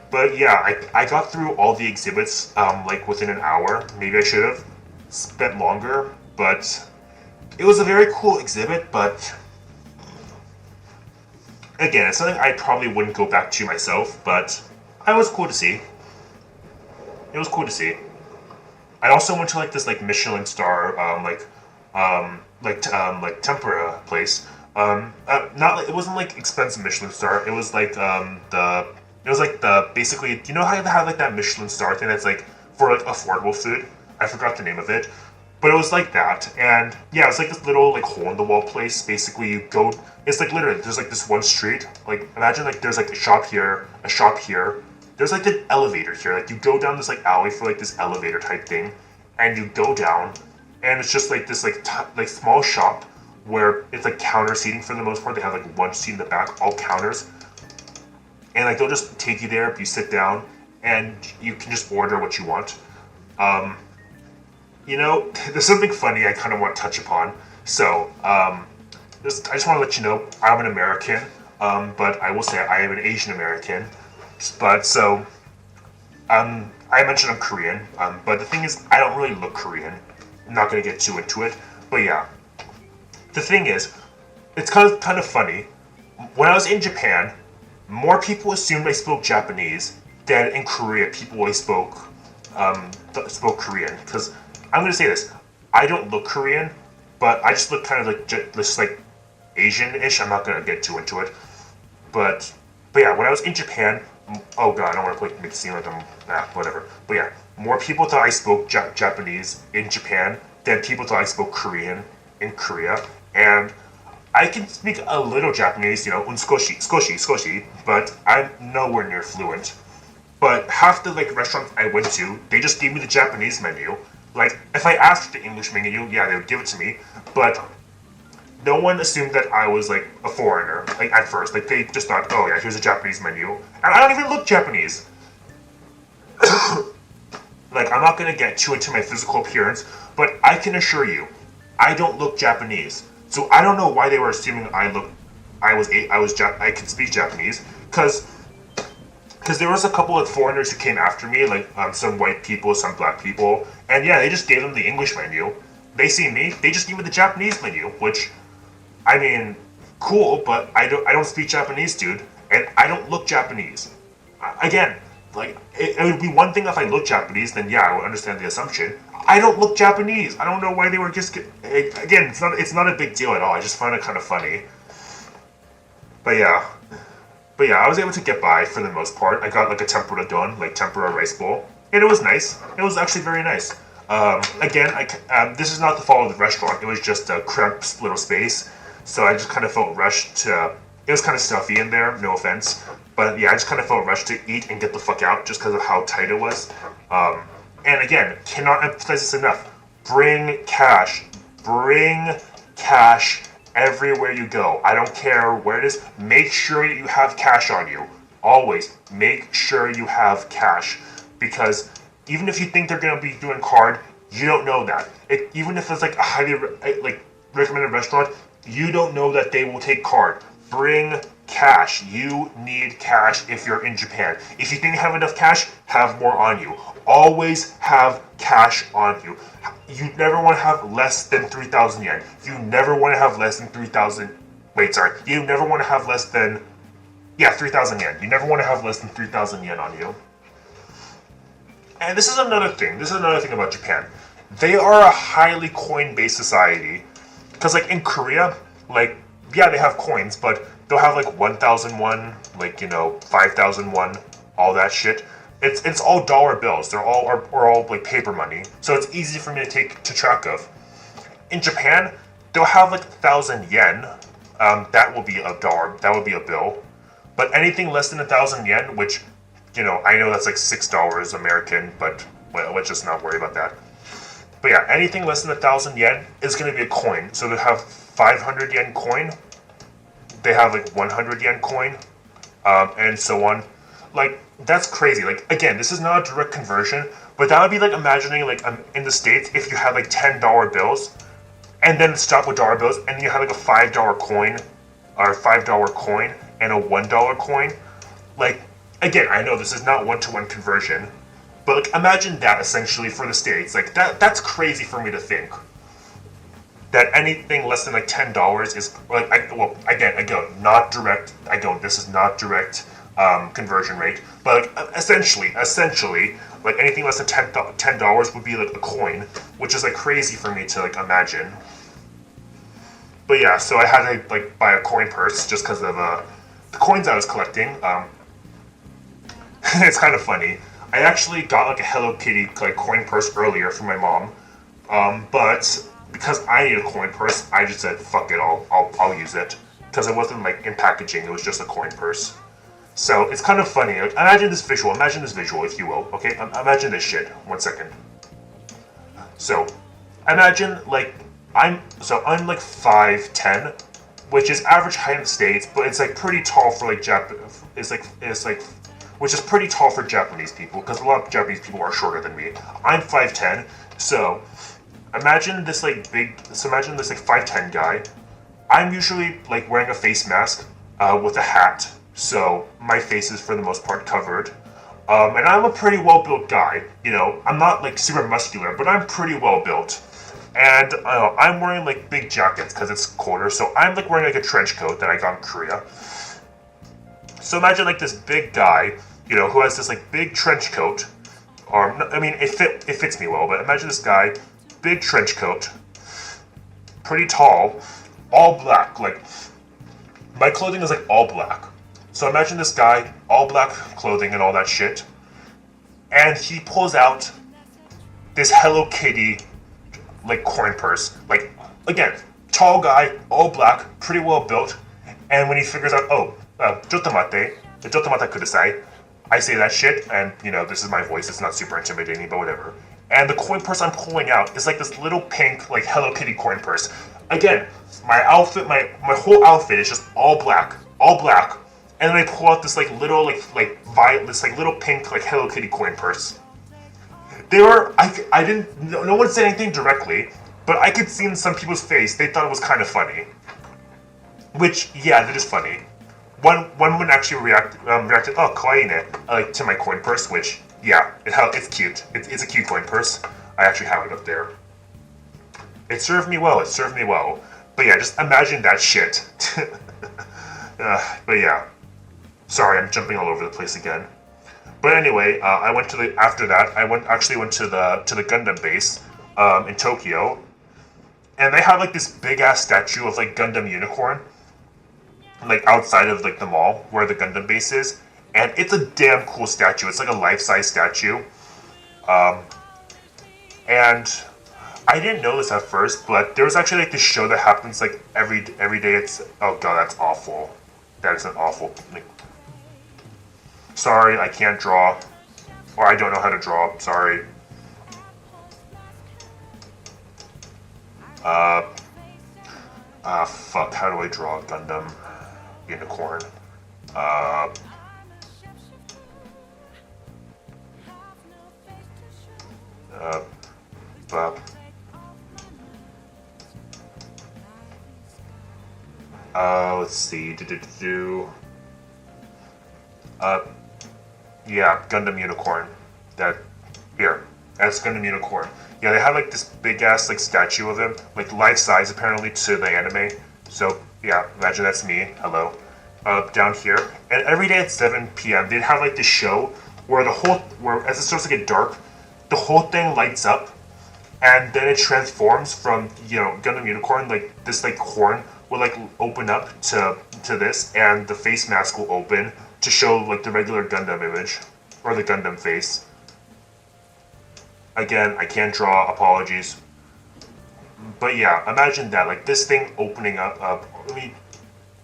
But yeah, I got through all the exhibits like within an hour. Maybe I should have spent longer, but it was a very cool exhibit. But again, it's something I probably wouldn't go back to myself, but it was cool to see. It was cool to see. I also went to like this like Michelin star like tempura place. Not like, it wasn't like expensive Michelin star. It was like the basically, you know how they have like that Michelin star thing that's like for like affordable food? I forgot the name of it. But it was like that, and yeah, it's like this little like hole in the wall place. Basically, you go. It's like literally there's like this one street. Like imagine like there's like a shop here, a shop here. There's like an elevator here. Like you go down this like alley for like this elevator type thing, and you go down, and it's just like this like small shop where it's like counter seating for the most part. They have like one seat in the back, all counters, and like they'll just take you there. You sit down, and you can just order what you want. You know, there's something funny I kind of want to touch upon. So, I just want to let you know I'm an American, but I will say I am an Asian American. But so, I mentioned I'm Korean, but the thing is, I don't really look Korean. I'm not going to get too into it, but yeah. The thing is, it's kind of funny. When I was in Japan, more people assumed I spoke Japanese than in Korea people always spoke Korean, because I'm gonna say this: I don't look Korean, but I just look kind of like just like Asian-ish. I'm not gonna get too into it, but yeah, when I was in Japan, oh god, I don't want to make it seem like I'm whatever. But yeah, more people thought I spoke Japanese in Japan than people thought I spoke Korean in Korea, and I can speak a little Japanese, you know, skoshi, but I'm nowhere near fluent. But half the like restaurants I went to, they just gave me the Japanese menu. Like, if I asked for the English menu, yeah, they would give it to me, but no one assumed that I was, like, a foreigner, like, at first. Like, they just thought, oh, yeah, here's a Japanese menu. And I don't even look Japanese. Like, I'm not gonna get too into my physical appearance, but I can assure you, I don't look Japanese. So I don't know why they were assuming I could speak Japanese, because there was a couple of foreigners who came after me, like some white people, some black people, and yeah, they just gave them the English menu. They see me, they just give me the Japanese menu, which, I mean, cool, but I don't speak Japanese, dude, and I don't look Japanese. Again, like it would be one thing if I looked Japanese, then yeah, I would understand the assumption. I don't look Japanese. I don't know why they were just again. It's not a big deal at all. I just find it kind of funny. But yeah. But yeah, I was able to get by for the most part. I got like a tempura don, like tempura rice bowl, and it was nice. It was actually very nice. Again, this is not the fault of the restaurant. It was just a cramped little space, so I just kind of felt rushed to. It was kind of stuffy in there. No offense, but yeah, I just kind of felt rushed to eat and get the fuck out just because of how tight it was. And again, cannot emphasize this enough. Bring cash. Bring cash. Everywhere you go. I don't care where it is. Make sure that you have cash on you. Always make sure you have cash, because even if you think they're gonna be doing card, you don't know that. Even if it's like a highly recommended restaurant, you don't know that they will take card. Bring cash. You need cash if you're in Japan. If you think you have enough cash, have more on you. Always have cash on you. You never want to have less than 3,000 yen. You never want to have less than 3,000. Wait, sorry. You never want to have less than. Yeah, 3,000 yen. You never want to have less than 3,000 yen on you. And this is another thing. This is another thing about Japan. They are a highly coin-based society. Because, like, in Korea, like, yeah, they have coins, but they'll have, like, 1,000 won, like, 5,000 won, all that shit. It's all dollar bills. They're all like paper money, so it's easy for me to track of. In Japan, they'll have like 1,000 yen, that will be a dollar. That would be a bill. But anything less than 1,000 yen, which, I know that's like $6 American, but well, let's just not worry about that. But yeah, anything less than 1,000 yen is going to be a coin. So they have 500 yen coin, they have like 100 yen coin, and so on. Like, that's crazy. Like, again, this is not a direct conversion, but that would be like imagining like in the States, if you had like $10 bills, and then stop with dollar bills, and then you had like a $5 coin, or $5 coin, and a $1 coin. Like, again, I know this is not one-to-one conversion, but like imagine that essentially for the States. Like that's crazy for me to think. That anything less than like $10 is like, again, not direct. This is not direct conversion rate, but like essentially, like anything less than $10 would be like a coin, which is like crazy for me to like imagine. But yeah, so I had to like buy a coin purse just because of the coins I was collecting. It's kind of funny. I actually got like a Hello Kitty like coin purse earlier from my mom, but because I need a coin purse, I just said fuck it, I'll use it, because it wasn't like in packaging, it was just a coin purse. So it's kind of funny. Like, imagine this visual, if you will. Okay, imagine this shit. 1 second. So imagine like I'm like 5'10", which is average height in the States, but it's like pretty tall for like which is pretty tall for Japanese people, because a lot of Japanese people are shorter than me. I'm 5'10", so imagine this like 5'10" guy. I'm usually like wearing a face mask with a hat, so my face is for the most part covered. And I'm a pretty well-built guy. I'm not like super muscular, but I'm pretty well-built. And I'm wearing like big jackets because it's colder, so I'm like wearing like a trench coat that I got in Korea. So imagine like this big guy, who has this like big trench coat, or I mean, it fits me well, but imagine this guy, big trench coat, pretty tall, all black. Like, my clothing is like all black. So imagine this guy, all black clothing and all that shit, and he pulls out this Hello Kitty like coin purse. Like, again, tall guy, all black, pretty well built, and when he figures out, jotomate kudasai, I say that shit, and this is my voice, it's not super intimidating, but whatever. And the coin purse I'm pulling out is like this little pink, like Hello Kitty coin purse. Again, my outfit, my whole outfit is just all black, and then I pull out this like little this like little pink like Hello Kitty coin purse. I didn't, no one said anything directly, but I could see in some people's face, they thought it was kind of funny. Which, yeah, that is funny. One would actually reacted, oh, kawaii ne, like, to my coin purse, which, yeah, it's cute. It's a cute coin purse. I actually have it up there. It served me well. But yeah, just imagine that shit. But yeah. Sorry, I'm jumping all over the place again. But anyway, after that, I went to the Gundam base, in Tokyo. And they have like this big ass statue of like Gundam Unicorn, like outside of like the mall where the Gundam base is, and it's a damn cool statue. It's like a life-size statue, and I didn't know this at first, but there was actually like this show that happens like every day. It's, oh god, that's awful. That is an awful. Sorry, I can't draw, or I don't know how to draw. Sorry. Fuck. How do I draw a Gundam Unicorn? Let's see. Yeah, Gundam Unicorn. That's Gundam Unicorn. Yeah, they have like this big ass like statue of him, like life size apparently to the anime. So yeah, imagine that's me. Hello. Down here, and every day at 7 p.m. they'd have like this show where as it starts to get dark, the whole thing lights up, and then it transforms from Gundam Unicorn, like this like horn will like open up to this, and the face mask will open to show like the regular Gundam image or the Gundam face. Again, I can't draw, apologies. But yeah, imagine that, like this thing opening up. Let me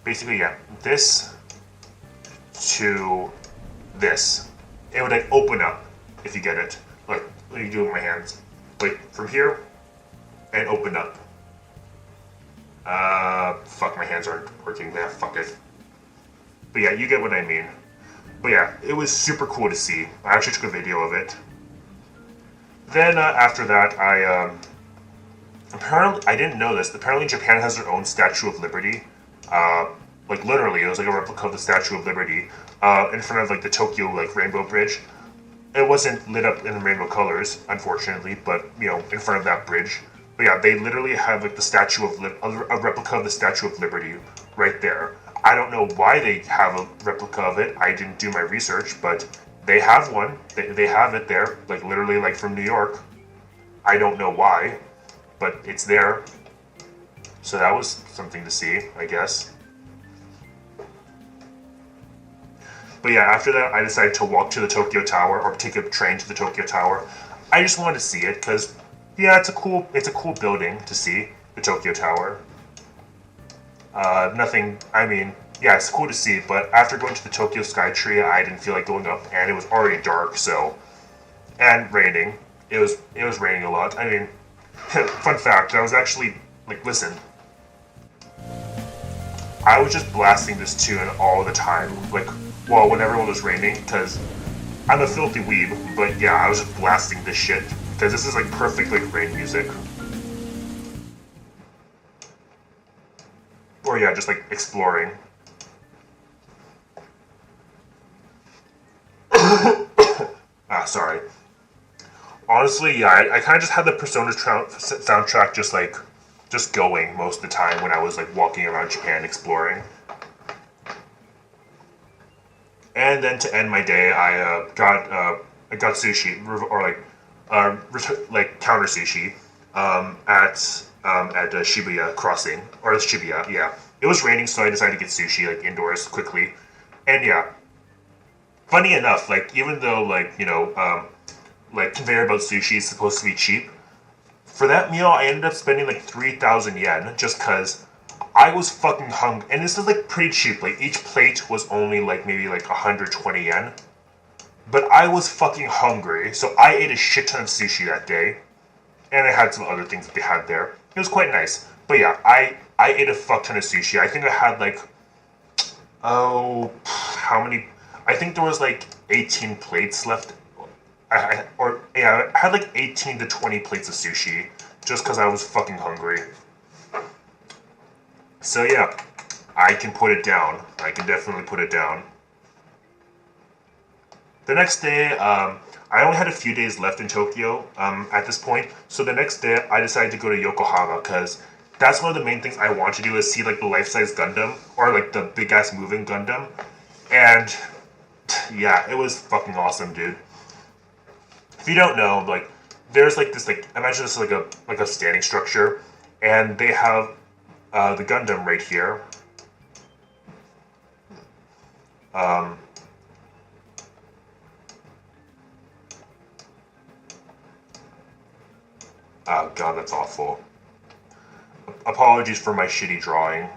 basically, yeah, this to this. It would like open up, if you get it. Like, what do you do with my hands? Like, from here, and open up. Fuck, my hands aren't working there, fuck it. But yeah, you get what I mean. But yeah, it was super cool to see. I actually took a video of it. Then after that, apparently, I didn't know this, apparently Japan has their own Statue of Liberty. Like literally, it was like a replica of the Statue of Liberty, in front of like the Tokyo like Rainbow Bridge. It wasn't lit up in rainbow colors, unfortunately, but you know, in front of that bridge. But yeah, they literally have like the statue of a replica of the Statue of Liberty right there. I don't know why they have a replica of it. I didn't do my research, but they have one. They have it there, like literally like from New York. I don't know why, but it's there. So that was something to see, I guess. But yeah, after that, I decided to walk to the Tokyo Tower or take a train to the Tokyo Tower. I just wanted to see it because, yeah, it's a cool building to see, the Tokyo Tower. Nothing. I mean, yeah, it's cool to see. But after going to the Tokyo Skytree, I didn't feel like going up, and it was already dark. So, and raining. It was raining a lot. I mean, fun fact. I was actually like, listen. I was just blasting this tune all the time, like, well, whenever it was raining, because I'm a filthy weeb, but yeah, I was just blasting this shit, because this is like perfect like rain music. Or yeah, just like exploring. Sorry. Honestly, yeah, I kind of just had the Persona soundtrack just going most of the time when I was like walking around Japan exploring. And then to end my day, I got sushi or like counter sushi at Shibuya Crossing or Shibuya. Yeah, it was raining, so I decided to get sushi like indoors quickly. And yeah, funny enough, like even though like you know like conveyor belt sushi is supposed to be cheap, for that meal I ended up spending like 3,000 yen just cause I was fucking hungry. And this is like pretty cheap. Like each plate was only like maybe like 120 yen. But I was fucking hungry, so I ate a shit ton of sushi that day. And I had some other things that they had there. It was quite nice. But yeah, I ate a fuck ton of sushi. I think I had like, how many? I think there was like 18 plates left. I had like 18 to 20 plates of sushi just because I was fucking hungry. So yeah, I can put it down. I can definitely put it down. The next day, I only had a few days left in Tokyo at this point. So the next day, I decided to go to Yokohama because that's one of the main things I want to do is see like the life-size Gundam or like the big-ass moving Gundam. And yeah, it was fucking awesome, dude. If you don't know, like, there's like this, like, imagine this is like a standing structure, and they have the Gundam right here. Oh god, that's awful. Apologies for my shitty drawing.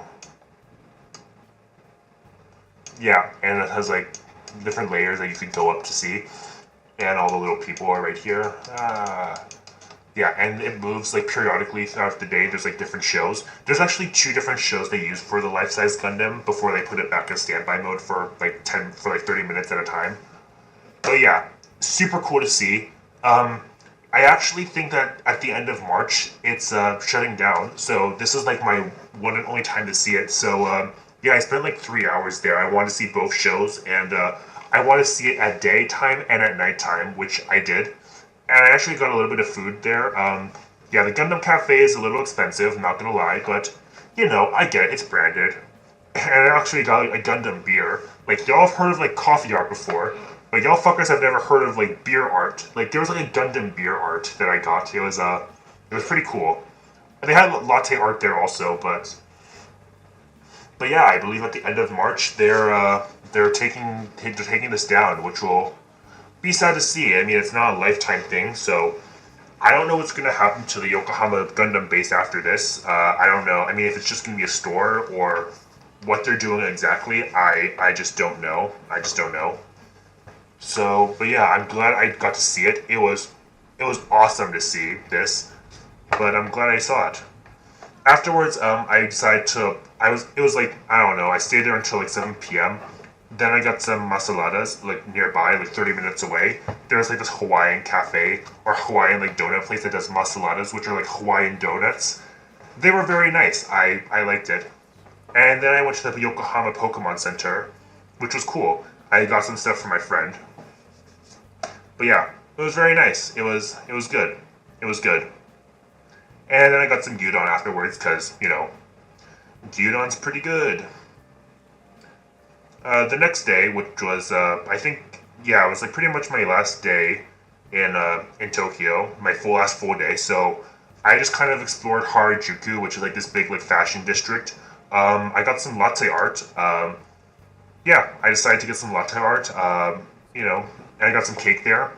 Yeah, and it has like different layers that you could go up to see. And all the little people are right here. Yeah, and it moves like periodically throughout the day. There's like different shows. There's actually 2 different shows they use for the life-size Gundam before they put it back in standby mode for like 30 minutes at a time. But yeah, super cool to see. I actually think that at the end of March it's shutting down. So this is like my one and only time to see it. So yeah, I spent like 3 hours there. I want to see both shows, and I want to see it at daytime and at nighttime, which I did. And I actually got a little bit of food there. Yeah, the Gundam Cafe is a little expensive, not gonna lie, but you know, I get it, it's branded. And I actually got like, a Gundam beer. Like, y'all have heard of like coffee art before, but y'all fuckers have never heard of like beer art. Like, there was like a Gundam beer art that I got. It was pretty cool. And they had latte art there also, but yeah, I believe at the end of March they're taking this down, which will be sad to see. I mean, it's not a lifetime thing, so I don't know what's going to happen to the Yokohama Gundam base after this. I don't know. I mean, if it's just going to be a store or what they're doing exactly, I just don't know. I just don't know. So, but yeah, I'm glad I got to see it. It was awesome to see this, but I'm glad I saw it. Afterwards, I decided to. It was like I don't know. I stayed there until like 7 p.m. Then I got some masaladas like nearby, like 30 minutes away. There's like this Hawaiian cafe or Hawaiian like donut place that does masaladas, which are like Hawaiian donuts. They were very nice. I liked it. And then I went to the Yokohama Pokemon Center, which was cool. I got some stuff for my friend. But yeah, it was very nice. It was good. It was good. And then I got some gyudon afterwards because, gyudon's pretty good. The next day, which was, I think, yeah, it was like pretty much my last day in Tokyo, my last full day. So I just kind of explored Harajuku, which is like this big like fashion district. I got some latte art. Yeah, I decided to get some latte art. And I got some cake there.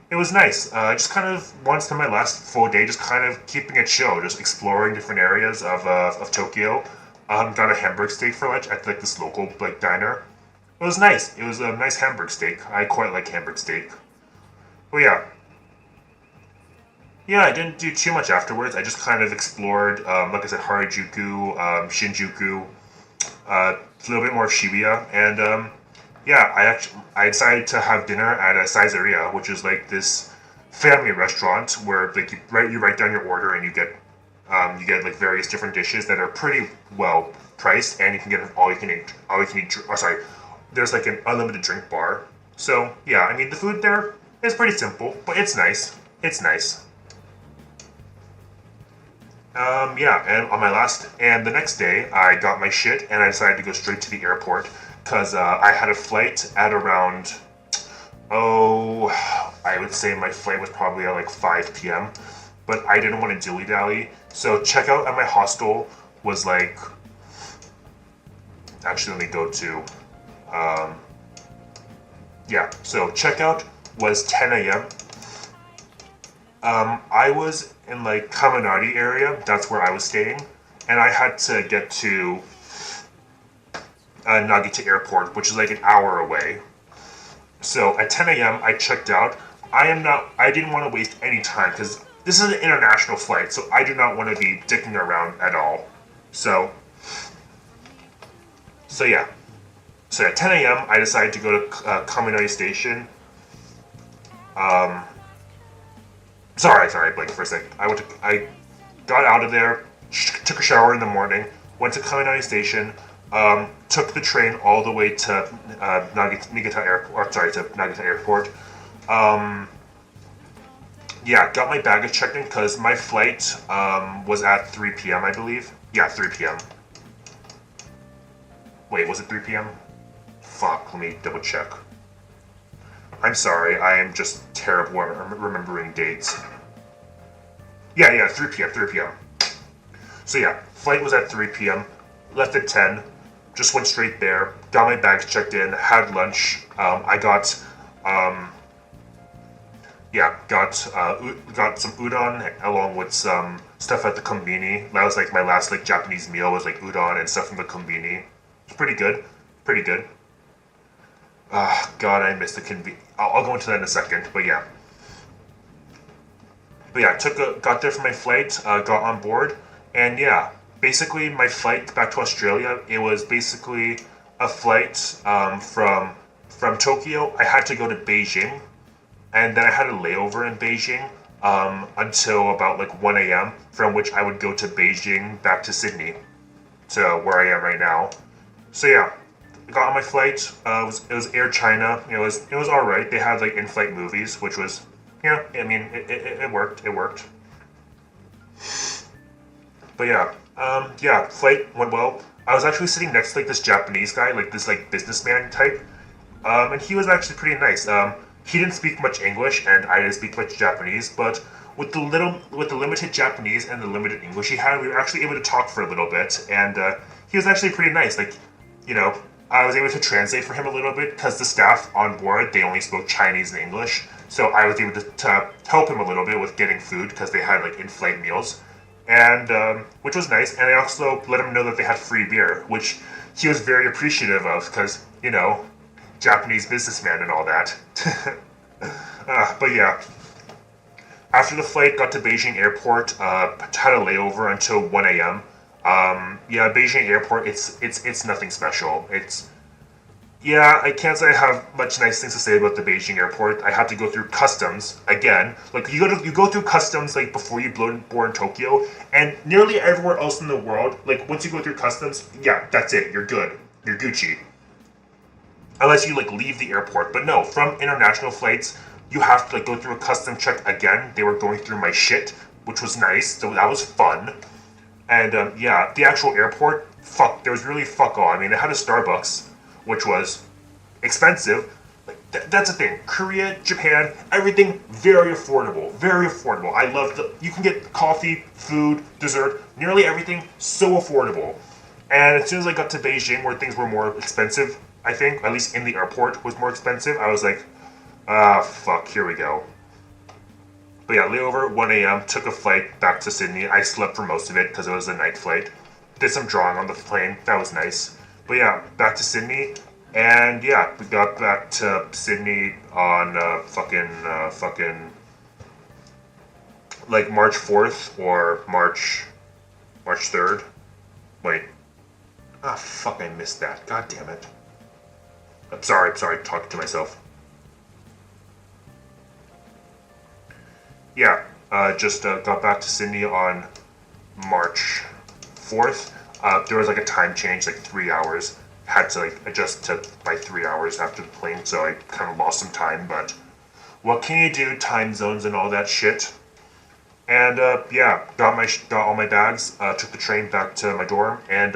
It was nice. I just kind of wanted to spend my last full day just kind of keeping it chill, just exploring different areas of Tokyo. Got a Hamburg steak for lunch at like this local like diner. It was nice. It was a nice Hamburg steak. I quite like Hamburg steak. But yeah, yeah, I didn't do too much afterwards. I just kind of explored, like I said, Harajuku, Shinjuku, a little bit more of Shibuya, and yeah, I decided to have dinner at a Caesarea, which is like this family restaurant where like you write down your order and you get like various different dishes that are pretty well priced, and you can get an all you can eat. Oh, sorry, there's like an unlimited drink bar. So yeah, I mean the food there is pretty simple, but it's nice. It's nice. Yeah, and on my last, and the next day, I got my shit and I decided to go straight to the airport because I had a flight at around, oh, I would say my flight was probably at like 5 p.m., but I didn't want to dilly dally. So checkout at my hostel was like, actually, let me go to, um, yeah, so checkout was 10 a.m. I was in like Kaminari area. That's where I was staying, and I had to get to Nagita Airport, which is like an hour away. So at 10 a.m. I checked out. I didn't want to waste any time because this is an international flight, so I do not want to be dicking around at all. So, so yeah. So at 10 a.m. I decided to go to Kaminari Station. Um, sorry, I blinked for a second. I got out of there, took a shower in the morning, went to Kaminari Station, took the train all the way to Nagita Airport. Sorry, to Nagita Airport. Yeah, got my baggage checked in because my flight was at 3 p.m. I believe. Yeah, 3 p.m. Wait, was it 3 p.m.? Fuck, let me double check. I'm sorry, I am just terrible at remembering dates. Yeah, 3 p.m., 3 p.m. So yeah, flight was at 3 p.m., left at 10, just went straight there, got my bags checked in, had lunch. I got, got some udon along with some stuff at the kombini. That was like my last like Japanese meal was like udon and stuff from the kombini. It's pretty good, pretty good. God, I missed the I'll go into that in a second, but yeah. But yeah, got there for my flight, got on board, and yeah, basically my flight back to Australia, it was basically a flight from Tokyo. I had to go to Beijing, and then I had a layover in Beijing until about like 1 a.m., from which I would go to Beijing back to Sydney, to where I am right now. So yeah, got on my flight. It was Air China. It was all right. They had like in-flight movies, which was, yeah. I mean, it worked. It worked. But yeah, yeah. Flight went well. I was actually sitting next to like this Japanese guy, like this like businessman type, and he was actually pretty nice. He didn't speak much English, and I didn't speak much Japanese, but with the limited Japanese and the limited English he had, we were actually able to talk for a little bit, and he was actually pretty nice. Like, you know, I was able to translate for him a little bit because the staff on board, they only spoke Chinese and English. So I was able to help him a little bit with getting food because they had like in-flight meals, and which was nice. And I also let him know that they had free beer, which he was very appreciative of, because, you know, Japanese businessman and all that. But yeah, after the flight, got to Beijing Airport, had a layover until 1 a.m. Yeah, Beijing Airport, it's nothing special. Yeah, I can't say I have much nice things to say about the Beijing Airport. I had to go through customs again. Like you go through customs like before you board in Tokyo, and nearly everywhere else in the world, like once you go through customs, yeah, that's it. You're good. You're Gucci. Unless you like leave the airport. But no, from international flights, you have to like go through a custom check again. They were going through my shit, which was nice. So that was fun. And yeah, the actual airport, there was really fuck all. I mean, it had a Starbucks, which was expensive. Like that's the thing. Korea, Japan, everything very affordable. Very affordable. I love you can get coffee, food, dessert, nearly everything so affordable. And as soon as I got to Beijing, where things were more expensive, I think, at least in the airport was more expensive, I was like, fuck, here we go. But yeah, layover, 1 a.m., took a flight back to Sydney. I slept for most of it because it was a night flight. Did some drawing on the plane, that was nice. But yeah, back to Sydney, and yeah, we got back to Sydney on like March 4th or March 3rd. Wait. Ah, fuck, I missed that. God damn it. I'm sorry, talking to myself. Yeah, just got back to Sydney on March 4th. There was like a time change, like 3 hours. Had to like adjust to by 3 hours after the plane, so I kind of lost some time, but what can you do? Time zones and all that shit. And yeah, got all my bags, took the train back to my dorm, and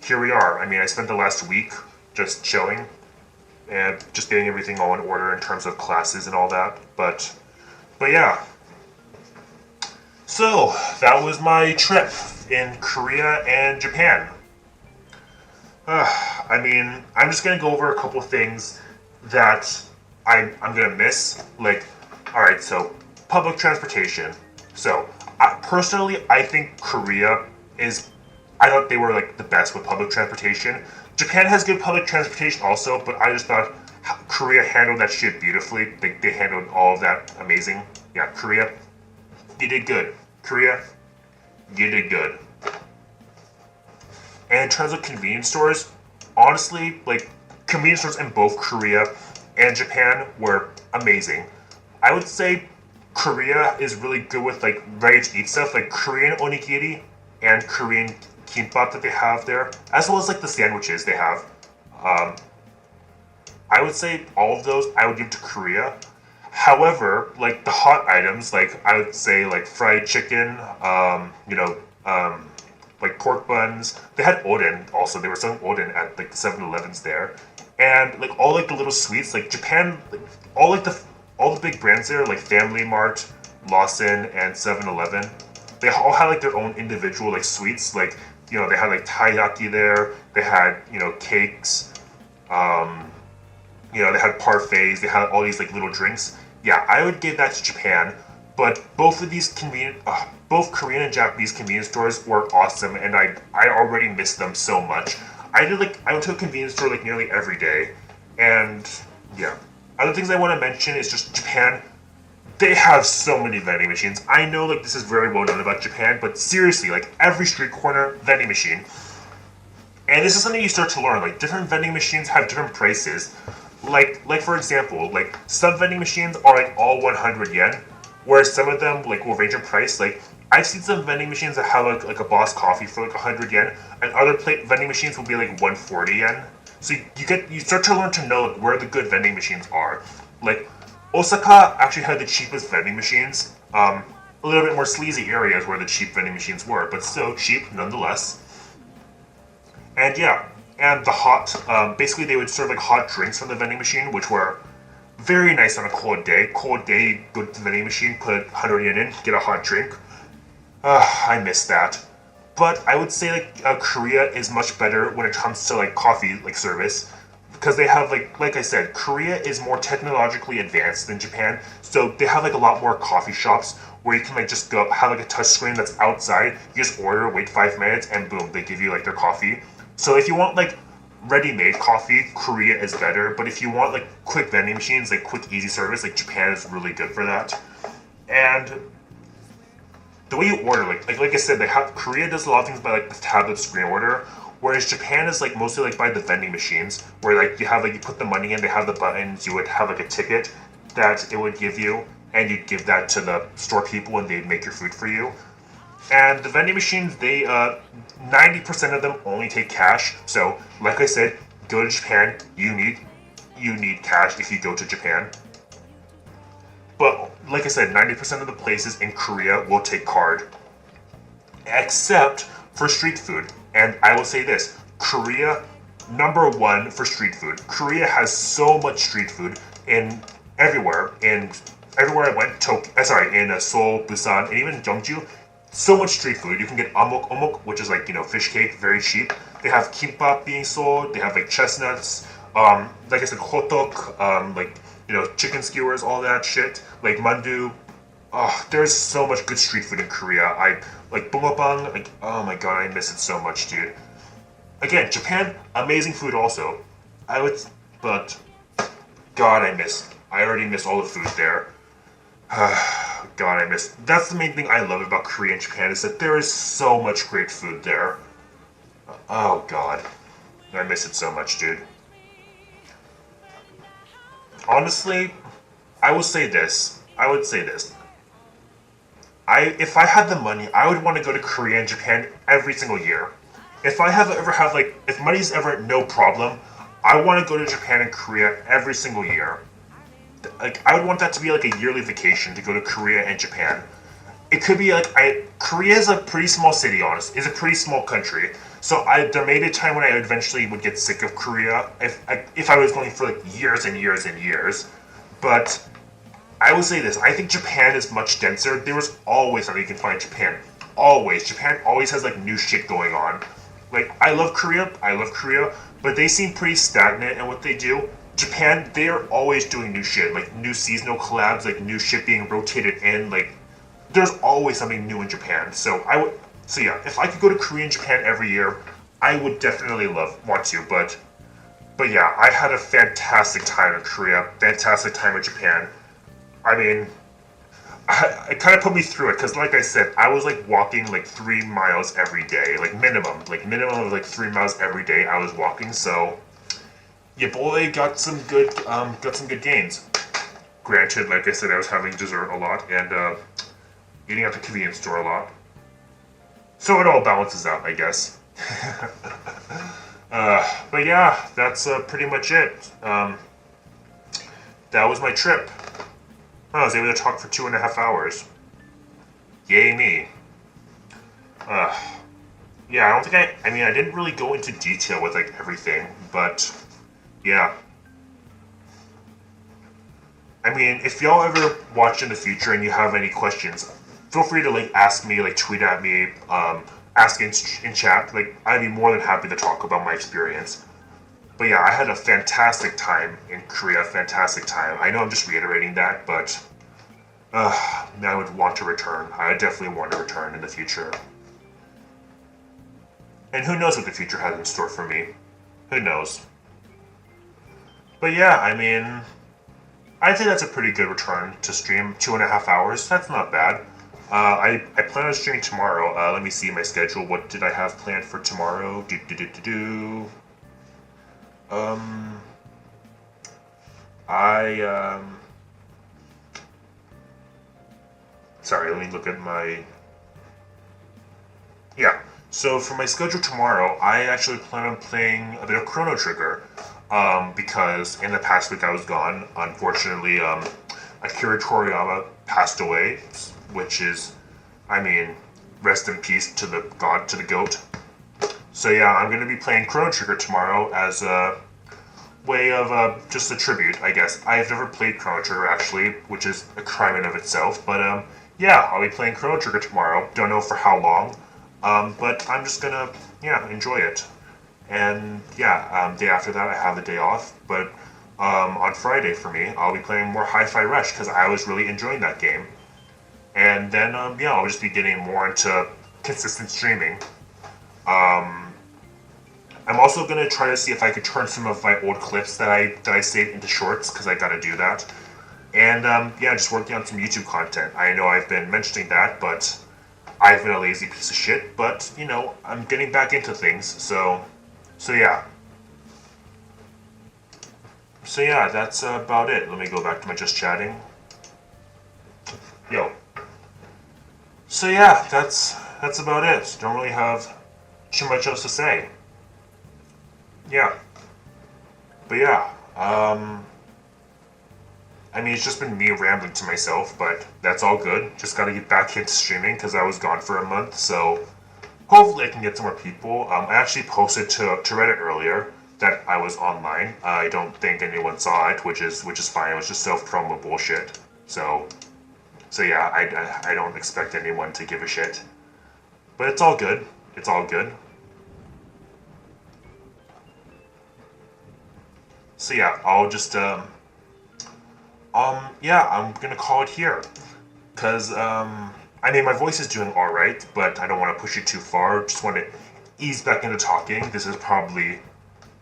here we are. I mean, I spent the last week just chilling and just getting everything all in order in terms of classes and all that. But yeah. So that was my trip in Korea and Japan. I mean, I'm just gonna go over a couple things that I'm gonna miss. Like, all right, so public transportation. So personally, I think Korea is. I thought they were like the best with public transportation. Japan has good public transportation also, but I just thought Korea handled that shit beautifully. They handled all of that amazing. Yeah, Korea, you did good. Korea, you did good. And in terms of convenience stores, honestly, like convenience stores in both Korea and Japan were amazing. I would say Korea is really good with like ready to eat stuff, like Korean onigiri and Korean kimbap that they have there, as well as like the sandwiches they have. I would say all of those I would give to Korea. However, like the hot items, like I would say like fried chicken, like pork buns. They had oden also. They were selling oden at like the 7-Elevens there, and like all like the little sweets. Like Japan, like, all the big brands there, like Family Mart, Lawson, and 7-Eleven. They all had like their own individual like sweets. Like they had like taiyaki there. They had cakes. They had parfaits. They had all these like little drinks. Yeah, I would give that to Japan. But both of these both Korean and Japanese convenience stores were awesome, and I already missed them so much. I went to a convenience store like nearly every day, and yeah. Other things I want to mention is just Japan. They have so many vending machines. I know like this is very well known about Japan, but seriously, like every street corner vending machine. And this is something you start to learn. Like different vending machines have different prices. Like for example, like some vending machines are like all 100 yen, whereas some of them like will range in price. Like I've seen some vending machines that have like a Boss coffee for like 100 yen, and other vending machines will be like 140 yen. So you start to learn to know like, where the good vending machines are. Like Osaka actually had the cheapest vending machines. A little bit more sleazy areas where the cheap vending machines were, but still cheap nonetheless. And yeah, and the hot, basically they would serve like hot drinks from the vending machine, which were very nice on a cold day. Cold day, go to the vending machine, put 100 yen in, get a hot drink. I miss that. But I would say like Korea is much better when it comes to like coffee like service, because they have like I said, Korea is more technologically advanced than Japan, so they have like a lot more coffee shops where you can like just go have like a touch screen that's outside. You just order, wait 5 minutes, and boom, they give you like their coffee. So if you want like ready-made coffee, Korea is better. But if you want like quick vending machines, like quick easy service, like Japan is really good for that. And the way you order, like I said, they have Korea does a lot of things by like the tablet screen order, whereas Japan is like mostly like by the vending machines, where like you have like you put the money in, they have the buttons, you would have like a ticket that it would give you, and you'd give that to the store people, and they'd make your food for you. And the vending machines, they 90% of them only take cash. So, like I said, go to Japan. You need cash if you go to Japan. But like I said, 90% of the places in Korea will take card, except for street food. And I will say this: Korea, number one for street food. Korea has so much street food in everywhere. In everywhere I went, in Seoul, Busan, and even Jeongju. So much street food. You can get omok, which is like, fish cake, very cheap. They have kimbap being sold. They have like chestnuts. Like I said, hotok, like, chicken skewers, all that shit. Like mandu. Oh, there's so much good street food in Korea. I like bungeoppang. Like, oh my god, I miss it so much, dude. Again, Japan, amazing food also. But God, I already miss all the food there. God, I miss. That's the main thing I love about Korea and Japan is that there is so much great food there. Oh God, I miss it so much, dude. Honestly, I would say this. If I had the money, I would want to go to Korea and Japan every single year. If money's ever no problem, I want to go to Japan and Korea every single year. Like, I would want that to be like a yearly vacation to go to Korea and Japan. It could be like Korea is a pretty small city, honestly. It's a pretty small country. So there may be a time when I eventually would get sick of Korea if I was going for like years and years and years. But I will say this: I think Japan is much denser. There was always something you can find in Japan. Always, Japan always has like new shit going on. Like I love Korea, but they seem pretty stagnant in what they do. Japan, they are always doing new shit, like new seasonal collabs, like new shit being rotated in. Like there's always something new in Japan. So yeah, if I could go to Korea and Japan every year, I would definitely want to. But yeah, I had a fantastic time in Korea, fantastic time in Japan. I mean, it kind of put me through it because, like I said, I was like walking like 3 miles every day, like minimum of like 3 miles every day. I was walking, so your boy got some good gains. Granted, like I said, I was having dessert a lot and eating at the convenience store a lot, so it all balances out, I guess. But yeah, that's pretty much it. That was my trip. I was able to talk for 2.5 hours. Yay me. Yeah, I don't think I didn't really go into detail with like everything, but yeah. I mean, if y'all ever watch in the future and you have any questions, feel free to like ask me, like tweet at me, ask in chat. Like, I'd be more than happy to talk about my experience. But yeah, I had a fantastic time in Korea, fantastic time. I know I'm just reiterating that, but I would want to return. I definitely want to return in the future. And who knows what the future has in store for me. Who knows? But yeah, I mean, I'd say that's a pretty good return to stream. 2.5 hours, that's not bad. I plan on streaming tomorrow. Let me see my schedule. What did I have planned for tomorrow? Sorry, let me look at my... Yeah, so for my schedule tomorrow, I actually plan on playing a bit of Chrono Trigger, because in the past week I was gone. Unfortunately, Akira Toriyama passed away, which is, I mean, rest in peace to the god, to the goat. So yeah, I'm going to be playing Chrono Trigger tomorrow as a way of just a tribute, I guess. I have never played Chrono Trigger, actually, which is a crime in of itself, but yeah, I'll be playing Chrono Trigger tomorrow. Don't know for how long, but I'm just gonna, yeah, enjoy it. And yeah, day after that I have the day off, but on Friday for me, I'll be playing more Hi-Fi Rush because I was really enjoying that game. And then, yeah, I'll just be getting more into consistent streaming. I'm also gonna try to see if I could turn some of my old clips that I saved into shorts, because I gotta do that. And yeah, just working on some YouTube content. I know I've been mentioning that, but I've been a lazy piece of shit. But you know, I'm getting back into things. So yeah. So yeah, that's about it. Let me go back to my just chatting. Yo. So yeah, that's about it. Don't really have too much else to say. Yeah. But yeah, I mean, it's just been me rambling to myself, but that's all good. Just gotta get back into streaming because I was gone for a month, so hopefully I can get some more people. I actually posted to Reddit earlier that I was online. I don't think anyone saw it, which is fine. It was just self-promo bullshit. So yeah, I don't expect anyone to give a shit. But it's all good. It's all good. So yeah, I'll just yeah, I'm gonna call it here. Cause I mean my voice is doing alright, but I don't wanna push it too far. Just wanna ease back into talking. This is probably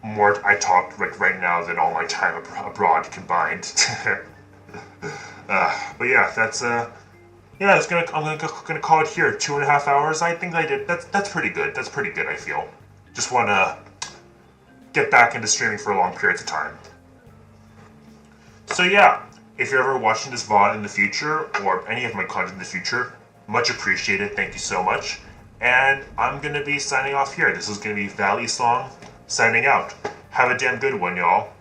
more I talk right now than all my time abroad combined. But yeah, that's yeah, I'm gonna call it here. 2.5 hours. I think I did. That's pretty good. That's pretty good. I feel. Just wanna get back into streaming for long periods of time. So yeah, if you're ever watching this VOD in the future or any of my content in the future, much appreciated. Thank you so much. And I'm gonna be signing off here. This is gonna be Valley Song signing out. Have a damn good one, y'all.